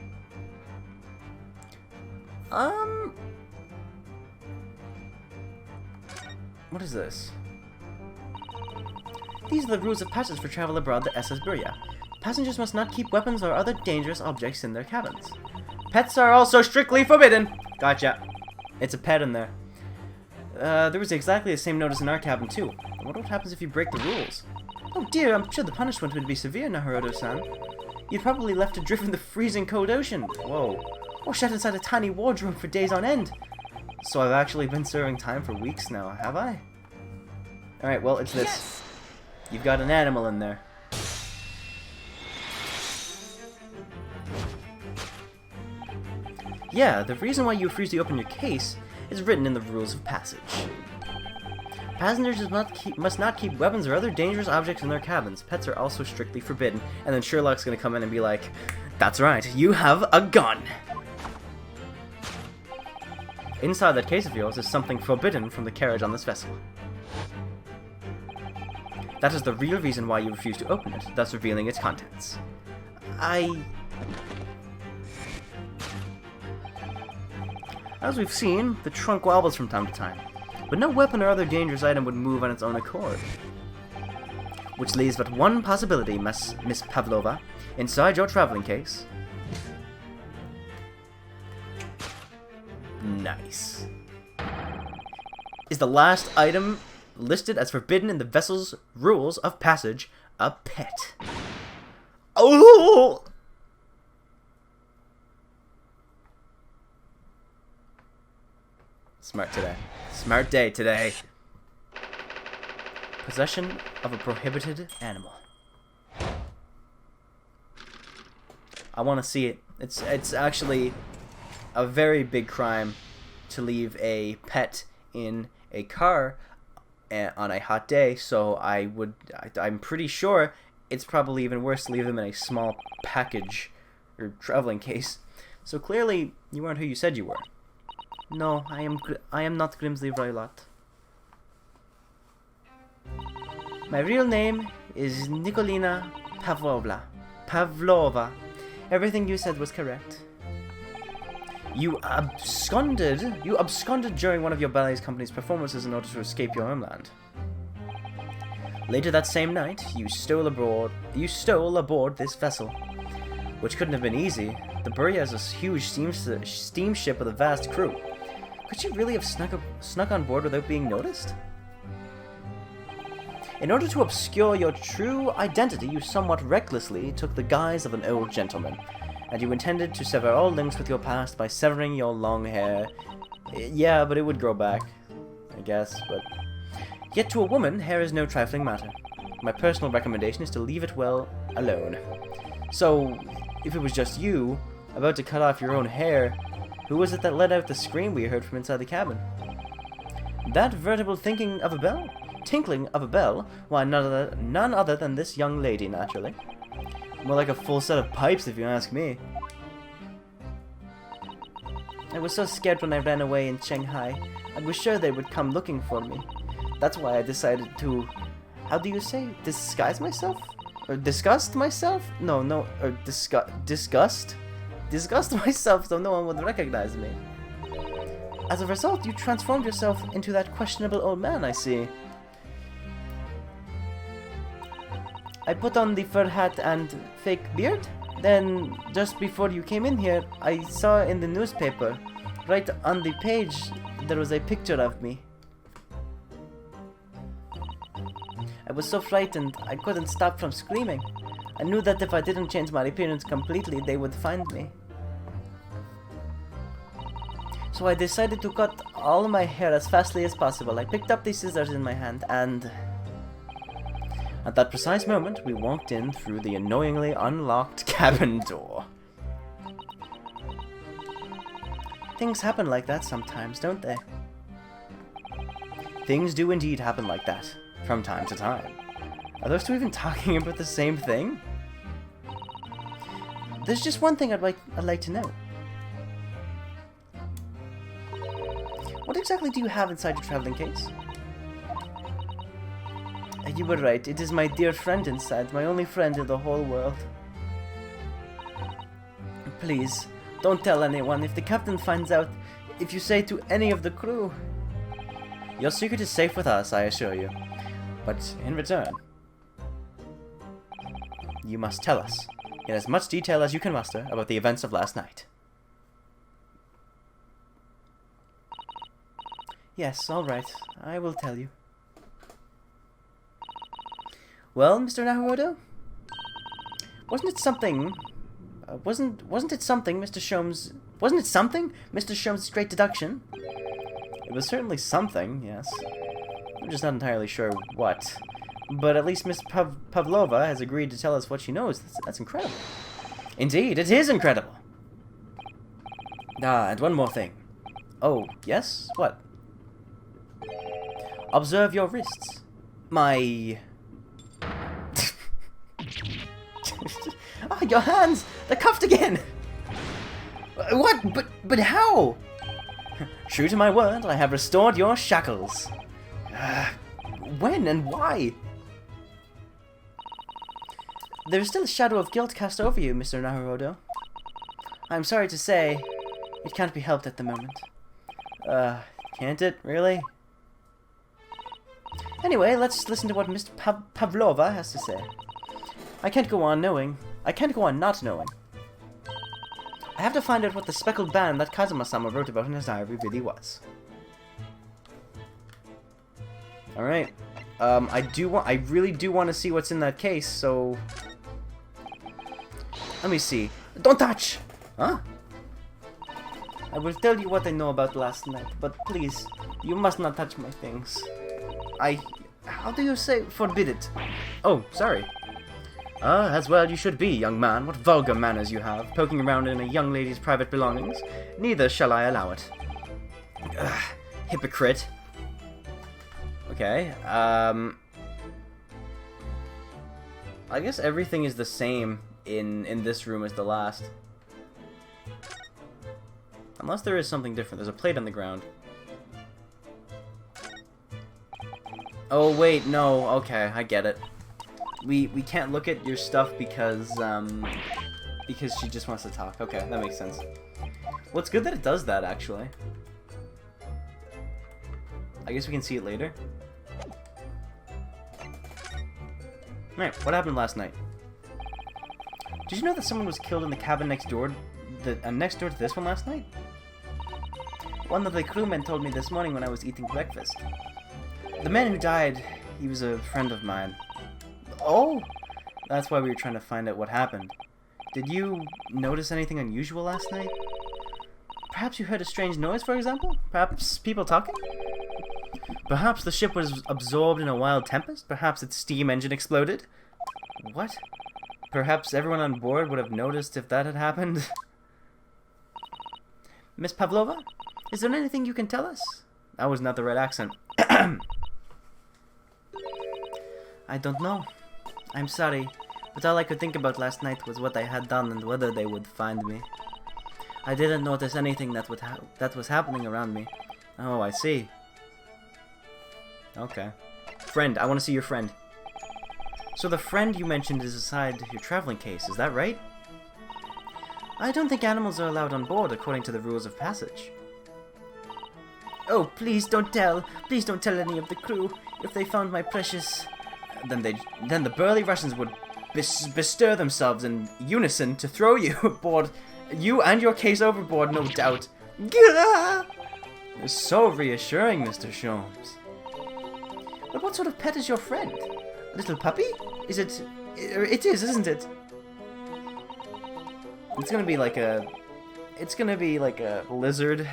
What is this? These are the rules of passage for travel aboard the SS Burya. Passengers must not keep weapons or other dangerous objects in their cabins. Pets are also strictly forbidden! Gotcha. It's a pet in there. There was exactly the same notice in our cabin too. I wonder what happens if you break the rules. Oh dear, I'm sure the punishment would be severe, Naruto-san. You'd probably left adrift in the freezing cold ocean. Whoa. Or shut inside a tiny wardrobe for days on end. So I've actually been serving time for weeks now, have I? Alright, well, it's this. Yes! You've got an animal in there. Yeah, the reason why you refuse to open your case is written in the rules of passage. Passengers must not keep weapons or other dangerous objects in their cabins. Pets are also strictly forbidden. And then Sherlock's gonna come in and be like, that's right, you have a gun! Inside that case of yours is something forbidden from the carriage on this vessel. That is the real reason why you refuse to open it, thus revealing its contents. As we've seen, the trunk wobbles from time to time, but no weapon or other dangerous item would move on its own accord. Which leaves but one possibility, Miss Pavlova. Inside your traveling case... Nice. Is the last item listed as forbidden in the vessel's rules of passage a pet? Oh! Smart today. Smart day today. Possession of a prohibited animal. I want to see it. It's actually a very big crime to leave a pet in a car on a hot day, so I'm pretty sure it's probably even worse to leave them in a small package or traveling case. So clearly you weren't who you said you were. No, I am not Grimsley Roylott. My real name is Nikolina Pavlova. Everything you said was correct. You absconded during one of your ballet company's performances in order to escape your homeland. Later that same night, you stole aboard this vessel, which couldn't have been easy. The Burya is a huge steamship with a vast crew. Could you really have snuck on board without being noticed? In order to obscure your true identity, you somewhat recklessly took the guise of an old gentleman, and you intended to sever all links with your past by severing your long hair. Yeah, but it would grow back, I guess, but... Yet to a woman, hair is no trifling matter. My personal recommendation is to leave it well alone. So, if it was just you, about to cut off your own hair, who was it that let out the scream we heard from inside the cabin? That veritable tinkling of a bell? Why, none other than this young lady, naturally. More like a full set of pipes, if you ask me. I was so scared when I ran away in Shanghai. I was sure they would come looking for me. That's why I decided to... How do you say? Disguise myself? Or disgust myself? No, or disgust? Disgust myself so no one would recognize me. As a result, you transformed yourself into that questionable old man, I see. I put on the fur hat and fake beard. Then, just before you came in here, I saw in the newspaper, right on the page, there was a picture of me. I was so frightened, I couldn't stop from screaming. I knew that if I didn't change my appearance completely, they would find me. So I decided to cut all my hair as fastly as possible. I picked up the scissors in my hand and... At that precise moment, we walked in through the annoyingly unlocked cabin door. Things happen like that sometimes, don't they? Things do indeed happen like that, from time to time. Are those two even talking about the same thing? There's just one thing I'd like to know. What exactly do you have inside your traveling case? You were right, it is my dear friend inside, my only friend in the whole world. Please, don't tell anyone. If the captain finds out, if you say to any of the crew... Your secret is safe with us, I assure you. But in return, you must tell us, in as much detail as you can muster, about the events of last night. Yes, all right. I will tell you. Well, Mr. Nahuodo? Wasn't it something, Mr. Sholmes' great deduction? It was certainly something, yes. I'm just not entirely sure what. But at least Miss Pavlova has agreed to tell us what she knows. That's incredible. Indeed, it is incredible. Ah, and one more thing. Oh, yes? What? Observe your wrists. My... Ah, your hands! They're cuffed again! What? But how? True to my word, I have restored your shackles. When and why? There is still a shadow of guilt cast over you, Mr. Naruhodo. I'm sorry to say, it can't be helped at the moment. Can't it, really? Anyway, let's listen to what Miss Pavlova has to say. I can't go on not knowing. I have to find out what the speckled band that Kazuma-sama wrote about in his diary really was. Alright. I really do want to see what's in that case, so... Let me see. Don't touch! Huh? I will tell you what I know about last night, but please, you must not touch my things. How do you say forbid it? Oh, sorry. As well you should be, young man. What vulgar manners you have, poking around in a young lady's private belongings. Neither shall I allow it. Ugh, hypocrite. Okay, I guess everything is the same in this room as the last. Unless there is something different. There's a plate on the ground. Oh, wait, no. Okay, I get it. We can't look at your stuff because she just wants to talk. Okay, that makes sense. Well, it's good that it does that, actually. I guess we can see it later. Alright, what happened last night? Did you know that someone was killed in the cabin next door to this one last night? One of the crewmen told me this morning when I was eating breakfast. The man who died, he was a friend of mine. Oh! That's why we were trying to find out what happened. Did you notice anything unusual last night? Perhaps you heard a strange noise, for example? Perhaps people talking? Perhaps the ship was absorbed in a wild tempest? Perhaps its steam engine exploded? What? Perhaps everyone on board would have noticed if that had happened? Miss Pavlova? Is there anything you can tell us? That was not the right accent. I don't know. I'm sorry, but all I could think about last night was what I had done and whether they would find me. I didn't notice anything that was happening around me. Oh, I see. Okay. Friend, I want to see your friend. So the friend you mentioned is assigned your traveling case, is that right? I don't think animals are allowed on board according to the rules of passage. Oh, please don't tell. Please don't tell any of the crew. If they found my precious... Then the burly Russians would bestir themselves in unison to throw you aboard. You and your case overboard, no doubt. Gah! It's so reassuring, Mr. Sholmes. But what sort of pet is your friend? A little puppy? Is it... It is, isn't it? It's gonna be like a... It's gonna be like a lizard.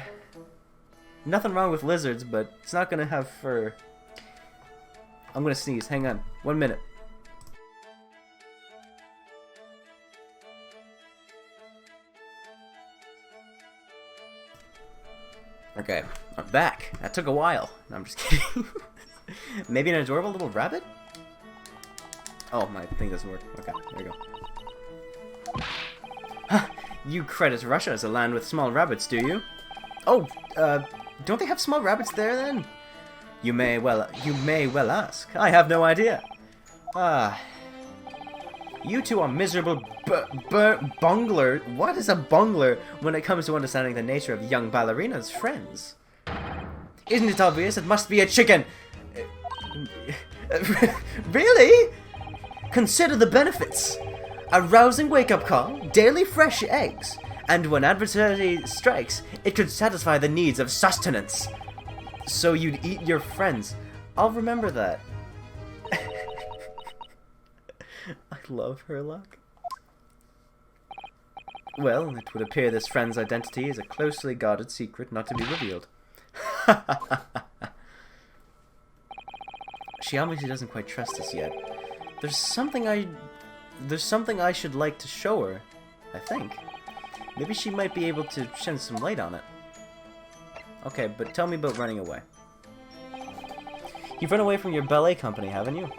Nothing wrong with lizards, but it's not gonna have fur. I'm gonna sneeze. Hang on. 1 minute. Okay, I'm back. That took a while. No, I'm just kidding. Maybe an adorable little rabbit? Oh, my thing doesn't work. Okay, there we go. Huh, you credit Russia as a land with small rabbits, do you? Oh, don't they have small rabbits there then? You may well ask. I have no idea. Ah, you two are miserable bungler. What is a bungler when it comes to understanding the nature of young ballerinas' friends? Isn't it obvious? It must be a chicken. Really? Consider the benefits. A rousing wake-up call, daily fresh eggs, and when adversity strikes, it could satisfy the needs of sustenance. So you'd eat your friends. I'll remember that. I love Herlock. Well, it would appear this friend's identity is a closely guarded secret not to be revealed. she obviously doesn't quite trust us yet. There's something I should like to show her, I think. Maybe she might be able to shed some light on it. Okay, but tell me about running away. You've run away from your ballet company, haven't you?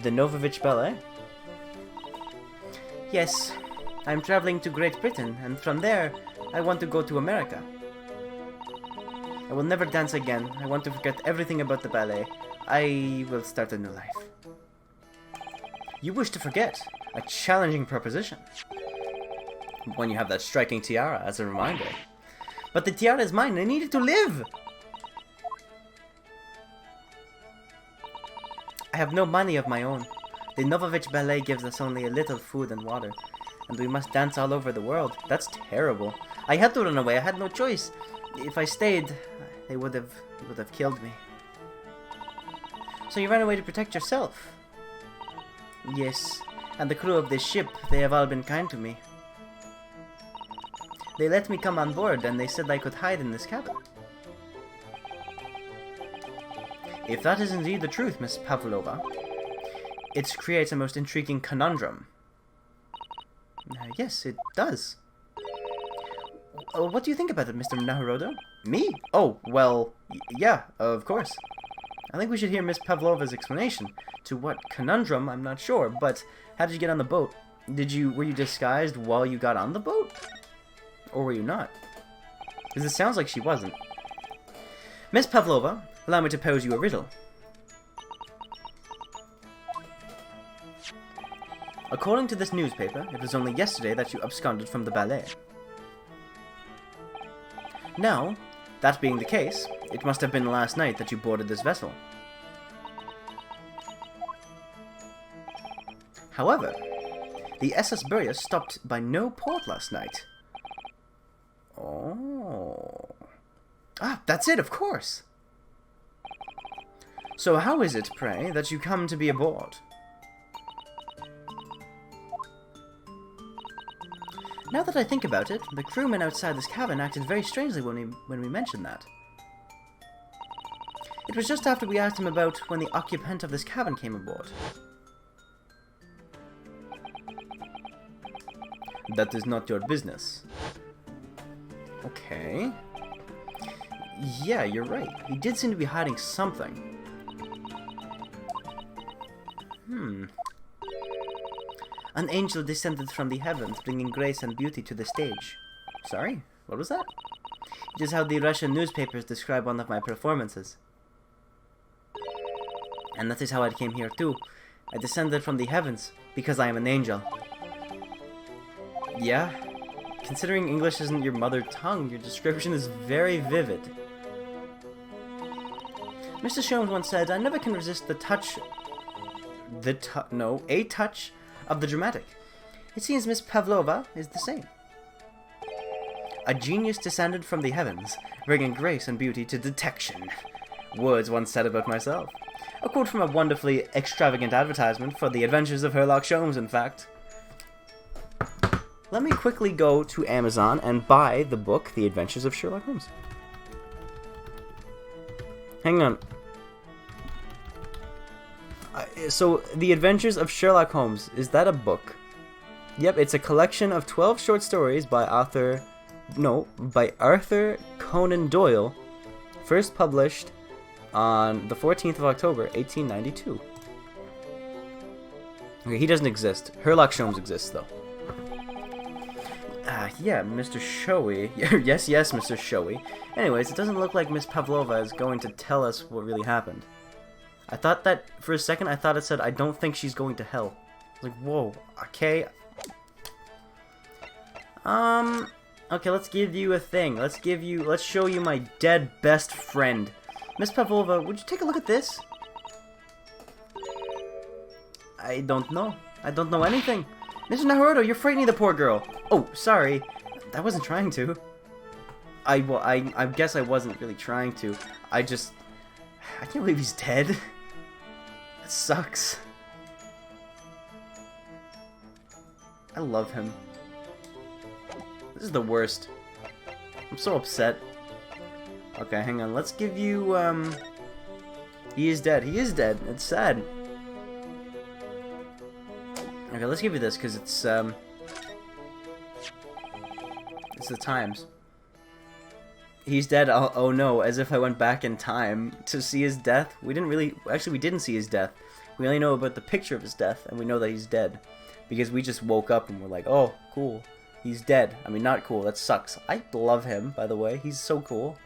The Novovich Ballet? Yes. I'm traveling to Great Britain, and from there, I want to go to America. I will never dance again. I want to forget everything about the ballet. I will start a new life. You wish to forget? A challenging proposition. When you have that striking tiara as a reminder. But the tiara is mine. I need it to live! I have no money of my own. The Novovich Ballet gives us only a little food and water. And we must dance all over the world. That's terrible. I had to run away. I had no choice. If I stayed, they would have killed me. So you ran away to protect yourself? Yes. And the crew of this ship, they have all been kind to me. They let me come on board, and they said I could hide in this cabin. If that is indeed the truth, Miss Pavlova, it creates a most intriguing conundrum. Yes, it does. What do you think about it, Mr. Naruhodo? Me? Oh, well, yeah, of course. I think we should hear Miss Pavlova's explanation. To what conundrum, I'm not sure, but how did you get on the boat? Were you disguised while you got on the boat? Or were you not? Because it sounds like she wasn't. Miss Pavlova, allow me to pose you a riddle. According to this newspaper, it was only yesterday that you absconded from the ballet. Now, that being the case, it must have been last night that you boarded this vessel. However, the SS Burya stopped by no port last night. Oh. Ah, that's it, of course! So how is it, pray, that you come to be aboard? Now that I think about it, the crewmen outside this cabin acted very strangely when we mentioned that. It was just after we asked him about when the occupant of this cabin came aboard. That is not your business. Okay. Yeah, you're right. He did seem to be hiding something. An angel descended from the heavens, bringing grace and beauty to the stage. Sorry? What was that? It is how the Russian newspapers describe one of my performances. And that is how I came here too. I descended from the heavens, because I am an angel. Yeah? Considering English isn't your mother tongue, your description is very vivid. Mr. Sholmes once said, I never can resist a touch of the dramatic. It seems Miss Pavlova is the same. A genius descended from the heavens, bringing grace and beauty to detection. Words once said about myself. A quote from a wonderfully extravagant advertisement for the adventures of Sherlock Holmes, in fact. Let me quickly go to Amazon and buy the book, The Adventures of Sherlock Holmes. Hang on. So, The Adventures of Sherlock Holmes, is that a book? Yep, it's a collection of 12 short stories by Arthur Conan Doyle, first published on the 14th of October, 1892. Okay, he doesn't exist. Sherlock Holmes exists, though. Yeah, Mr. Showy. yes, Mr. Showy. Anyways, it doesn't look like Miss Pavlova is going to tell us what really happened. I thought that, for a second, I thought it said, I don't think she's going to hell. I was like, whoa, okay. Okay, let's give you a thing. Let's show you my dead best friend. Miss Pavlova, would you take a look at this? I don't know. I don't know anything. Mr. Naruhodo, you're frightening the poor girl. Oh, sorry. I wasn't trying to. I guess I wasn't really trying to. I can't believe he's dead. That sucks. I love him. This is the worst. I'm so upset. Okay, hang on. Let's give you, He is dead. He is dead. It's sad. Okay, let's give you this because it's the times. He's dead. Oh no! As if I went back in time to see his death. We didn't see his death. We only know about the picture of his death, and we know that he's dead because we just woke up and we're like, oh, cool. He's dead. I mean, not cool. That sucks. I love him, by the way. He's so cool.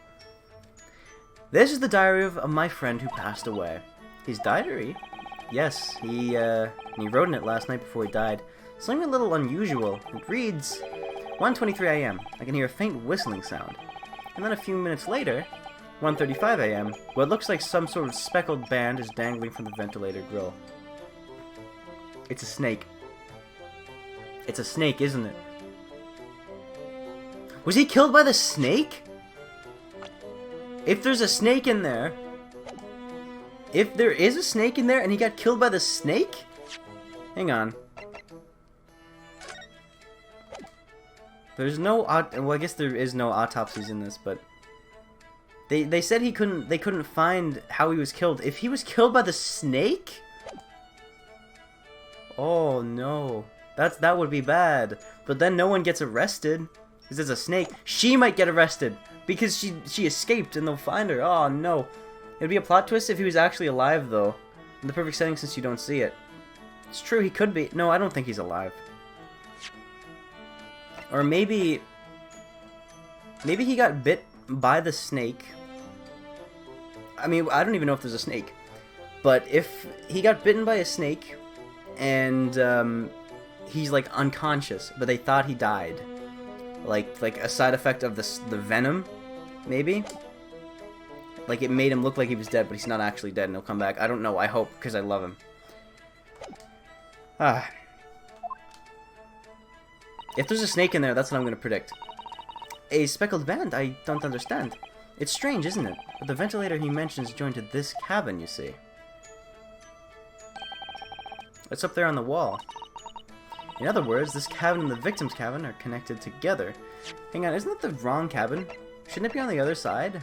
This is the diary of my friend who passed away. His diary? Yes, he wrote in it last night before he died. Something a little unusual. It reads, 1:23 a.m. I can hear a faint whistling sound. And then a few minutes later, 1:35 a.m., what looks like some sort of speckled band is dangling from the ventilator grill. It's a snake. It's a snake, isn't it? Was he killed by the snake? If there's a snake in there... If there is a snake in there and he got killed by the snake? Hang on. There's no... well, I guess there is no autopsies in this, but... They said they couldn't find how he was killed. If he was killed by the snake? Oh, no. That would be bad. But then no one gets arrested. Because it's a snake. She might get arrested. Because she escaped and they'll find her. Oh, no. It'd be a plot twist if he was actually alive, though. In the perfect setting since you don't see it. It's true, he could be. No, I don't think he's alive. Or maybe... Maybe he got bit by the snake. I mean, I don't even know if there's a snake. But if he got bitten by a snake... And, he's, like, unconscious. But they thought he died. Like a side effect of the venom, maybe? Like, it made him look like he was dead, but he's not actually dead, and he'll come back. I don't know, I hope, because I love him. If there's a snake in there, that's what I'm going to predict. A speckled band? I don't understand. It's strange, isn't it? But the ventilator he mentions is joined to this cabin, you see. It's up there on the wall. In other words, this cabin and the victim's cabin are connected together. Hang on, isn't that the wrong cabin? Shouldn't it be on the other side?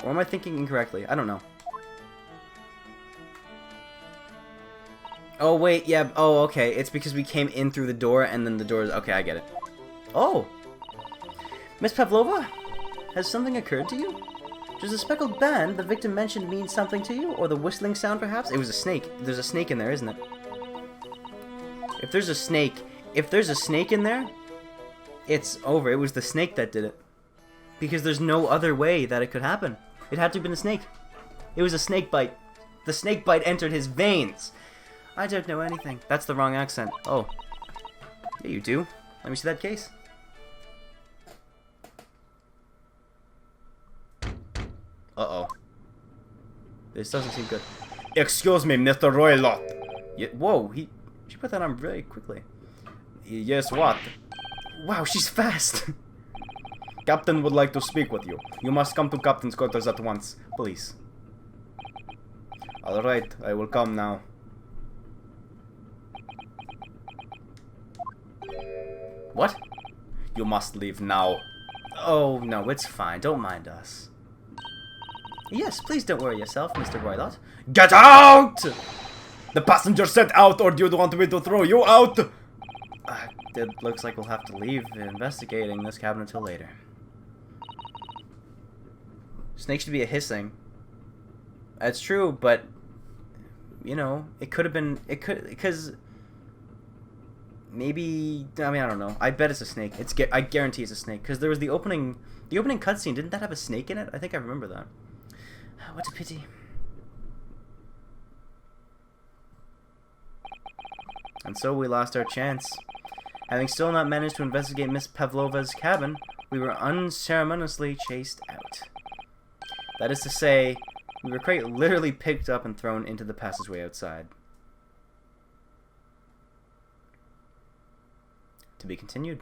Or am I thinking incorrectly? I don't know. Oh, wait, yeah, oh, okay. It's because we came in through the door and then the doors... Okay, I get it. Oh! Miss Pavlova? Has something occurred to you? Does the speckled band the victim mentioned mean something to you? Or the whistling sound, perhaps? It was a snake. There's a snake in there, isn't it? If there's a snake in there, it's over. It was the snake that did it. Because there's no other way that it could happen. It had to have been a snake. It was a snake bite. The snake bite entered his veins. I don't know anything. That's the wrong accent. Oh. Yeah, you do. Let me see that case. Uh-oh. This doesn't seem good. Excuse me, Mr. Roylott. Yeah, whoa, she put that on really quickly. Yes, what? Wow, she's fast. Captain would like to speak with you. You must come to Captain's quarters at once, please. Alright, I will come now. What? You must leave now. Oh, no, it's fine. Don't mind us. Yes, please don't worry yourself, Mr. Roylott. Get out! The passenger said out, or do you want me to throw you out? It looks like we'll have to leave investigating this cabin until later. Snake should be a hissing. That's true, but... You know, it could have been... It could... Because... Maybe... I mean, I don't know. I bet it's a snake. I guarantee it's a snake. Because there was the opening... The opening cutscene, didn't that have a snake in it? I think I remember that. What a pity. And so we lost our chance. Having still not managed to investigate Miss Pavlova's cabin, we were unceremoniously chased out. That is to say, we were quite literally picked up and thrown into the passageway outside. To be continued.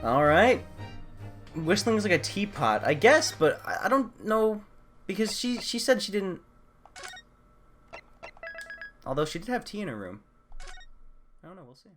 Alright. Whistling is like a teapot, I guess, but I don't know, because she said she didn't... Although she did have tea in her room. I don't know, we'll see.